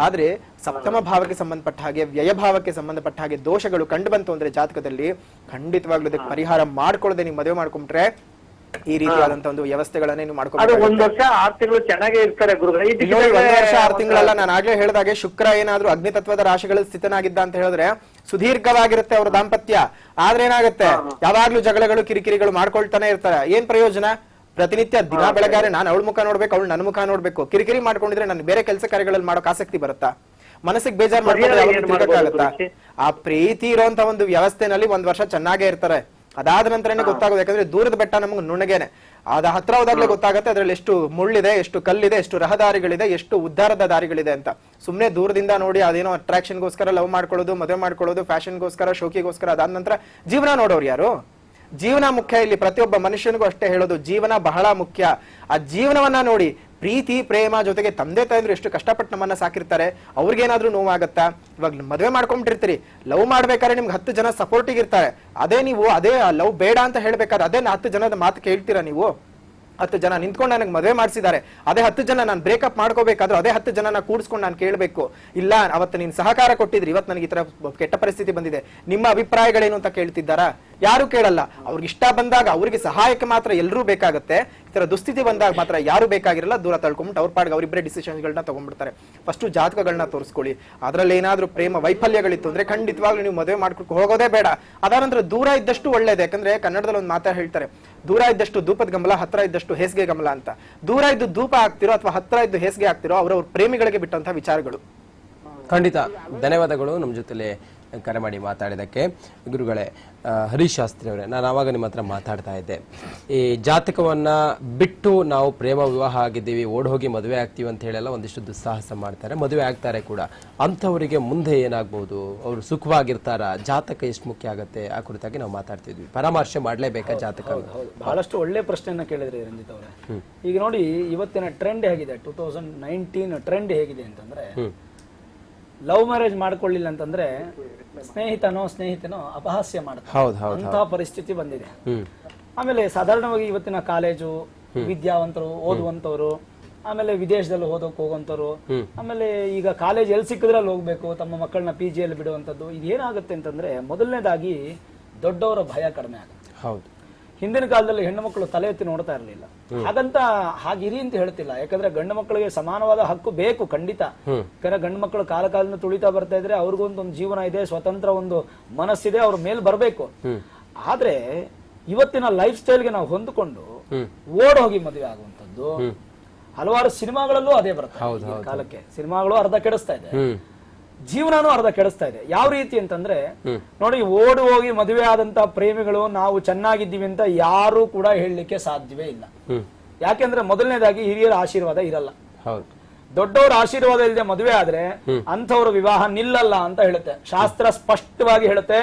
ಆದ್ರೆ ಸಪ್ತಮ ಭಾವಕ್ಕೆ ಸಂಬಂಧಪಟ್ಟ ಹಾಗೆ ವ್ಯಯಭಾವಕ್ಕೆ ಸಂಬಂಧಪಟ್ಟ ಹಾಗೆ ದೋಷಗಳು ಕಂಡು ಬಂತು ಅಂದ್ರೆ ಜಾತಕದಲ್ಲಿ ಖಂಡಿತವಾಗ್ಲೂ ಇದಕ್ಕೆ ಪರಿಹಾರ ಮಾಡ್ಕೊಳ್ಳದೆ ನೀವು ಮದುವೆ ಮಾಡ್ಕೊಂಡ್ರೆ ಈ ರೀತಿಯಾದಂತ ಒಂದು ವ್ಯವಸ್ಥೆಗಳನ್ನೇ ನೀವು ಮಾಡ್ಕೊಂಡು 1 ವರ್ಷ 6 ತಿಂಗಳು ಚೆನ್ನಾಗೇ ಇರ್ತಾರೆ ಗುರುಗಳೇ. 1 ವರ್ಷ 6 ತಿಂಗಳಲ್ಲ, ನಾನು ಆಗ್ಲೇ ಹೇಳಿದಾಗೆ ಶುಕ್ರ ಏನಾದ್ರೂ ಅಗ್ನಿತತ್ವದ ರಾಶಿಗಳಲ್ಲಿ ಸ್ಥಿತನಾಗಿದ್ದ ಅಂತ ಹೇಳಿದ್ರೆ ಸುದೀರ್ಘವಾಗಿರುತ್ತೆ ಅವ್ರ ದಾಂಪತ್ಯ. ಆದ್ರೆ ಏನಾಗುತ್ತೆ, ಯಾವಾಗ್ಲೂ ಜಗಳಗಳು ಕಿರಿಕಿರಿಗಳು ಮಾಡ್ಕೊಳ್ತಾನೆ ಇರ್ತಾರೆ. ಏನ್ ಪ್ರಯೋಜನ? ಪ್ರತಿನಿತ್ಯ ದಿನ ಬೆಳಗಾರೆ ನಾನು ಅವಳ ಮುಖ ನೋಡ್ಬೇಕು, ಅವಳು ನನ್ನ ಮುಖ ನೋಡ್ಬೇಕು. ಕಿರಿಕಿರಿ ಮಾಡ್ಕೊಂಡಿದ್ರೆ ನಾನು ಬೇರೆ ಕೆಲಸ ಕಾರ್ಯಗಳಲ್ಲಿ ಮಾಡೋಕ್ ಆಸಕ್ತಿ ಬರುತ್ತಾ? ಮನಸ್ಸಿಗೆ ಬೇಜಾರ್ ಮಾಡ್ಕೊಂಡ್ರೆ ಆ ಪ್ರೀತಿ ಇರುವಂತ ಒಂದು ವ್ಯವಸ್ಥೆನಲ್ಲಿ 1 ವರ್ಷ ಚೆನ್ನಾಗೇ ಇರ್ತಾರೆ. ಅದಾದ ನಂತರನೇ ಗೊತ್ತಾಗೋದು. ಯಾಕಂದ್ರೆ ದೂರದ ಬೆಟ್ಟ ನಮ್ಗೆ ನುಣ್ಣಗೇನೆ, ಅದ ಹತ್ರ ಹೋದಾಗ್ಲೇ ಗೊತ್ತಾಗುತ್ತೆ ಅದ್ರಲ್ಲಿ ಎಷ್ಟು ಮುಳ್ಳಿದೆ, ಎಷ್ಟು ಕಲ್ಲಿದೆ, ಎಷ್ಟು ರಹದಾರಿಗಳಿದೆ, ಎಷ್ಟು ಉದ್ಧಾರದ ದಾರಿಗಳಿದೆ ಅಂತ. ಸುಮ್ನೆ ದೂರದಿಂದ ನೋಡಿ ಅದೇನೋ ಅಟ್ರಾಕ್ಷನ್ಗೋಸ್ಕರ ಲವ್ ಮಾಡ್ಕೊಳ್ಳೋದು, ಮದುವೆ ಮಾಡ್ಕೊಳ್ಳೋದು, ಫ್ಯಾಷನ್ಗೋಸ್ಕರ, ಶೋಕಿಗೋಸ್ಕರ, ಅದಾದ ನಂತರ ಜೀವನ ನೋಡೋರು ಯಾರು? ಜೀವನ ಮುಖ್ಯ ಇಲ್ಲಿ. ಪ್ರತಿಯೊಬ್ಬ ಮನುಷ್ಯನಿಗೂ ಅಷ್ಟೇ ಹೇಳೋದು, ಜೀವನ ಬಹಳ ಮುಖ್ಯ. ಆ ಜೀವನವನ್ನ ನೋಡಿ. ಪ್ರೀತಿ ಪ್ರೇಮ ಜೊತೆಗೆ ತಂದೆ ತಾಯಿದ್ರು ಎಷ್ಟು ಕಷ್ಟಪಟ್ಟು ನಮ್ಮನ್ನ ಸಾಕಿರ್ತಾರೆ, ಅವ್ರಿಗೇನಾದ್ರೂ ನೋವಾಗತ್ತಾ? ಇವಾಗ ಮದುವೆ ಮಾಡ್ಕೊಂಡ್ಬಿಟ್ಟಿರ್ತೀರಿ, ಲವ್ ಮಾಡ್ಬೇಕಾದ್ರೆ ನಿಮ್ಗೆ 10 ಜನ ಸಪೋರ್ಟಿಗೆ ಇರ್ತಾರೆ. ಅದೇ ನೀವು ಅದೇ ಲವ್ ಬೇಡ ಅಂತ ಹೇಳ್ಬೇಕಾದ್ರೆ ಅದೇ 10 ಜನದ ಮಾತು ಕೇಳ್ತೀರಾ ನೀವು? 10 ಜನ ನಿಂತ್ಕೊಂಡು ನನಗೆ ಮದುವೆ ಮಾಡಿಸಿದ್ದಾರೆ, ಅದೇ 10 ಜನ ನಾನು ಬ್ರೇಕಪ್ ಮಾಡ್ಕೋಬೇಕಾದ್ರೂ ಅದೇ 10 ಜನನ ಕೂಡಿಸ್ಕೊಂಡು ನಾನು ಕೇಳಬೇಕು, ಇಲ್ಲ ಅವತ್ತು ನೀನು ಸಹಕಾರ ಕೊಟ್ಟಿದ್ರಿ, ಇವತ್ತು ನನಗೆ ಈ ತರ ಕೆಟ್ಟ ಪರಿಸ್ಥಿತಿ ಬಂದಿದೆ, ನಿಮ್ಮ ಅಭಿಪ್ರಾಯಗಳೇನು ಅಂತ ಕೇಳ್ತಿದ್ದಾರಾ? ಯಾರು ಕೇಳಲ್ಲ. ಅವ್ರಿಗೆ ಇಷ್ಟ ಬಂದಾಗ ಅವ್ರಿಗೆ ಸಹಾಯಕ್ಕೆ ಮಾತ್ರ ಎಲ್ಲರೂ ಬೇಕಾಗುತ್ತೆ. ಈ ತರ ದುಸ್ಥಿತಿ ಬಂದಾಗ ಮಾತ್ರ ಯಾರು ಬೇಕಾಗಿರಲ್ಲ, ದೂರ ತಳ್ಕೊಂಡ್ಬಿಟ್ಟು ಅವ್ರ ಪಾಡ್ಗೆ ಅವರಿಬ್ಬರೇ ಡಿಸಿಷನ್ಗಳನ್ನ ತಗೊಂಡ್ಬಿಡ್ತಾರೆ. ಫಸ್ಟ್ ಜಾತಕಗಳನ್ನ ತೋರಿಸ್ಕೊಳ್ಳಿ. ಅದ್ರಲ್ಲಿ ಏನಾದ್ರೂ ಪ್ರೇಮ ವೈಫಲ್ಯಗಳಿತ್ತು ಅಂದ್ರೆ ಖಂಡಿತವಾಗ್ಲೂ ನೀವು ಮದುವೆ ಮಾಡ್ಕೊಂಡು ಹೋಗೋದೇ ಬೇಡ. ಅದಾದ ನಂತರ ದೂರ ಇದ್ದಷ್ಟು ಒಳ್ಳೇದು. ಯಾಕಂದ್ರೆ ಕನ್ನಡದಲ್ಲಿ ಒಂದು ಮಾತಾ ಹೇಳ್ತಾರೆ, ದೂರ ಇದ್ದಷ್ಟು ಧೂಪದ ಗಮಲ, ಹತ್ರ ಇದ್ದಷ್ಟು ಹೇಸಿಗೆ ಗಮಲ ಅಂತ. ದೂರ ಇದ್ದು ಧೂಪ ಆಗ್ತಿರೋ ಅಥವಾ ಹತ್ರ ಇದ್ದು ಹೇಸಿಗೆ ಆಗ್ತಿರೋ ಅವ್ರವ್ರ ಪ್ರೇಮಿಗಳಿಗೆ ಬಿಟ್ಟಂತಹ ವಿಚಾರಗಳು. ಖಂಡಿತ ಧನ್ಯವಾದಗಳು ನಮ್ಮ ಜೊತೆಲಿ ಕರೆ ಮಾಡಿ ಮಾತಾಡಿದಕ್ಕೆ. ಗುರುಗಳೇ, ಹರೀಶ್ ಶಾಸ್ತ್ರಿ ಅವರೇ, ನಾನು ಆವಾಗ ನಿಮ್ಮ ಹತ್ರ ಮಾತಾಡ್ತಾ ಇದ್ದೆ, ಈ ಜಾತಕವನ್ನ ಬಿಟ್ಟು ನಾವು ಪ್ರೇಮ ವಿವಾಹ ಆಗಿದ್ದೀವಿ, ಓಡ್ ಹೋಗಿ ಮದುವೆ ಆಗ್ತೀವಿ ಅಂತ ಹೇಳೆಲ್ಲ ಒಂದಿಷ್ಟು ದುಸ್ಸಾಹಸ ಮಾಡ್ತಾರೆ, ಮದುವೆ ಆಗ್ತಾರೆ ಕೂಡ. ಅಂಥವರಿಗೆ ಮುಂದೆ ಏನಾಗ್ಬೋದು? ಅವರು ಸುಖವಾಗಿರ್ತಾರ? ಜಾತಕ ಎಷ್ಟು ಮುಖ್ಯ ಆಗುತ್ತೆ? ಆ ಕುರಿತಾಗಿ ನಾವು ಮಾತಾಡ್ತಿದ್ವಿ. ಪರಾಮರ್ಶೆ ಮಾಡಲೇಬೇಕಾ ಜಾತಕ? ಬಹಳಷ್ಟು ಒಳ್ಳೆ ಪ್ರಶ್ನೆಯನ್ನ ಕೇಳಿದ್ರಿ ರಂಜಿತ್ ಅವರೇ. ಈಗ ನೋಡಿ, ಇವತ್ತಿನ ಟ್ರೆಂಡ್ ಹೇಗಿದೆ, 2019 ಟ್ರೆಂಡ್ ಹೇಗಿದೆ ಅಂತಂದ್ರೆ, ಲವ್ ಮ್ಯಾರೇಜ್ ಮಾಡ್ಕೊಳ್ಳಿಲ್ಲ ಅಂತಂದ್ರೆ ಸ್ನೇಹಿತನೋ ಅಪಹಾಸ್ಯ ಮಾಡ್ತಾರೆ, ಅಂತ ಪರಿಸ್ಥಿತಿ ಬಂದಿದೆ. ಆಮೇಲೆ ಸಾಧಾರಣವಾಗಿ ಇವತ್ತಿನ ಕಾಲೇಜು ವಿದ್ಯಾವಂತರು, ಓದುವಂತವ್ರು, ಆಮೇಲೆ ವಿದೇಶದಲ್ಲಿ ಹೋಗುವಂತವ್ರು, ಆಮೇಲೆ ಈಗ ಕಾಲೇಜ್ ಎಲ್ಲಿ ಸಿಕ್ಕಿದ್ರೆ ಅಲ್ಲಿ ಹೋಗ್ಬೇಕು, ತಮ್ಮ ಮಕ್ಕಳನ್ನ PG ಅಲ್ಲಿ ಬಿಡುವಂತದ್ದು. ಇದೇನಾಗುತ್ತೆ ಅಂತಂದ್ರೆ, ಮೊದಲನೇದಾಗಿ ದೊಡ್ಡವರ ಭಯ ಕಡಿಮೆ ಆಗುತ್ತೆ. ಹೌದು, ಹಿಂದಿನ ಕಾಲದಲ್ಲಿ ಹೆಣ್ಣು ಮಕ್ಕಳು ತಲೆ ಎತ್ತಿ ನೋಡ್ತಾ ಇರಲಿಲ್ಲ. ಹಾಗಂತ ಹಾಗಿರಿ ಅಂತ ಹೇಳ್ತಿಲ್ಲ. ಯಾಕಂದ್ರೆ ಗಂಡು ಮಕ್ಕಳಿಗೆ ಸಮಾನವಾದ ಹಕ್ಕು ಬೇಕು, ಖಂಡಿತ. ಯಾಕಂದ್ರೆ ಗಂಡು ಮಕ್ಕಳು ಕಾಲದಿಂದ ತುಳಿತಾ ಬರ್ತಾ ಇದ್ರೆ ಅವ್ರಿಗೊಂದು ಜೀವನ ಇದೆ, ಸ್ವತಂತ್ರ ಒಂದು ಮನಸ್ಸಿದೆ, ಅವ್ರ ಮೇಲೆ ಬರಬೇಕು. ಆದ್ರೆ ಇವತ್ತಿನ ಲೈಫ್ ಸ್ಟೈಲ್ಗೆ ನಾವು ಹೊಂದಿಕೊಂಡು ಓಡ್ ಹೋಗಿ ಮದುವೆ ಆಗುವಂತದ್ದು ಹಲವಾರು ಸಿನಿಮಾಗಳಲ್ಲೂ ಅದೇ ಬರುತ್ತೆ. ಕಾಲಕ್ಕೆ ಸಿನಿಮಾಗಳು ಅರ್ಧ ಕೆಡಿಸ್ತಾ ಇದೆ, ಜೀವನನೂ ಅರ್ಧ ಕೆಡಿಸ್ತಾ ಇದೆ. ಯಾವ ರೀತಿ ಅಂತಂದ್ರೆ ನೋಡಿ, ಓಡಿ ಹೋಗಿ ಮದುವೆ ಆದಂತ ಪ್ರೇಮಿಗಳು ನಾವು ಚೆನ್ನಾಗಿದ್ದೀವಿ ಅಂತ ಯಾರು ಕೂಡ ಹೇಳಲಿಕ್ಕೆ ಸಾಧ್ಯವೇ ಇಲ್ಲ. ಯಾಕೆಂದ್ರೆ ಮೊದಲನೇದಾಗಿ ಹಿರಿಯರ ಆಶೀರ್ವಾದ ಇರಲ್ಲ. ದೊಡ್ಡವರ ಆಶೀರ್ವಾದ ಇಲ್ಲದೆ ಮದುವೆ ಆದ್ರೆ ಅಂಥವ್ರ ವಿವಾಹ ನಿಲ್ಲಲ್ಲ ಅಂತ ಹೇಳುತ್ತೆ ಶಾಸ್ತ್ರ, ಸ್ಪಷ್ಟವಾಗಿ ಹೇಳುತ್ತೆ.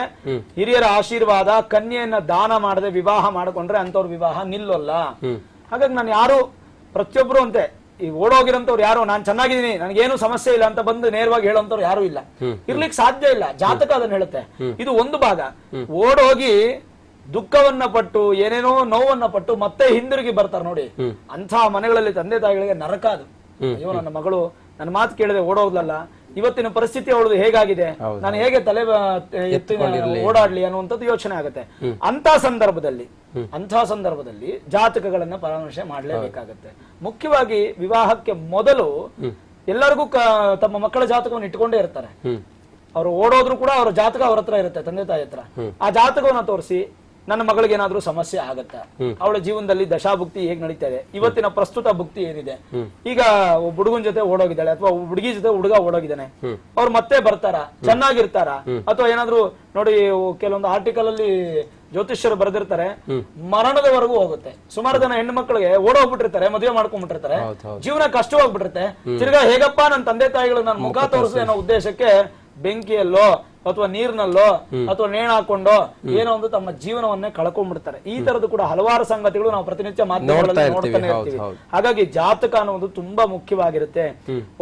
ಹಿರಿಯರ ಆಶೀರ್ವಾದ, ಕನ್ಯೆಯನ್ನ ದಾನ ಮಾಡದೆ ವಿವಾಹ ಮಾಡ್ಕೊಂಡ್ರೆ ಅಂಥವ್ರ ವಿವಾಹ ನಿಲ್ಲಲ್ಲ. ಹಾಗಾಗಿ ನಾನು ಯಾರು ಪ್ರತಿಯೊಬ್ರು ಅಂತೆ ಈ ಓಡೋಗಿರಂತವ್ರು ಯಾರು ನಾನು ಚೆನ್ನಾಗಿದ್ದೀನಿ, ನನಗೇನು ಸಮಸ್ಯೆ ಇಲ್ಲ ಅಂತ ಬಂದು ನೇರವಾಗಿ ಹೇಳೋಂಥವ್ರು ಯಾರು ಇಲ್ಲ, ಇರ್ಲಿಕ್ಕೆ ಸಾಧ್ಯ ಇಲ್ಲ. ಜಾತಕ ಅದನ್ನ ಹೇಳುತ್ತೆ. ಇದು ಒಂದು ಭಾಗ. ಓಡೋಗಿ ದುಃಖವನ್ನ ಪಟ್ಟು ಏನೇನೋ ನೋವನ್ನ ಪಟ್ಟು ಮತ್ತೆ ಹಿಂದಿರುಗಿ ಬರ್ತಾರೆ ನೋಡಿ, ಅಂಥ ಮನೆಗಳಲ್ಲಿ ತಂದೆ ತಾಯಿಗಳಿಗೆ ನರಕ ಅದು. ಅಯ್ಯೋ ನನ್ನ ಮಗಳು ನನ್ನ ಮಾತು ಕೇಳಿದೆ ಓಡೋದ್ಲಲ್ಲ, ಇವತ್ತಿನ ಪರಿಸ್ಥಿತಿ ಅವಳದು ಹೇಗಾಗಿದೆ, ನಾನು ಹೇಗೆ ತಲೆ ಎತ್ತಿ ಓಡಾಡ್ಲಿ ಅನ್ನುವಂಥದ್ದು ಯೋಚನೆ ಆಗುತ್ತೆ. ಅಂತ ಸಂದರ್ಭದಲ್ಲಿ ಜಾತಕಗಳನ್ನ ಪರಾಮರ್ಶೆ ಮಾಡಲೇಬೇಕಾಗತ್ತೆ. ಮುಖ್ಯವಾಗಿ ವಿವಾಹಕ್ಕೆ ಮೊದಲು ಎಲ್ಲರಿಗೂ ತಮ್ಮ ಮಕ್ಕಳ ಜಾತಕವನ್ನು ಇಟ್ಕೊಂಡೇ ಇರ್ತಾರೆ. ಅವರು ಓಡೋದ್ರು ಕೂಡ ಅವರ ಜಾತಕ ಅವ್ರ ಹತ್ರ ಇರುತ್ತೆ, ತಂದೆ ತಾಯಿ ಹತ್ರ. ಆ ಜಾತಕವನ್ನ ತೋರಿಸಿ ನನ್ನ ಮಗಳಿಗೆ ಏನಾದ್ರೂ ಸಮಸ್ಯೆ ಆಗತ್ತಾ, ಅವಳ ಜೀವನದಲ್ಲಿ ದಶಾಭುಕ್ತಿ ಹೇಗ್ ನಡೀತಾ ಇದೆ, ಇವತ್ತಿನ ಪ್ರಸ್ತುತ ಭುಕ್ತಿ ಏನಿದೆ, ಈಗ ಹುಡುಗನ ಜೊತೆ ಓಡೋಗಿದ್ದಾಳೆ ಅಥವಾ ಹುಡುಗಿ ಜೊತೆ ಹುಡುಗ ಓಡೋಗಿದ್ದಾನೆ, ಅವ್ರು ಮತ್ತೆ ಬರ್ತಾರ, ಚೆನ್ನಾಗಿರ್ತಾರ, ಅಥವಾ ಏನಾದ್ರು ನೋಡಿ ಕೆಲವೊಂದು ಆರ್ಟಿಕಲ್ ಅಲ್ಲಿ ಜ್ಯೋತಿಷ್ಯರು ಬರೆದಿರ್ತಾರೆ, ಮರಣದವರೆಗೂ ಹೋಗುತ್ತೆ. ಸುಮಾರು ಜನ ಹೆಣ್ಣು ಮಕ್ಕಳಿಗೆ ಓಡೋಗ್ಬಿಟ್ಟಿರ್ತಾರೆ, ಮದುವೆ ಮಾಡ್ಕೊಂಡ್ಬಿಟ್ಟಿರ್ತಾರೆ, ಜೀವನ ಕಷ್ಟವಾಗ್ಬಿಟ್ಟಿರುತ್ತೆ. ತಿರ್ಗಾ ಹೇಗಪ್ಪ ನನ್ನ ತಂದೆ ತಾಯಿಗಳು ನನ್ನ ಮುಖ ತೋರಿಸಿ ಅನ್ನೋ ಉದ್ದೇಶಕ್ಕೆ ಬೆಂಕಿಯಲ್ಲೋ ಅಥವಾ ನೀರಿನಲ್ಲೋ ಅಥವಾ ನೇಣು ಹಾಕೊಂಡು ಏನೋ ಒಂದು ತಮ್ಮ ಜೀವನವನ್ನೇ ಕಳ್ಕೊಂಡ್ಬಿಡ್ತಾರೆ. ಈ ತರದ್ದು ಕೂಡ ಹಲವಾರು ಸಂಗತಿಗಳು ನಾವು ಪ್ರತಿನಿತ್ಯ ಮಾಧ್ಯಮಗಳಲ್ಲಿ ನೋಡ್ತಾನೆ ಇರ್ತೀವಿ. ಹಾಗಾಗಿ ಜಾತಕ ಅನ್ನೋದು ತುಂಬಾ ಮುಖ್ಯವಾಗಿರುತ್ತೆ.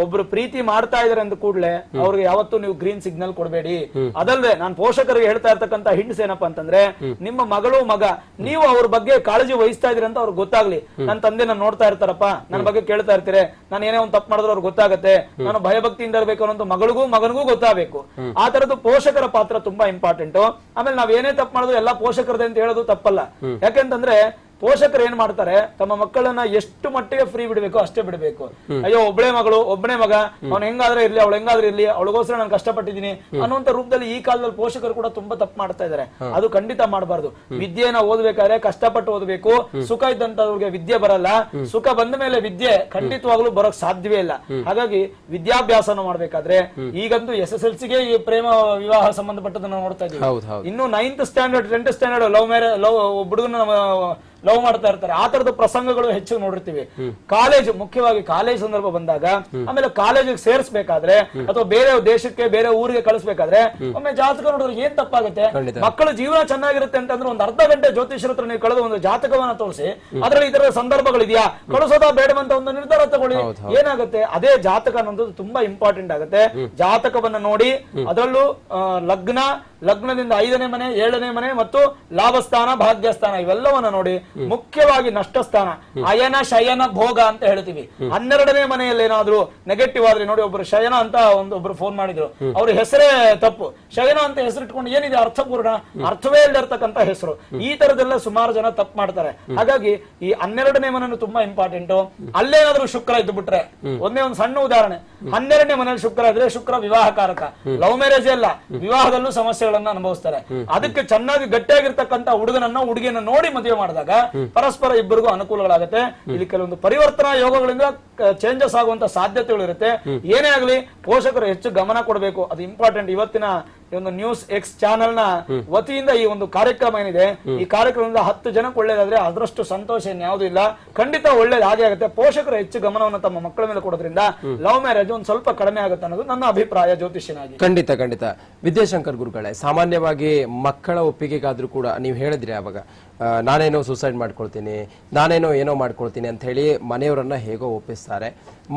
ಒಬ್ರು ಪ್ರೀತಿ ಮಾಡ್ತಾ ಇದಾರೆ ಅಂದ ಕೂಡಲೇ ಅವ್ರಿಗೆ ಯಾವತ್ತೂ ನೀವು ಗ್ರೀನ್ ಸಿಗ್ನಲ್ ಕೊಡಬೇಡಿ. ಅದಲ್ಲದೆ ನಾನು ಪೋಷಕರಿಗೆ ಹೇಳ್ತಾ ಇರ್ತಕ್ಕಂಥ ಹಿಂಟ್ಸ್ ಏನಪ್ಪಾ ಅಂತಂದ್ರೆ, ನಿಮ್ಮ ಮಗಳು ಮಗ ನೀವು ಅವ್ರ ಬಗ್ಗೆ ಕಾಳಜಿ ವಹಿಸ್ತಾ ಇದೀರಿ ಅಂತ ಅವ್ರಿಗೆ ಗೊತ್ತಾಗ್ಲಿ. ನನ್ನ ತಂದೆ ನಾನು ನೋಡ್ತಾ ಇರ್ತಾರಪ್ಪ, ನನ್ನ ಬಗ್ಗೆ ಕೇಳ್ತಾ ಇರ್ತೀರಿ, ನಾನು ಏನೇ ಒಂದು ತಪ್ಪು ಮಾಡಿದ್ರೆ ಅವ್ರಿಗೆ ಗೊತ್ತಾಗತ್ತೆ, ನಾನು ಭಯಭಕ್ತಿಯಿಂದ ಇರಬೇಕು ಅನ್ನೋದು ಮಗಳಿಗೂ ಗೊತ್ತಾಗಬೇಕು. ಆ ತರದ್ದು ಪೋಷಕರ ಪಾತ್ರ ತುಂಬಾ ಇಂಪಾರ್ಟೆಂಟ್. ಆಮೇಲೆ ನಾವ್ ಏನೇ ತಪ್ಪು ಮಾಡಿದ್ರು ಎಲ್ಲ ಪೋಷಕರದೇ ಅಂತ ಹೇಳೋದು ತಪ್ಪಲ್ಲ. ಯಾಕೆಂತಂದ್ರೆ ಪೋಷಕರು ಏನ್ ಮಾಡ್ತಾರೆ, ತಮ್ಮ ಮಕ್ಕಳನ್ನ ಎಷ್ಟು ಮಟ್ಟಿಗೆ ಫ್ರೀ ಬಿಡಬೇಕು ಅಷ್ಟೇ ಬಿಡಬೇಕು. ಅಯ್ಯೋ ಒಬ್ಬಳೇ ಮಗಳು ಒಬ್ಬನೇ ಮಗ, ಅವ್ನು ಹೆಂಗಾದ್ರೆ ಇರ್ಲಿ ಅವಳು ಹೆಂಗಾದ್ರೆ ಇರ್ಲಿ, ಅವಳಿಗೋಸ್ಕರ ನಾನು ಕಷ್ಟಪಟ್ಟಿದ್ದೀನಿ ಅನ್ನುವಂತ ರೂಪದಲ್ಲಿ ಈ ಕಾಲದಲ್ಲಿ ಪೋಷಕರು ಕೂಡ ತುಂಬಾ ತಪ್ಪು ಮಾಡ್ತಾ ಇದಾರೆ. ಅದು ಖಂಡಿತ ಮಾಡಬಾರ್ದು. ವಿದ್ಯೆನ ಓದ್ಬೇಕಾದ್ರೆ ಕಷ್ಟಪಟ್ಟು ಓದಬೇಕು. ಸುಖ ಇದ್ದಂತವ್ರಿಗೆ ವಿದ್ಯೆ ಬರಲ್ಲ, ಸುಖ ಬಂದ ಮೇಲೆ ವಿದ್ಯೆ ಖಂಡಿತವಾಗ್ಲೂ ಬರೋಕ್ ಸಾಧ್ಯವೇ ಇಲ್ಲ. ಹಾಗಾಗಿ ವಿದ್ಯಾಭ್ಯಾಸನ ಮಾಡ್ಬೇಕಾದ್ರೆ ಈಗಂತೂ SSLC ಗೆ ಈ ಪ್ರೇಮ ವಿವಾಹ ಸಂಬಂಧಪಟ್ಟದನ್ನ ನೋಡ್ತಾ ಇದೀವಿ. ಇನ್ನು 9th standard 10th standard love ಹುಡುಗನ ಲವ್ ಮಾಡ್ತಾ ಇರ್ತಾರೆ. ಆ ತರದ ಪ್ರಸಂಗಗಳು ಹೆಚ್ಚು ನೋಡಿರ್ತೀವಿ. ಕಾಲೇಜ್, ಮುಖ್ಯವಾಗಿ ಕಾಲೇಜ್ ಸಂದರ್ಭ ಬಂದಾಗ, ಆಮೇಲೆ ಕಾಲೇಜಿಗೆ ಸೇರಿಸಬೇಕಾದ್ರೆ ಅಥವಾ ಬೇರೆ ದೇಶಕ್ಕೆ ಬೇರೆ ಊರಿಗೆ ಕಳಿಸ್ಬೇಕಾದ್ರೆ ಒಮ್ಮೆ ಜಾತಕ ನೋಡಿದ್ರೆ ಏನ್ ತಪ್ಪಾಗುತ್ತೆ? ಮಕ್ಕಳ ಜೀವನ ಚೆನ್ನಾಗಿರುತ್ತೆ ಅಂತಂದ್ರೆ ಒಂದು ಅರ್ಧ ಗಂಟೆ ಜ್ಯೋತಿಷ್ಯರ ಹತ್ರ ನೀವು ಕಳೆದು ಒಂದು ಜಾತಕವನ್ನ ತೋರಿಸಿ ಅದರಲ್ಲಿ ಈ ತರ ಸಂದರ್ಭಗಳಿದೆಯಾ, ಕಳಿಸೋದಾ ಬೇಡವಂತ ಒಂದು ನಿರ್ಧಾರ ತಗೊಳ್ಳಿ. ಏನಾಗುತ್ತೆ, ಅದೇ ಜಾತಕ ಅನ್ನೋದು ತುಂಬಾ ಇಂಪಾರ್ಟೆಂಟ್ ಆಗುತ್ತೆ. ಜಾತಕವನ್ನ ನೋಡಿ ಅದರಲ್ಲೂ ಲಗ್ನದಿಂದ 5ನೇ ಮನೆ 7ನೇ ಮನೆ ಮತ್ತು ಲಾಭಸ್ಥಾನ ಭಾಗ್ಯಸ್ಥಾನ ಇವೆಲ್ಲವನ್ನ ನೋಡಿ, ಮುಖ್ಯವಾಗಿ ನಷ್ಟಸ್ಥಾನ ಅಯನ ಶಯನ ಭೋಗ ಅಂತ ಹೇಳ್ತೀವಿ. 12ನೇ ಮನೆಯಲ್ಲಿ ಏನಾದ್ರು ನೆಗೆಟಿವ್ ಆದ್ರೆ ನೋಡಿ, ಒಬ್ರು ಶಯನ ಅಂತ ಒಬ್ರು ಫೋನ್ ಮಾಡಿದ್ರು, ಅವ್ರ ಹೆಸರೇ ತಪ್ಪು, ಶಯನ ಅಂತ ಹೆಸರು ಇಟ್ಕೊಂಡು ಏನಿದೆ ಅರ್ಥಪೂರ್ಣ, ಅರ್ಥವೇ ಇಲ್ಲರ್ತಕ್ಕಂಥ ಹೆಸರು. ಈ ತರದೆಲ್ಲ ಸುಮಾರು ಜನ ತಪ್ಪು ಮಾಡ್ತಾರೆ. ಹಾಗಾಗಿ ಈ 12ನೇ ಮನೆಯನ್ನು ತುಂಬಾ ಇಂಪಾರ್ಟೆಂಟ್. ಅಲ್ಲೇನಾದ್ರೂ ಶುಕ್ರ ಇದ್ದು ಬಿಟ್ರೆ, ಒಂದೇ ಒಂದು ಸಣ್ಣ ಉದಾಹರಣೆ, 12ನೇ ಮನೆಯಲ್ಲಿ ಶುಕ್ರ ಇದ್ರೆ ಶುಕ್ರ ವಿವಾಹಕಾರಕ. ಲವ್ ಮ್ಯಾರೇಜ್ ಅಲ್ಲ, ವಿವಾಹದಲ್ಲೂ ಸಮಸ್ಯೆಗಳನ್ನ ಅನುಭವಿಸ್ತಾರೆ. ಅದಕ್ಕೆ ಚೆನ್ನಾಗಿ ಗಟ್ಟಿಯಾಗಿರ್ತಕ್ಕಂಥ ಹುಡುಗಿಯನ್ನ ನೋಡಿ ಮದುವೆ ಮಾಡಿದಾಗ ಪರಸ್ಪರ ಇಬ್ಬರಿಗೂ ಅನುಕೂಲಗಳಾಗುತ್ತೆ. ಇಲ್ಲಿ ಕೆಲವೊಂದು ಪರಿವರ್ತನಾ ಯೋಗಗಳಿಂದ ಚೇಂಜಸ್ ಆಗುವಂತ ಸಾಧ್ಯತೆಗಳು ಇರುತ್ತೆ. ಏನೇ ಆಗಲಿ ಪೋಷಕರು ಹೆಚ್ಚು ಗಮನ ಕೊಡಬೇಕು, ಅದು ಇಂಪಾರ್ಟೆಂಟ್. ಇವತ್ತಿನ ಒಂದು ನ್ಯೂಸ್ ಎಕ್ಸ್ ಚಾನೆಲ್ ನ ವತಿಯಿಂದ ಈ ಒಂದು ಕಾರ್ಯಕ್ರಮ ಏನಿದೆ, ಈ ಕಾರ್ಯಕ್ರಮದಿಂದ 10 ಜನಕ್ಕೆ ಒಳ್ಳೇದಾದ್ರೆ ಅದರಷ್ಟು ಸಂತೋಷ ಇನ್ಯಾವುದೂ ಇಲ್ಲ. ಖಂಡಿತ ಒಳ್ಳೇದು ಹಾಗೆ ಆಗುತ್ತೆ. ಪೋಷಕರು ಹೆಚ್ಚು ಗಮನವನ್ನು ತಮ್ಮ ಮಕ್ಕಳ ಮೇಲೆ ಕೊಡೋದ್ರಿಂದ ಲವ್ ಮ್ಯಾರೇಜ್ ಒಂದು ಸ್ವಲ್ಪ ಕಡಿಮೆ ಆಗುತ್ತೆ ಅನ್ನೋದು ನನ್ನ ಅಭಿಪ್ರಾಯ ಜ್ಯೋತಿಷ್ಯನಾಗಿ. ಖಂಡಿತ ವಿದ್ಯಾಶಂಕರ್ ಗುರುಗಳೇ, ಸಾಮಾನ್ಯವಾಗಿ ಮಕ್ಕಳ ಒಪ್ಪಿಗೆಗಾದ್ರೂ ಕೂಡ ನೀವು ಹೇಳಿದ್ರಿ ಅವಾಗ, ನಾನೇನೋ ಸೂಸೈಡ್ ಮಾಡ್ಕೊಳ್ತೀನಿ, ನಾನೇನೋ ಏನೋ ಮಾಡ್ಕೊಳ್ತೀನಿ ಅಂತ ಹೇಳಿ ಮನೆಯವರನ್ನ ಹೇಗೋ ಒಪ್ಪಿಸ್ತಾರೆ.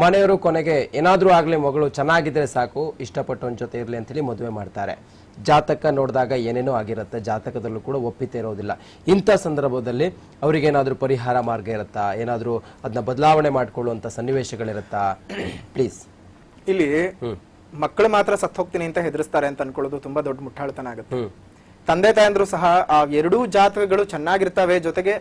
ಮನೆಯವರು ಕೊನೆಗೆ ಏನಾದ್ರೂ ಆಗ್ಲಿ ಮಗಳು ಚೆನ್ನಾಗಿದ್ರೆ ಸಾಕು, ಇಷ್ಟಪಟ್ಟವನ ಜೊತೆ ಇರ್ಲಿ ಅಂತ ಹೇಳಿ ಮದುವೆ ಮಾಡ್ತಾರೆ. ಜಾತಕ ನೋಡಿದಾಗ ಏನೇನೋ ಆಗಿರುತ್ತೆ, ಜಾತಕದಲ್ಲೂ ಕೂಡ ಒಪ್ಪಿತೆ ಇರೋದಿಲ್ಲ. ಇಂಥ ಸಂದರ್ಭದಲ್ಲಿ ಅವ್ರಿಗೇನಾದ್ರೂ ಪರಿಹಾರ ಮಾರ್ಗ ಇರುತ್ತಾ, ಏನಾದ್ರೂ ಅದನ್ನ ಬದಲಾವಣೆ ಮಾಡ್ಕೊಳ್ಳುವಂತ ಸನ್ನಿವೇಶಗಳಿರುತ್ತಾ? ಪ್ಲೀಸ್. ಇಲ್ಲಿ ಮಕ್ಕಳು ಮಾತ್ರ ಸತ್ತು ಹೋಗ್ತೀನಿ ಅಂತ ಹೆದರಿಸ್ತಾರೆ ಅಂತ ಅನ್ಕೊಳ್ಳೋದು ತುಂಬಾ ದೊಡ್ಡ ಮುಟ್ಟಾಳ್ತನ ಆಗುತ್ತೆ. ತಂದೆ ತಾಯಂದ್ರು ಸಹ ಆ ಎರಡೂ ಜಾತಕಗಳು ಚೆನ್ನಾಗಿರ್ತವೆ, ಜೊತೆಗೆ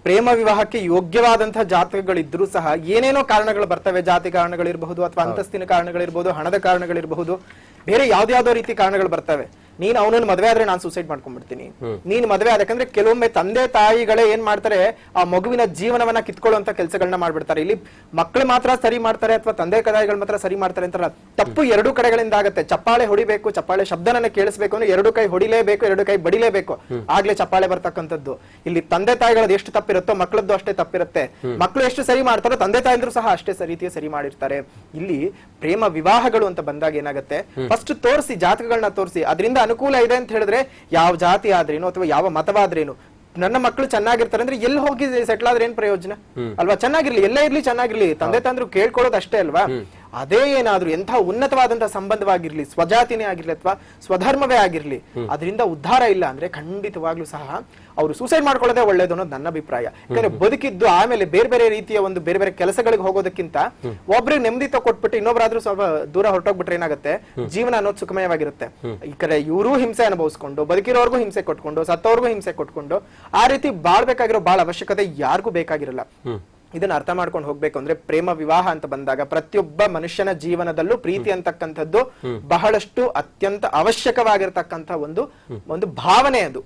ಪ್ರೇಮ ವಿವಾಹಕ್ಕೆ ಯೋಗ್ಯವಾದಂತಹ ಜಾತಕಗಳಿದ್ರೂ ಸಹ ಏನೇನೋ ಕಾರಣಗಳು ಬರ್ತವೆ. ಜಾತಿ ಕಾರಣಗಳಿರಬಹುದು, ಅಥವಾ ಅಂತಸ್ತಿನ ಕಾರಣಗಳಿರಬಹುದು, ಹಣದ ಕಾರಣಗಳಿರಬಹುದು, ಬೇರೆ ಯಾವ್ದಾವ್ದೋ ರೀತಿ ಕಾರಣಗಳು ಬರ್ತವೆ. ನೀನ್ ಅವನನ್ನ ಮದ್ವೆ ಆದ್ರೆ ನಾನು ಸೂಸೈಡ್ ಮಾಡ್ಕೊಂಡ್ಬಿಡ್ತೀನಿ, ನೀನ್ ಮದ್ವೆ ಯಾಕಂದ್ರೆ ಕೆಲವೊಮ್ಮೆ ತಂದೆ ತಾಯಿಗಳೇ ಏನ್ ಮಾಡ್ತಾರೆ, ಆ ಮಗುವಿನ ಜೀವನವನ್ನ ಕಿತ್ಕೊಳ್ಳುವಂತ ಕೆಲಸಗಳನ್ನ ಮಾಡ್ಬಿಡ್ತಾರೆ. ಇಲ್ಲಿ ಮಕ್ಕಳು ಮಾತ್ರ ಸರಿ ಮಾಡ್ತಾರೆ ಅಥವಾ ತಂದೆ ತಾಯಿಗಳು ಮಾತ್ರ ಸರಿ ಮಾಡ್ತಾರೆ ಅಂತ ತಪ್ಪು ಎರಡೂ ಕಡೆಗಳಿಂದ ಆಗುತ್ತೆ. ಚಪ್ಪಾಳೆ ಹೊಡಿಬೇಕು, ಚಪ್ಪಾಳೆ ಶಬ್ದನ ಕೇಳಿಸ್ಬೇಕು ಅಂದ್ರೆ 2 ಕೈ ಹೊಡಿಲೇಬೇಕು, 2 ಕೈ ಬಡಿಲೇಬೇಕು, ಆಗ್ಲೇ ಚಪ್ಪಾಳೆ ಬರ್ತಕ್ಕಂಥದ್ದು. ಇಲ್ಲಿ ತಂದೆ ತಾಯಿಗಳದ್ದು ಎಷ್ಟು ತಪ್ಪಿರುತ್ತೋ ಮಕ್ಕಳದ್ದು ಅಷ್ಟೇ ತಪ್ಪಿರುತ್ತೆ. ಮಕ್ಕಳು ಎಷ್ಟು ಸರಿ ಮಾಡ್ತಾರೋ ತಂದೆ ತಾಯಂದ್ರು ಸಹ ಅಷ್ಟೇ ರೀತಿಯ ಸರಿ ಮಾಡಿರ್ತಾರೆ. ಇಲ್ಲಿ ಪ್ರೇಮ ವಿವಾಹಗಳು ಅಂತ ಬಂದಾಗ ಏನಾಗುತ್ತೆ, ಫಸ್ಟ್ ತೋರಿಸಿ, ಜಾತಕಗಳನ್ನ ತೋರಿಸಿ, ಅದರಿಂದ ಅನುಕೂಲ ಇದೆ ಅಂತ ಹೇಳಿದ್ರೆ ಯಾವ ಜಾತಿ ಆದ್ರೇನು ಅಥವಾ ಯಾವ ಮತವಾದ್ರೇನು, ನನ್ನ ಮಕ್ಕಳು ಚೆನ್ನಾಗಿರ್ತಾರೆ ಅಂದ್ರೆ ಎಲ್ಲಿ ಹೋಗಿ ಸೆಟ್ಲ್ ಆದ್ರೆ ಏನ್ ಪ್ರಯೋಜನ ಅಲ್ವಾ? ಚೆನ್ನಾಗಿರ್ಲಿ, ಎಲ್ಲೇ ಇರ್ಲಿ, ಚೆನ್ನಾಗಿರ್ಲಿ, ತಂದೆ ತಂದ್ರು ಕೇಳ್ಕೊಳ್ಳೋದು ಅಷ್ಟೇ ಅಲ್ವಾ? ಅದೇ ಏನಾದ್ರೂ ಎಂಥ ಉನ್ನತವಾದಂತಹ ಸಂಬಂಧವಾಗಿರ್ಲಿ, ಸ್ವಜಾತಿನೇ ಆಗಿರ್ಲಿ ಅಥವಾ ಸ್ವಧರ್ಮವೇ ಆಗಿರ್ಲಿ, ಅದರಿಂದ ಉದ್ಧಾರ ಇಲ್ಲ ಅಂದ್ರೆ ಖಂಡಿತವಾಗ್ಲೂ ಸಹ ಅವರು ಸೂಸೈಡ್ ಮಾಡ್ಕೊಳ್ಳೋದೇ ಒಳ್ಳೇದು ಅನ್ನೋದು ನನ್ನ ಅಭಿಪ್ರಾಯ. ಯಾಕಂದ್ರೆ ಬದುಕಿದ್ದು ಆಮೇಲೆ ಬೇರೆ ಬೇರೆ ರೀತಿಯ ಒಂದು ಬೇರೆ ಬೇರೆ ಕೆಲಸಗಳಿಗೆ ಹೋಗೋದಕ್ಕಿಂತ ಒಬ್ರಿಗೆ ನೆಮ್ಮದಿ ಕೊಟ್ಬಿಟ್ಟು ಇನ್ನೊಬ್ರಾದ್ರೂ ಸ್ವಲ್ಪ ದೂರ ಹೊರಟೋಗ್ಬಿಟ್ರೆ ಏನಾಗುತ್ತೆ, ಜೀವನ ಅನ್ನೋದು ಸುಖಮಯವಾಗಿರುತ್ತೆ. ಈ ಕಡೆ ಇವರು ಹಿಂಸೆ ಅನುಭವಿಸ್ಕೊಂಡು, ಬದುಕಿರೋರ್ಗೂ ಹಿಂಸೆ ಕೊಟ್ಕೊಂಡು, ಸತ್ತವ್ರಿಗೂ ಹಿಂಸೆ ಕೊಟ್ಕೊಂಡು ಆ ರೀತಿ ಬಾಳ್ಬೇಕಾಗಿರೋ ಬಾಳ ಅವಶ್ಯಕತೆ ಯಾರಿಗೂ ಬೇಕಾಗಿರಲ್ಲ. ಇದನ್ನ ಅರ್ಥ ಮಾಡ್ಕೊಂಡು ಹೋಗ್ಬೇಕು. ಅಂದ್ರೆ ಪ್ರೇಮ ವಿವಾಹ ಅಂತ ಬಂದಾಗ ಪ್ರತಿಯೊಬ್ಬ ಮನುಷ್ಯನ ಜೀವನದಲ್ಲೂ ಪ್ರೀತಿ ಅಂತಕ್ಕಂಥದ್ದು ಬಹಳಷ್ಟು ಅತ್ಯಂತ ಅವಶ್ಯಕವಾಗಿರ್ತಕ್ಕಂಥ ಒಂದು ಭಾವನೆ. ಅದು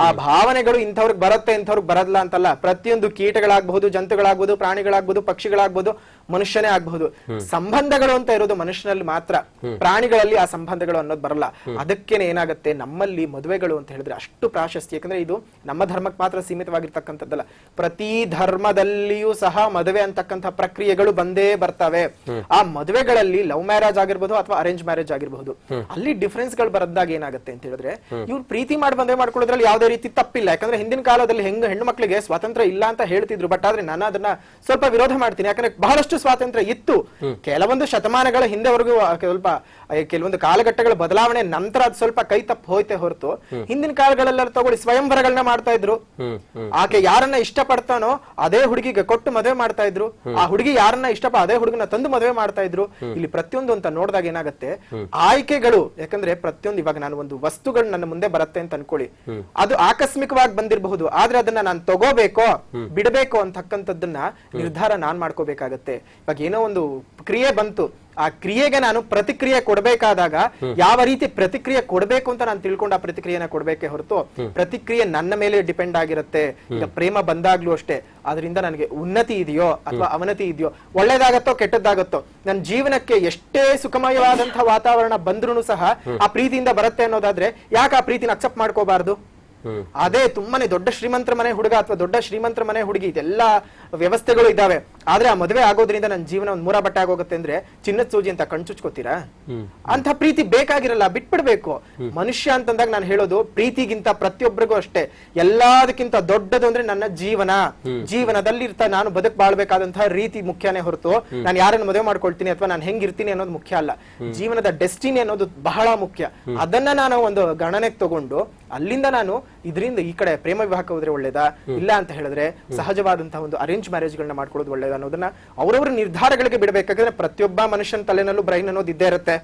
ಆ ಭಾವನೆಗಳು ಇಂಥವ್ರಿಗೆ ಬರುತ್ತೆ, ಇಂಥವ್ರಿಗೆ ಬರಲ್ಲ ಅಂತಲ್ಲ. ಪ್ರತಿಯೊಂದು ಕೀಟಗಳಾಗ್ಬಹುದು, ಜಂತುಗಳಾಗ್ಬಹುದು, ಪ್ರಾಣಿಗಳಾಗ್ಬಹುದು, ಪಕ್ಷಿಗಳಾಗ್ಬಹುದು, ಮನುಷ್ಯನೇ ಆಗಬಹುದು. ಸಂಬಂಧಗಳು ಅಂತ ಇರೋದು ಮನುಷ್ಯನಲ್ಲಿ ಮಾತ್ರ, ಪ್ರಾಣಿಗಳಲ್ಲಿ ಆ ಸಂಬಂಧಗಳು ಅನ್ನೋದು ಬರಲ್ಲ. ಅದಕ್ಕೇನೆ ಏನಾಗುತ್ತೆ, ನಮ್ಮಲ್ಲಿ ಮದುವೆಗಳು ಅಂತ ಹೇಳಿದ್ರೆ ಅಷ್ಟು ಪ್ರಾಶಸ್ತ್ಯ. ಯಾಕಂದ್ರೆ ಇದು ನಮ್ಮ ಧರ್ಮಕ್ಕೆ ಮಾತ್ರ ಸೀಮಿತವಾಗಿರ್ತಕ್ಕಂಥದ್ದಲ್ಲ, ಪ್ರತಿ ಧರ್ಮದಲ್ಲಿಯೂ ಸಹ ಮದುವೆ ಅಂತಕ್ಕಂಥ ಪ್ರಕ್ರಿಯೆಗಳು ಬಂದೇ ಬರ್ತವೆ. ಆ ಮದುವೆಗಳಲ್ಲಿ ಲವ್ ಮ್ಯಾರೇಜ್ ಆಗಿರ್ಬೋದು ಅಥವಾ ಅರೇಂಜ್ ಮ್ಯಾರೇಜ್ ಆಗಿರ್ಬಹುದು, ಅಲ್ಲಿ ಡಿಫರೆನ್ಸ್ ಗಳು ಬರದಾಗ ಏನಾಗುತ್ತೆ ಅಂತ ಹೇಳಿದ್ರೆ, ಇವ್ರು ಪ್ರೀತಿ ಮಾಡಿ ಮದುವೆ ಮಾಡ್ಕೊಳ್ಳೋದ್ರಲ್ಲಿ ಯಾವುದೇ ರೀತಿ ತಪ್ಪಿಲ್ಲ. ಯಾಕಂದ್ರೆ ಹಿಂದಿನ ಕಾಲದಲ್ಲಿ ಹೆಣ್ಣು ಮಕ್ಕಳಿಗೆ ಸ್ವಾತಂತ್ರ್ಯ ಇಲ್ಲ ಅಂತ ಹೇಳ್ತಿದ್ರು. ಬಟ್ ಆದ್ರೆ ನಾನು ಅದನ್ನ ಸ್ವಲ್ಪ ವಿರೋಧ ಮಾಡ್ತೀನಿ. ಯಾಕಂದ್ರೆ ಬಹಳಷ್ಟು ಸ್ವಾತಂತ್ರ್ಯ ಇತ್ತು. ಕೆಲವೊಂದು ಶತಮಾನಗಳ ಹಿಂದೆವರೆಗೂ ಸ್ವಲ್ಪ ಕೆಲವೊಂದು ಕಾಲಘಟ್ಟಗಳ ಬದಲಾವಣೆ ನಂತರ ಅದು ಸ್ವಲ್ಪ ಕೈ ತಪ್ಪು ಹೋಯ್ತೆ ಹೊರತು, ಹಿಂದಿನ ಕಾಲಗಳೆಲ್ಲ ತಗೊಳ್ಳಿ ಸ್ವಯಂವರಗಳನ್ನ ಮಾಡ್ತಾ ಇದ್ರು. ಆಕೆ ಯಾರನ್ನ ಇಷ್ಟಪಡ್ತಾನೋ ಅದೇ ಹುಡುಗಿಗೆ ಕೊಟ್ಟು ಮದುವೆ ಮಾಡ್ತಾ ಇದ್ರು. ಆ ಹುಡುಗಿ ಯಾರನ್ನ ಅದೇ ಹುಡುಗನ ತಂದು ಮದುವೆ ಮಾಡ್ತಾ ಇದ್ರು. ಇಲ್ಲಿ ಪ್ರತಿಯೊಂದು ಅಂತ ನೋಡಿದಾಗ ಏನಾಗುತ್ತೆ, ಆಯ್ಕೆಗಳು, ಯಾಕಂದ್ರೆ ಪ್ರತಿಯೊಂದು ಇವಾಗ ನಾನು ಒಂದು ವಸ್ತುಗಳು ನನ್ನ ಮುಂದೆ ಬರುತ್ತೆ ಅಂತ ಅನ್ಕೊಳ್ಳಿ, ಅದು ಆಕಸ್ಮಿಕವಾಗಿ ಬಂದಿರಬಹುದು. ಆದ್ರೆ ಅದನ್ನ ನಾನು ತಗೋಬೇಕೋ ಬಿಡಬೇಕೋ ಅಂತಕ್ಕಂಥದ್ದನ್ನ ನಿರ್ಧಾರ ನಾನ್ ಮಾಡ್ಕೋಬೇಕಾಗತ್ತೆ. ಇವಾಗ ಏನೋ ಒಂದು ಕ್ರಿಯೆ ಬಂತು, ಆ ಕ್ರಿಯೆಗೆ ನಾನು ಪ್ರತಿಕ್ರಿಯೆ ಕೊಡಬೇಕಾದಾಗ ಯಾವ ರೀತಿ ಪ್ರತಿಕ್ರಿಯೆ ಕೊಡಬೇಕು ಅಂತ ನಾನು ತಿಳ್ಕೊಂಡು ಆ ಪ್ರತಿಕ್ರಿಯೆನ ಕೊಡ್ಬೇಕೆ ಹೊರತು, ಪ್ರತಿಕ್ರಿಯೆ ನನ್ನ ಮೇಲೆ ಡಿಪೆಂಡ್ ಆಗಿರುತ್ತೆ. ಈಗ ಪ್ರೇಮ ಬಂದಾಗ್ಲೂ ಅಷ್ಟೇ, ಅದರಿಂದ ನನಗೆ ಉನ್ನತಿ ಇದೆಯೋ ಅಥವಾ ಅವನತಿ ಇದೆಯೋ, ಒಳ್ಳೇದಾಗತ್ತೋ ಕೆಟ್ಟದ್ದಾಗತ್ತೋ, ನನ್ನ ಜೀವನಕ್ಕೆ ಎಷ್ಟೇ ಸುಖಮಯವಾದಂತಹ ವಾತಾವರಣ ಬಂದ್ರೂ ಸಹ ಆ ಪ್ರೀತಿಯಿಂದ ಬರುತ್ತೆ ಅನ್ನೋದಾದ್ರೆ ಯಾಕೆ ಆ ಪ್ರೀತಿನ ಅಕ್ಸೆಪ್ಟ್ ಮಾಡ್ಕೋಬಾರ್ದು? ಅದೇ ತುಂಬಾನೇ ದೊಡ್ಡ ಶ್ರೀಮಂತರ ಮನೆ ಹುಡುಗ ಅಥವಾ ದೊಡ್ಡ ಶ್ರೀಮಂತರ ಮನೆ ಹುಡುಗಿ, ಇದೆಲ್ಲಾ ವ್ಯವಸ್ಥೆಗಳು ಇದಾವೆ. ಆದ್ರೆ ಆ ಮದುವೆ ಆಗೋದ್ರಿಂದ ನನ್ನ ಜೀವನ ಒಂದ್ ಮೂರ ಬಟ್ಟೆ ಆಗೋಗುತ್ತೆ ಅಂದ್ರೆ ಚಿನ್ನದ ಸೂಜಿ ಅಂತ ಕಣ್ಚುಚ್ಕೋತೀರಾ? ಅಂತ ಪ್ರೀತಿ ಬೇಕಾಗಿರಲ್ಲ, ಬಿಟ್ಬಿಡ್ಬೇಕು. ಮನುಷ್ಯ ಅಂತಂದಾಗ ನಾನು ಹೇಳೋದು, ಪ್ರೀತಿಗಿಂತ ಪ್ರತಿಯೊಬ್ಬರಿಗೂ ಅಷ್ಟೇ ಎಲ್ಲದಕ್ಕಿಂತ ದೊಡ್ಡದು ಅಂದ್ರೆ ನನ್ನ ಜೀವನದಲ್ಲಿ ನಾನು ಬದುಕ್ ಬಾಳ್ಬೇಕಾದಂತಹ ರೀತಿ ಮುಖ್ಯನೇ ಹೊರತು ನಾನು ಯಾರನ್ನು ಮದುವೆ ಮಾಡ್ಕೊಳ್ತೀನಿ ಅಥವಾ ನಾನು ಹೆಂಗಿರ್ತೀನಿ ಅನ್ನೋದು ಮುಖ್ಯ ಅಲ್ಲ. ಜೀವನದ ಡೆಸ್ಟಿನಿ ಅನ್ನೋದು ಬಹಳ ಮುಖ್ಯ. ಅದನ್ನ ನಾನು ಒಂದು ಗಣನೆಗೆ ತಗೊಂಡು ಅಲ್ಲಿಂದ ನಾನು ಇದರಿಂದ ಈ ಕಡೆ ಪ್ರೇಮ ವಿವಾಹಕ್ಕೆ ಹೋದ್ರೆ ಒಳ್ಳೇದಾ ಇಲ್ಲ ಅಂತ ಹೇಳಿದ್ರೆ ಸಹಜವಾದಂತಹ ಒಂದು ಅರೇಂಜ್ ಮ್ಯಾರೇಜ್ ಗಳನ್ನ ಮಾಡ್ಕೊಳ್ಳೋದು ಒಳ್ಳೇದಾ ಅನ್ನೋದನ್ನ ಅವರವರ ನಿರ್ಧಾರಗಳಿಗೆ ಬಿಡಬೇಕಾದ್ರೆ, ಪ್ರತಿಯೊಬ್ಬ ಮನುಷ್ಯನ ತಲೆನಲ್ಲೂ ಬ್ರೈನ್ ಅನ್ನೋದು ಇದ್ದೇ ಇರುತ್ತೆ,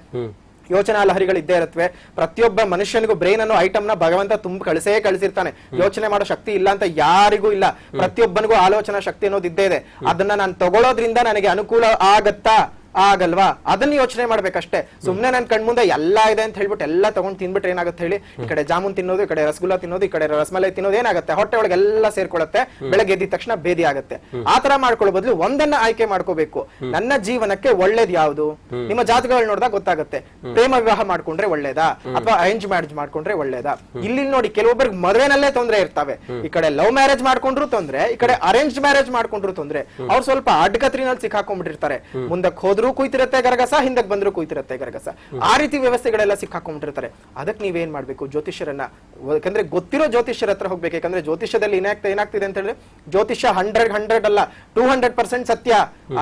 ಯೋಚನಾ ಲಹರಿಗಳು ಇದ್ದೇ ಇರುತ್ತವೆ. ಪ್ರತಿಯೊಬ್ಬ ಮನುಷ್ಯನಿಗೂ ಬ್ರೈನ್ ಅನ್ನೋ ಐಟಮ್ ನ ಭಗವಂತ ಕಳಿಸಿರ್ತಾನೆ. ಯೋಚನೆ ಮಾಡೋ ಶಕ್ತಿ ಇಲ್ಲ ಅಂತ ಯಾರಿಗೂ ಇಲ್ಲ. ಪ್ರತಿಯೊಬ್ಬನಿಗೂ ಆಲೋಚನಾ ಶಕ್ತಿ ಅನ್ನೋದು ಇದ್ದೇ ಇದೆ. ಅದನ್ನ ನಾನು ತಗೊಳ್ಳೋದ್ರಿಂದ ನನಗೆ ಅನುಕೂಲ ಆಗತ್ತಾ ಆಗಲ್ವಾ ಅದನ್ನ ಯೋಚನೆ ಮಾಡ್ಬೇಕಷ್ಟೇ. ಸುಮ್ನೆ ನನ್ ಕಣ್ಮುಂದೆ ಎಲ್ಲಾ ಇದೆ ಅಂತ ಹೇಳ್ಬಿಟ್ಟು ಎಲ್ಲಾ ತಗೊಂಡ್ ತಿನ್ಬಿಟ್ರೆ ಏನಾಗುತ್ತೆ ಹೇಳಿ? ಈ ಕಡೆ ಜಾಮೂನ್ ತಿನ್ನೋದು, ಈ ಕಡೆ ರಸಗುಲ್ಲಾ ತಿನ್ನೋದು, ಈ ಕಡೆ ರಸಮಲೈ ತಿನ್ನೋದು ಏನಾಗುತ್ತೆ, ಹೊಟ್ಟೆ ಒಳಗೆ ಎಲ್ಲ ಸೇರ್ಕೊಳ್ಳುತ್ತೆ. ಬೆಳಗ್ಗೆ ಎದ್ದ ತಕ್ಷಣ ಬೇದಿ ಆಗುತ್ತೆ. ಆತರ ಮಾಡ್ಕೊಳ್ಳೋ ಬದಲು ಒಂದನ್ನ ಆಯ್ಕೆ ಮಾಡ್ಕೋಬೇಕು. ನನ್ನ ಜೀವನಕ್ಕೆ ಒಳ್ಳೇದ್ ಯಾವ್ದು? ನಿಮ್ಮ ಜಾತಕಗಳು ನೋಡಿದಾಗ ಗೊತ್ತಾಗುತ್ತೆ. ಪ್ರೇಮ ವಿವಾಹ ಮಾಡ್ಕೊಂಡ್ರೆ ಒಳ್ಳೇದಾ ಅಥವಾ ಅರೇಂಜ್ ಮ್ಯಾರೇಜ್ ಮಾಡ್ಕೊಂಡ್ರೆ ಒಳ್ಳೇದಾ? ಇಲ್ಲಿ ನೋಡಿ, ಕೆಲವೊಬ್ಬರಿಗೆ ಮದುವೆನಲ್ಲೇ ತೊಂದ್ರೆ ಇರ್ತವೆ. ಈ ಕಡೆ ಲವ್ ಮ್ಯಾರೇಜ್ ಮಾಡ್ಕೊಂಡ್ರು ತೊಂದ್ರೆ, ಈ ಕಡೆ ಅರೇಂಜ್ ಮ್ಯಾರೇಜ್ ಮಾಡ್ಕೊಂಡ್ರು ತೊಂದ್ರೆ. ಅವ್ರು ಸ್ವಲ್ಪ ಅಡ್ಡಕತ್ರಿನಲ್ಲಿ ಸಿಕ್ಕಾಕೊಂಡ್ಬಿಟ್ಟಿರ್ತಾರೆ. ಮುಂದಕ್ಕೆ ಹೋದ್ರು ಕುಯ್ತಿರತ್ತೆ ಗರಗಸ, ಹಿಂದಕ್ಕೆ ಬಂದ್ರು ಕುಯ್ತಿರತ್ತೆ ಗರಗಸ. ಆ ರೀತಿ ವ್ಯವಸ್ಥೆಗಳೆಲ್ಲ ಸಿಕ್ಕಾಕೊಂಡಿರ್ತಾರೆ. ಅದಕ್ಕೆ ನೀವೇನ್ ಮಾಡ್ಬೇಕು? ಜ್ಯೋತಿಷ್ಯರನ್ನ, ಯಾಕಂದ್ರೆ ಗೊತ್ತಿರೋ ಜ್ಯೋತಿಷ್ಯರ ಹತ್ರ ಹೋಗ್ಬೇಕು. ಯಾಕಂದ್ರೆ ಜ್ಯೋತಿಷ್ಯದಲ್ಲಿ ಏನಾಗ್ತಿದೆ ಅಂತ ಹೇಳಿದ್ರೆ, ಜ್ಯೋತಿಷ್ಯ 100 ಅಲ್ಲ 200% ಸತ್ಯ.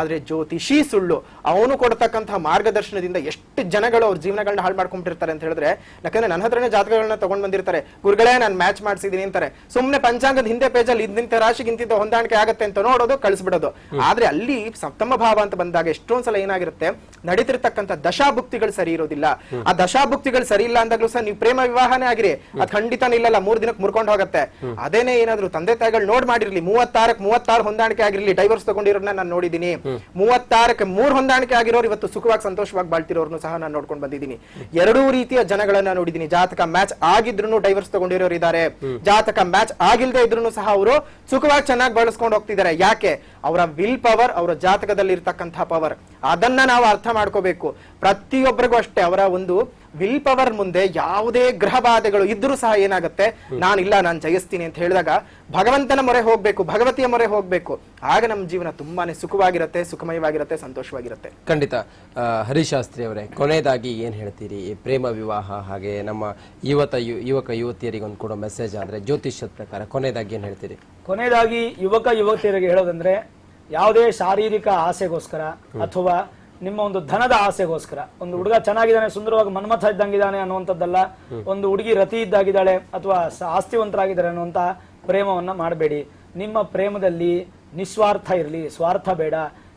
ಆದ್ರೆ ಜ್ಯೋತಿಷಿ ಸುಳ್ಳು. ಅವನು ಕೊಡ್ತಕ್ಕಂತಹ ಮಾರ್ಗದರ್ಶನದಿಂದ ಎಷ್ಟು ಜನಗಳು ಅವ್ರ ಜೀವನಗಳನ್ನ ಹಾಳು ಮಾಡ್ಕೊಂಡಿರ್ತಾರೆ ಅಂತ ಹೇಳಿದ್ರೆ, ಯಾಕಂದ್ರೆ ನನ್ನ ಹತ್ರನೇ ಜಾತಕಗಳನ್ನ ತಗೊಂಡ್ ಬಂದಿರ್ತಾರೆ. ಗುರುಗಳೇ ನಾನು ಮ್ಯಾಚ್ ಮಾಡ್ಸಿದೀನಿ ಅಂತಾರೆ. ಸುಮ್ನೆ ಪಂಚಾಂಗದ ಹಿಂದೆ ಪೇಜಲ್ಲಿ ಇಂತಿಂತ ರಾಶಿಗೆ ಇಂತಿಂತ ಹೊಂದಾಣಿಕೆ ಆಗುತ್ತೆ ಅಂತ ನೋಡೋದು, ಕಳಿಸ್ಬಿಡೋದು. ಆದ್ರೆ ಅಲ್ಲಿ ಸಪ್ತಮ ಭಾವ ಅಂತ ಬಂದಾಗ ಎಷ್ಟೊಂದ್ಸಲ ಏನಾಗಿರುತ್ತೆ, ನಡೀತಿರ್ತಕ್ಕಂಥ ದಶಾಭುಕ್ತಿಗಳು ಸರಿ ಇರೋದಿಲ್ಲ. ಆ ದಶಾಭುಕ್ತಿಗಳು ಸರಿ ಇಲ್ಲ ಅಂದಾಗ್ಲೂ ಸಹ ನೀವು ಪ್ರೇಮ ವಿವಾಹನೇ ಆಗಿರಿ, ಅದು ಖಂಡಿತ ನಿಲ್ಲಲ್ಲ, 3 ದಿನಕ್ಕೆ ಮುರ್ಕೊಂಡು ಹೋಗುತ್ತೆ. ಅದೇನೇ ಏನಾದ್ರು ತಂದೆ ತಾಯಿಗಳು ನೋಡ್ ಮಾಡಿರ್ಲಿ, 36 ಹೊಂದಾಣಿಕೆ ಆಗಿರ್ಲಿ, ಡೈವರ್ಸ್ ತಗೊಂಡಿರೋರ್ನ ನಾನು ನೋಡಿದೀನಿ. 36ಕ್ಕೆ 3 ಹೊಂದಾಣಿಕೆ ಆಗಿರೋರು ಇವತ್ತು ಸುಖವಾಗಿ ಸಂತೋಷವಾಗಿ ಬಾಳ್ತಿರೋರ್ನು ಸಹ ನಾನು ನೋಡ್ಕೊಂಡು ಬಂದಿದ್ದೀನಿ. ಎರಡೂ ರೀತಿಯ ಜನಗಳನ್ನ ನೋಡಿದೀನಿ. ಜಾತಕ ಮ್ಯಾಚ್ ಆಗಿದ್ರು ಡೈವರ್ಸ್ ತಗೊಂಡಿರೋರು ಇದ್ದಾರೆ, ಜಾತಕ ಮ್ಯಾಚ್ ಆಗಿಲ್ದೇ ಇದ್ರು ಸಹ ಅವರು ಸುಖವಾಗಿ ಚೆನ್ನಾಗಿ ಬಳಸ್ಕೊಂಡು ಹೋಗ್ತಿದ್ದಾರೆ. ಯಾಕೆ? ಅವರ ವಿಲ್ ಪವರ್, ಅವರ ಜಾತಕದಲ್ಲಿ ಇರ್ತಕ್ಕಂಥ ಪವರ್, ಅದನ್ನ ನಾವು ಅರ್ಥ ಮಾಡ್ಕೋಬೇಕು. ಪ್ರತಿಯೊಬ್ಬರಿಗೂ ಅಷ್ಟೇ ಅವರ ಒಂದು ವಿಲ್ ಪವರ್ ಮುಂದೆ ಯಾವುದೇ ಗ್ರಹ ಬಾಧೆಗಳು ಇದ್ರೂ ಸಹ ಏನಾಗುತ್ತೆ, ನಾನಿಲ್ಲ, ನಾನು ಜಯಿಸ್ತೀನಿ ಅಂತ ಹೇಳಿದಾಗ ಭಗವಂತನ ಮೊರೆ ಹೋಗ್ಬೇಕು, ಭಗವತಿಯ ಮೊರೆ ಹೋಗ್ಬೇಕು. ಆಗ ನಮ್ಮ ಜೀವನ ತುಂಬಾನೇ ಸುಖವಾಗಿರುತ್ತೆ, ಸುಖಮಯವಾಗಿರುತ್ತೆ, ಸಂತೋಷವಾಗಿರುತ್ತೆ. ಖಂಡಿತ. ಹರಿಶಾಸ್ತ್ರಿ ಅವರೇ, ಕೊನೆಯದಾಗಿ ಏನ್ ಹೇಳ್ತೀರಿ? ಪ್ರೇಮ ವಿವಾಹ ಹಾಗೆ ನಮ್ಮ ಯುವಕ ಯುವತಿಯರಿಗೆ ಒಂದು ಕೊಡೋ ಮೆಸೇಜ್ ಅಂದ್ರೆ ಜ್ಯೋತಿಷ್ಯದ ಪ್ರಕಾರ ಕೊನೆಯದಾಗಿ ಏನ್ ಹೇಳ್ತೀರಿ? ಕೊನೆಯದಾಗಿ ಯುವಕ ಯುವತಿಯರಿಗೆ ಹೇಳೋದಂದ್ರೆ, ಯಾವುದೇ ಶಾರೀರಿಕ ಆಸೆಗೋಸ್ಕರ ಅಥವಾ ನಿಮ್ಮ ಒಂದು ಧನದ ಆಸೆಗೋಸ್ಕರ, ಒಂದು ಹುಡುಗ ಚೆನ್ನಾಗಿದ್ದಾನೆ, ಸುಂದರವಾಗಿ ಮನ್ಮಥ ಇದ್ದಂಗಿದ್ದಾನೆ ಅನ್ನುವಂಥದ್ದಲ್ಲ, ಒಂದು ಹುಡುಗಿ ರತಿ ಇದ್ದಾಗಿದ್ದಾಳೆ ಅಥವಾ ಆಸ್ತಿವಂತರಾಗಿದ್ದಾರೆ ಅನ್ನುವಂಥ ಪ್ರೇಮವನ್ನ ಮಾಡಬೇಡಿ. ನಿಮ್ಮ ಪ್ರೇಮದಲ್ಲಿ ನಿಸ್ವಾರ್ಥ ಇರಲಿ, ಸ್ವಾರ್ಥ ಬೇಡ.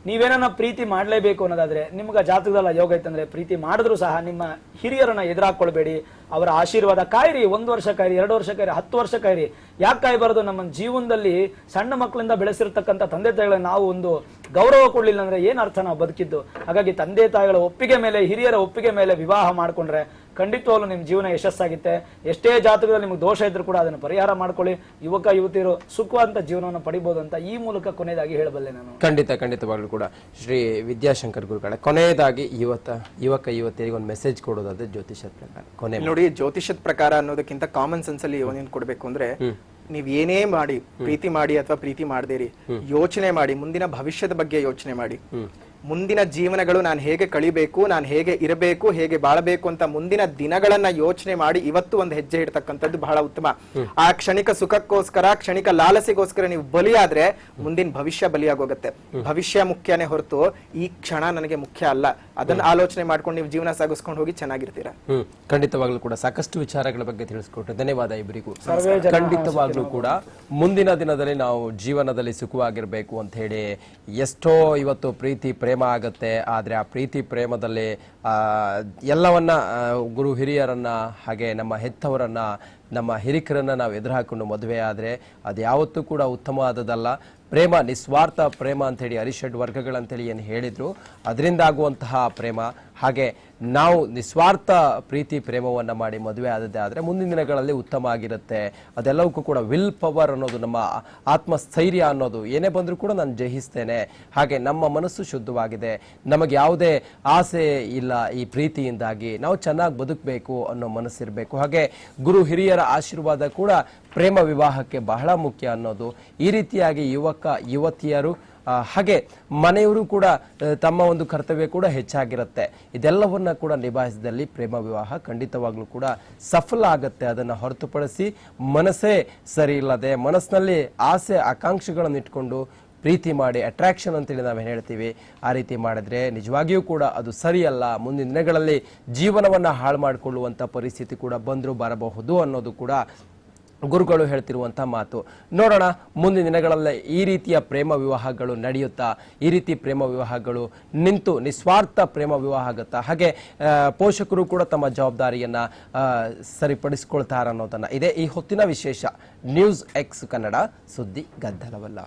ನೀವೇನ ಪ್ರೀತಿ ಮಾಡಲೇಬೇಕು ಅನ್ನೋದಾದ್ರೆ, ನಿಮ್ಗೆ ಜಾತಕದಲ್ಲ ಯೋಗ ಐತಂದ್ರೆ ಪ್ರೀತಿ ಮಾಡಿದ್ರು ಸಹ ನಿಮ್ಮ ಹಿರಿಯರನ್ನ ಎದುರಾಕೊಳ್ಬೇಡಿ. ಅವರ ಆಶೀರ್ವಾದ ಕಾಯಿರಿ. 1 ವರ್ಷ ಕಾಯಿರಿ, 2 ವರ್ಷ ಕಾಯಿರಿ, 10 ವರ್ಷ ಕಾಯಿರಿ. ಯಾಕೆ ಕಾಯಬಾರದು? ನಮ್ಮ ಜೀವನದಲ್ಲಿ ಸಣ್ಣ ಮಕ್ಕಳಿಂದ ಬೆಳೆಸಿರ್ತಕ್ಕಂಥ ತಂದೆ ತಾಯಿಗಳನ್ನ ನಾವು ಒಂದು ಗೌರವ ಕೊಡ್ಲಿಲ್ಲ ಅಂದ್ರೆ ಏನ್ ಅರ್ಥ ನಾವು ಬದುಕಿದ್ದು? ಹಾಗಾಗಿ ತಂದೆ ತಾಯಿಗಳ ಒಪ್ಪಿಗೆ ಮೇಲೆ, ಹಿರಿಯರ ಒಪ್ಪಿಗೆ ಮೇಲೆ ವಿವಾಹ ಮಾಡ್ಕೊಂಡ್ರೆ ಖಂಡಿತವಾಗ್ಲೂ ನಿಮ್ಮ ಜೀವನ ಯಶಸ್ಸಾಗುತ್ತೆ. ಎಷ್ಟೇ ಜಾತಕದಲ್ಲಿ ನಿಮಗೆ ದೋಷ ಇದ್ರೂ ಕೂಡ ಅದನ್ನು ಪರಿಹಾರ ಮಾಡ್ಕೊಳ್ಳಿ. ಯುವಕ ಯುವತಿಯರು ಸುಖವಂತ ಜೀವನವನ್ನು ಪಡಿಬಹುದು ಅಂತ ಈ ಮೂಲಕ ಕೊನೆಯದಾಗಿ ಹೇಳಬಲ್ಲೆ ನಾನು. ಖಂಡಿತವಾಗ್ಲೂ ಕೂಡ ಶ್ರೀ ವಿದ್ಯಾಶಂಕರ್ ಗುರುಗಳೇ, ಕೊನೆಯದಾಗಿ ಯುವಕ ಯುವತಿಯರಿಗೆ ಒಂದು ಮೆಸೇಜ್ ಕೊಡೋದಾದ್ರೆ ಜ್ಯೋತಿಷದ ಪ್ರಕಾರ ಕೊನೆ ನೋಡಿ, ಜ್ಯೋತಿಷದ ಪ್ರಕಾರ ಅನ್ನೋದಕ್ಕಿಂತ ಕಾಮನ್ ಸೆನ್ಸ್ ಅಲ್ಲಿ ಏನೇನ್ ಕೊಡ್ಬೇಕು ಅಂದ್ರೆ, ನೀವ್ ಏನೇ ಮಾಡಿ, ಪ್ರೀತಿ ಮಾಡಿ ಅಥವಾ ಪ್ರೀತಿ ಮಾಡದೇರಿ, ಯೋಚನೆ ಮಾಡಿ, ಮುಂದಿನ ಭವಿಷ್ಯದ ಬಗ್ಗೆ ಯೋಚನೆ ಮಾಡಿ. ಮುಂದಿನ ಜೀವನಗಳು ನಾನು ಹೇಗೆ ಕಳಿಬೇಕು, ನಾನು ಹೇಗೆ ಇರಬೇಕು, ಹೇಗೆ ಬಾಳಬೇಕು ಅಂತ ಮುಂದಿನ ದಿನಗಳನ್ನ ಯೋಚನೆ ಮಾಡಿ ಇವತ್ತು ಒಂದು ಹೆಜ್ಜೆ ಇಡ್ತಕ್ಕಂಥದ್ದು ಬಹಳ ಉತ್ತಮ. ಆ ಕ್ಷಣಿಕ ಸುಖಕ್ಕೋಸ್ಕರ, ಕ್ಷಣಿಕ ಲಾಲಸೆಗೋಸ್ಕರ ನೀವು ಬಲಿಯಾದ್ರೆ ಮುಂದಿನ ಭವಿಷ್ಯ ಬಲಿಯಾಗೋಗತ್ತೆ. ಭವಿಷ್ಯ ಮುಖ್ಯನೇ ಹೊರತು ಈ ಕ್ಷಣ ನನಗೆ ಮುಖ್ಯ ಅಲ್ಲ. ಅದನ್ನ ಆಲೋಚನೆ ಮಾಡ್ಕೊಂಡು ನೀವು ಜೀವನ ಸಾಗಿಸ್ಕೊಂಡು ಹೋಗಿ ಚೆನ್ನಾಗಿರ್ತೀರಾ. ಖಂಡಿತವಾಗ್ಲೂ ಕೂಡ ಸಾಕಷ್ಟು ವಿಚಾರಗಳ ಬಗ್ಗೆ ತಿಳಿಸ್ಕೊಟ್ರೆ ಧನ್ಯವಾದ ಇಬ್ಬರಿಗೂ. ಖಂಡಿತವಾಗ್ಲೂ ಕೂಡ ಮುಂದಿನ ದಿನದಲ್ಲಿ ನಾವು ಜೀವನದಲ್ಲಿ ಸುಖವಾಗಿರ್ಬೇಕು ಅಂತ ಹೇಳಿ ಎಷ್ಟೋ ಇವತ್ತು ಪ್ರೀತಿ ಪ್ರೇಮ ಆಗತ್ತೆ. ಆದ್ರೆ ಆ ಪ್ರೀತಿ ಪ್ರೇಮದಲ್ಲಿ ಎಲ್ಲವನ್ನ ಗುರು ಹಿರಿಯರನ್ನ, ಹಾಗೆ ನಮ್ಮ ಹೆತ್ತವರನ್ನ, ನಮ್ಮ ಹಿರಿಕರನ್ನ ನಾವು ಎದುರು ಹಾಕೊಂಡು ಮದುವೆ ಆದ್ರೆ ಅದು ಯಾವತ್ತೂ ಕೂಡ ಉತ್ತಮವಾದದಲ್ಲ. ಪ್ರೇಮ ನಿಸ್ವಾರ್ಥ ಪ್ರೇಮ ಅಂತ ಹೇಳಿ ಅರಿಷಡ್ ವರ್ಗಗಳಂತೇಳಿ ಏನು ಹೇಳಿದ್ರು, ಅದರಿಂದ ಆಗುವಂತಹ ಪ್ರೇಮ. ಹಾಗೆ ನಾವು ನಿಸ್ವಾರ್ಥ ಪ್ರೀತಿ ಪ್ರೇಮವನ್ನು ಮಾಡಿ ಮದುವೆ ಆದದ್ದೇ ಆದರೆ ಮುಂದಿನ ದಿನಗಳಲ್ಲಿ ಉತ್ತಮ ಆಗಿರುತ್ತೆ. ಅದೆಲ್ಲವಕ್ಕೂ ಕೂಡ ವಿಲ್ ಪವರ್ ಅನ್ನೋದು, ನಮ್ಮ ಆತ್ಮಸ್ಥೈರ್ಯ ಅನ್ನೋದು, ಏನೇ ಬಂದರೂ ಕೂಡ ನಾನು ಜಯಿಸ್ತೇನೆ. ಹಾಗೆ ನಮ್ಮ ಮನಸ್ಸು ಶುದ್ಧವಾಗಿದೆ, ನಮಗೆ ಯಾವುದೇ ಆಸೆ ಇಲ್ಲ, ಈ ಪ್ರೀತಿಯಿಂದಾಗಿ ನಾವು ಚೆನ್ನಾಗಿ ಬದುಕಬೇಕು ಅನ್ನೋ ಮನಸ್ಸಿರಬೇಕು. ಹಾಗೆ ಗುರು ಹಿರಿಯರ ಆಶೀರ್ವಾದ ಕೂಡ ಪ್ರೇಮ ವಿವಾಹಕ್ಕೆ ಬಹಳ ಮುಖ್ಯ ಅನ್ನೋದು. ಈ ರೀತಿಯಾಗಿ ಯುವತಿಯರು ಹಾಗೆ ಮನೆಯವರು ಕೂಡ ತಮ್ಮ ಒಂದು ಕರ್ತವ್ಯ ಕೂಡ ಹೆಚ್ಚಾಗಿರುತ್ತೆ. ಇದೆಲ್ಲವನ್ನ ಕೂಡ ನಿಭಾಯಿಸಿದಲ್ಲಿ ಪ್ರೇಮ ವಿವಾಹ ಖಂಡಿತವಾಗ್ಲೂ ಕೂಡ ಸಫಲ ಆಗುತ್ತೆ. ಅದನ್ನು ಹೊರತುಪಡಿಸಿ ಮನಸ್ಸೇ ಸರಿ ಇಲ್ಲದೆ, ಮನಸ್ಸಿನಲ್ಲಿ ಆಸೆ ಆಕಾಂಕ್ಷೆಗಳನ್ನು ಇಟ್ಕೊಂಡು ಪ್ರೀತಿ ಮಾಡಿ, ಅಟ್ರಾಕ್ಷನ್ ಅಂತೇಳಿ ನಾವೇನು ಹೇಳ್ತೀವಿ, ಆ ರೀತಿ ಮಾಡಿದ್ರೆ ನಿಜವಾಗಿಯೂ ಕೂಡ ಅದು ಸರಿಯಲ್ಲ. ಮುಂದಿನ ದಿನಗಳಲ್ಲಿ ಜೀವನವನ್ನು ಹಾಳು ಮಾಡಿಕೊಳ್ಳುವಂಥ ಪರಿಸ್ಥಿತಿ ಕೂಡ ಬಂದರೂ ಬರಬಹುದು ಅನ್ನೋದು ಕೂಡ ಗುರುಗಳು ಹೇಳ್ತಿರುವಂಥ ಮಾತು. ನೋಡೋಣ ಮುಂದಿನ ದಿನಗಳಲ್ಲಿ ಈ ರೀತಿಯ ಪ್ರೇಮ ವಿವಾಹಗಳು ನಡೆಯುತ್ತಾ, ಈ ರೀತಿ ಪ್ರೇಮ ವಿವಾಹಗಳು ನಿಂತು ನಿಸ್ವಾರ್ಥ ಪ್ರೇಮ ವಿವಾಹ ಆಗುತ್ತಾ, ಹಾಗೆ ಪೋಷಕರು ಕೂಡ ತಮ್ಮ ಜವಾಬ್ದಾರಿಯನ್ನು ಸರಿಪಡಿಸ್ಕೊಳ್ತಾರ ಅನ್ನೋದನ್ನು. ಇದೇ ಈ ಹೊತ್ತಿನ ವಿಶೇಷ. ನ್ಯೂಸ್ ಎಕ್ಸ್ ಕನ್ನಡ, ಸುದ್ದಿ ಗದ್ದಲವಲ್ಲ.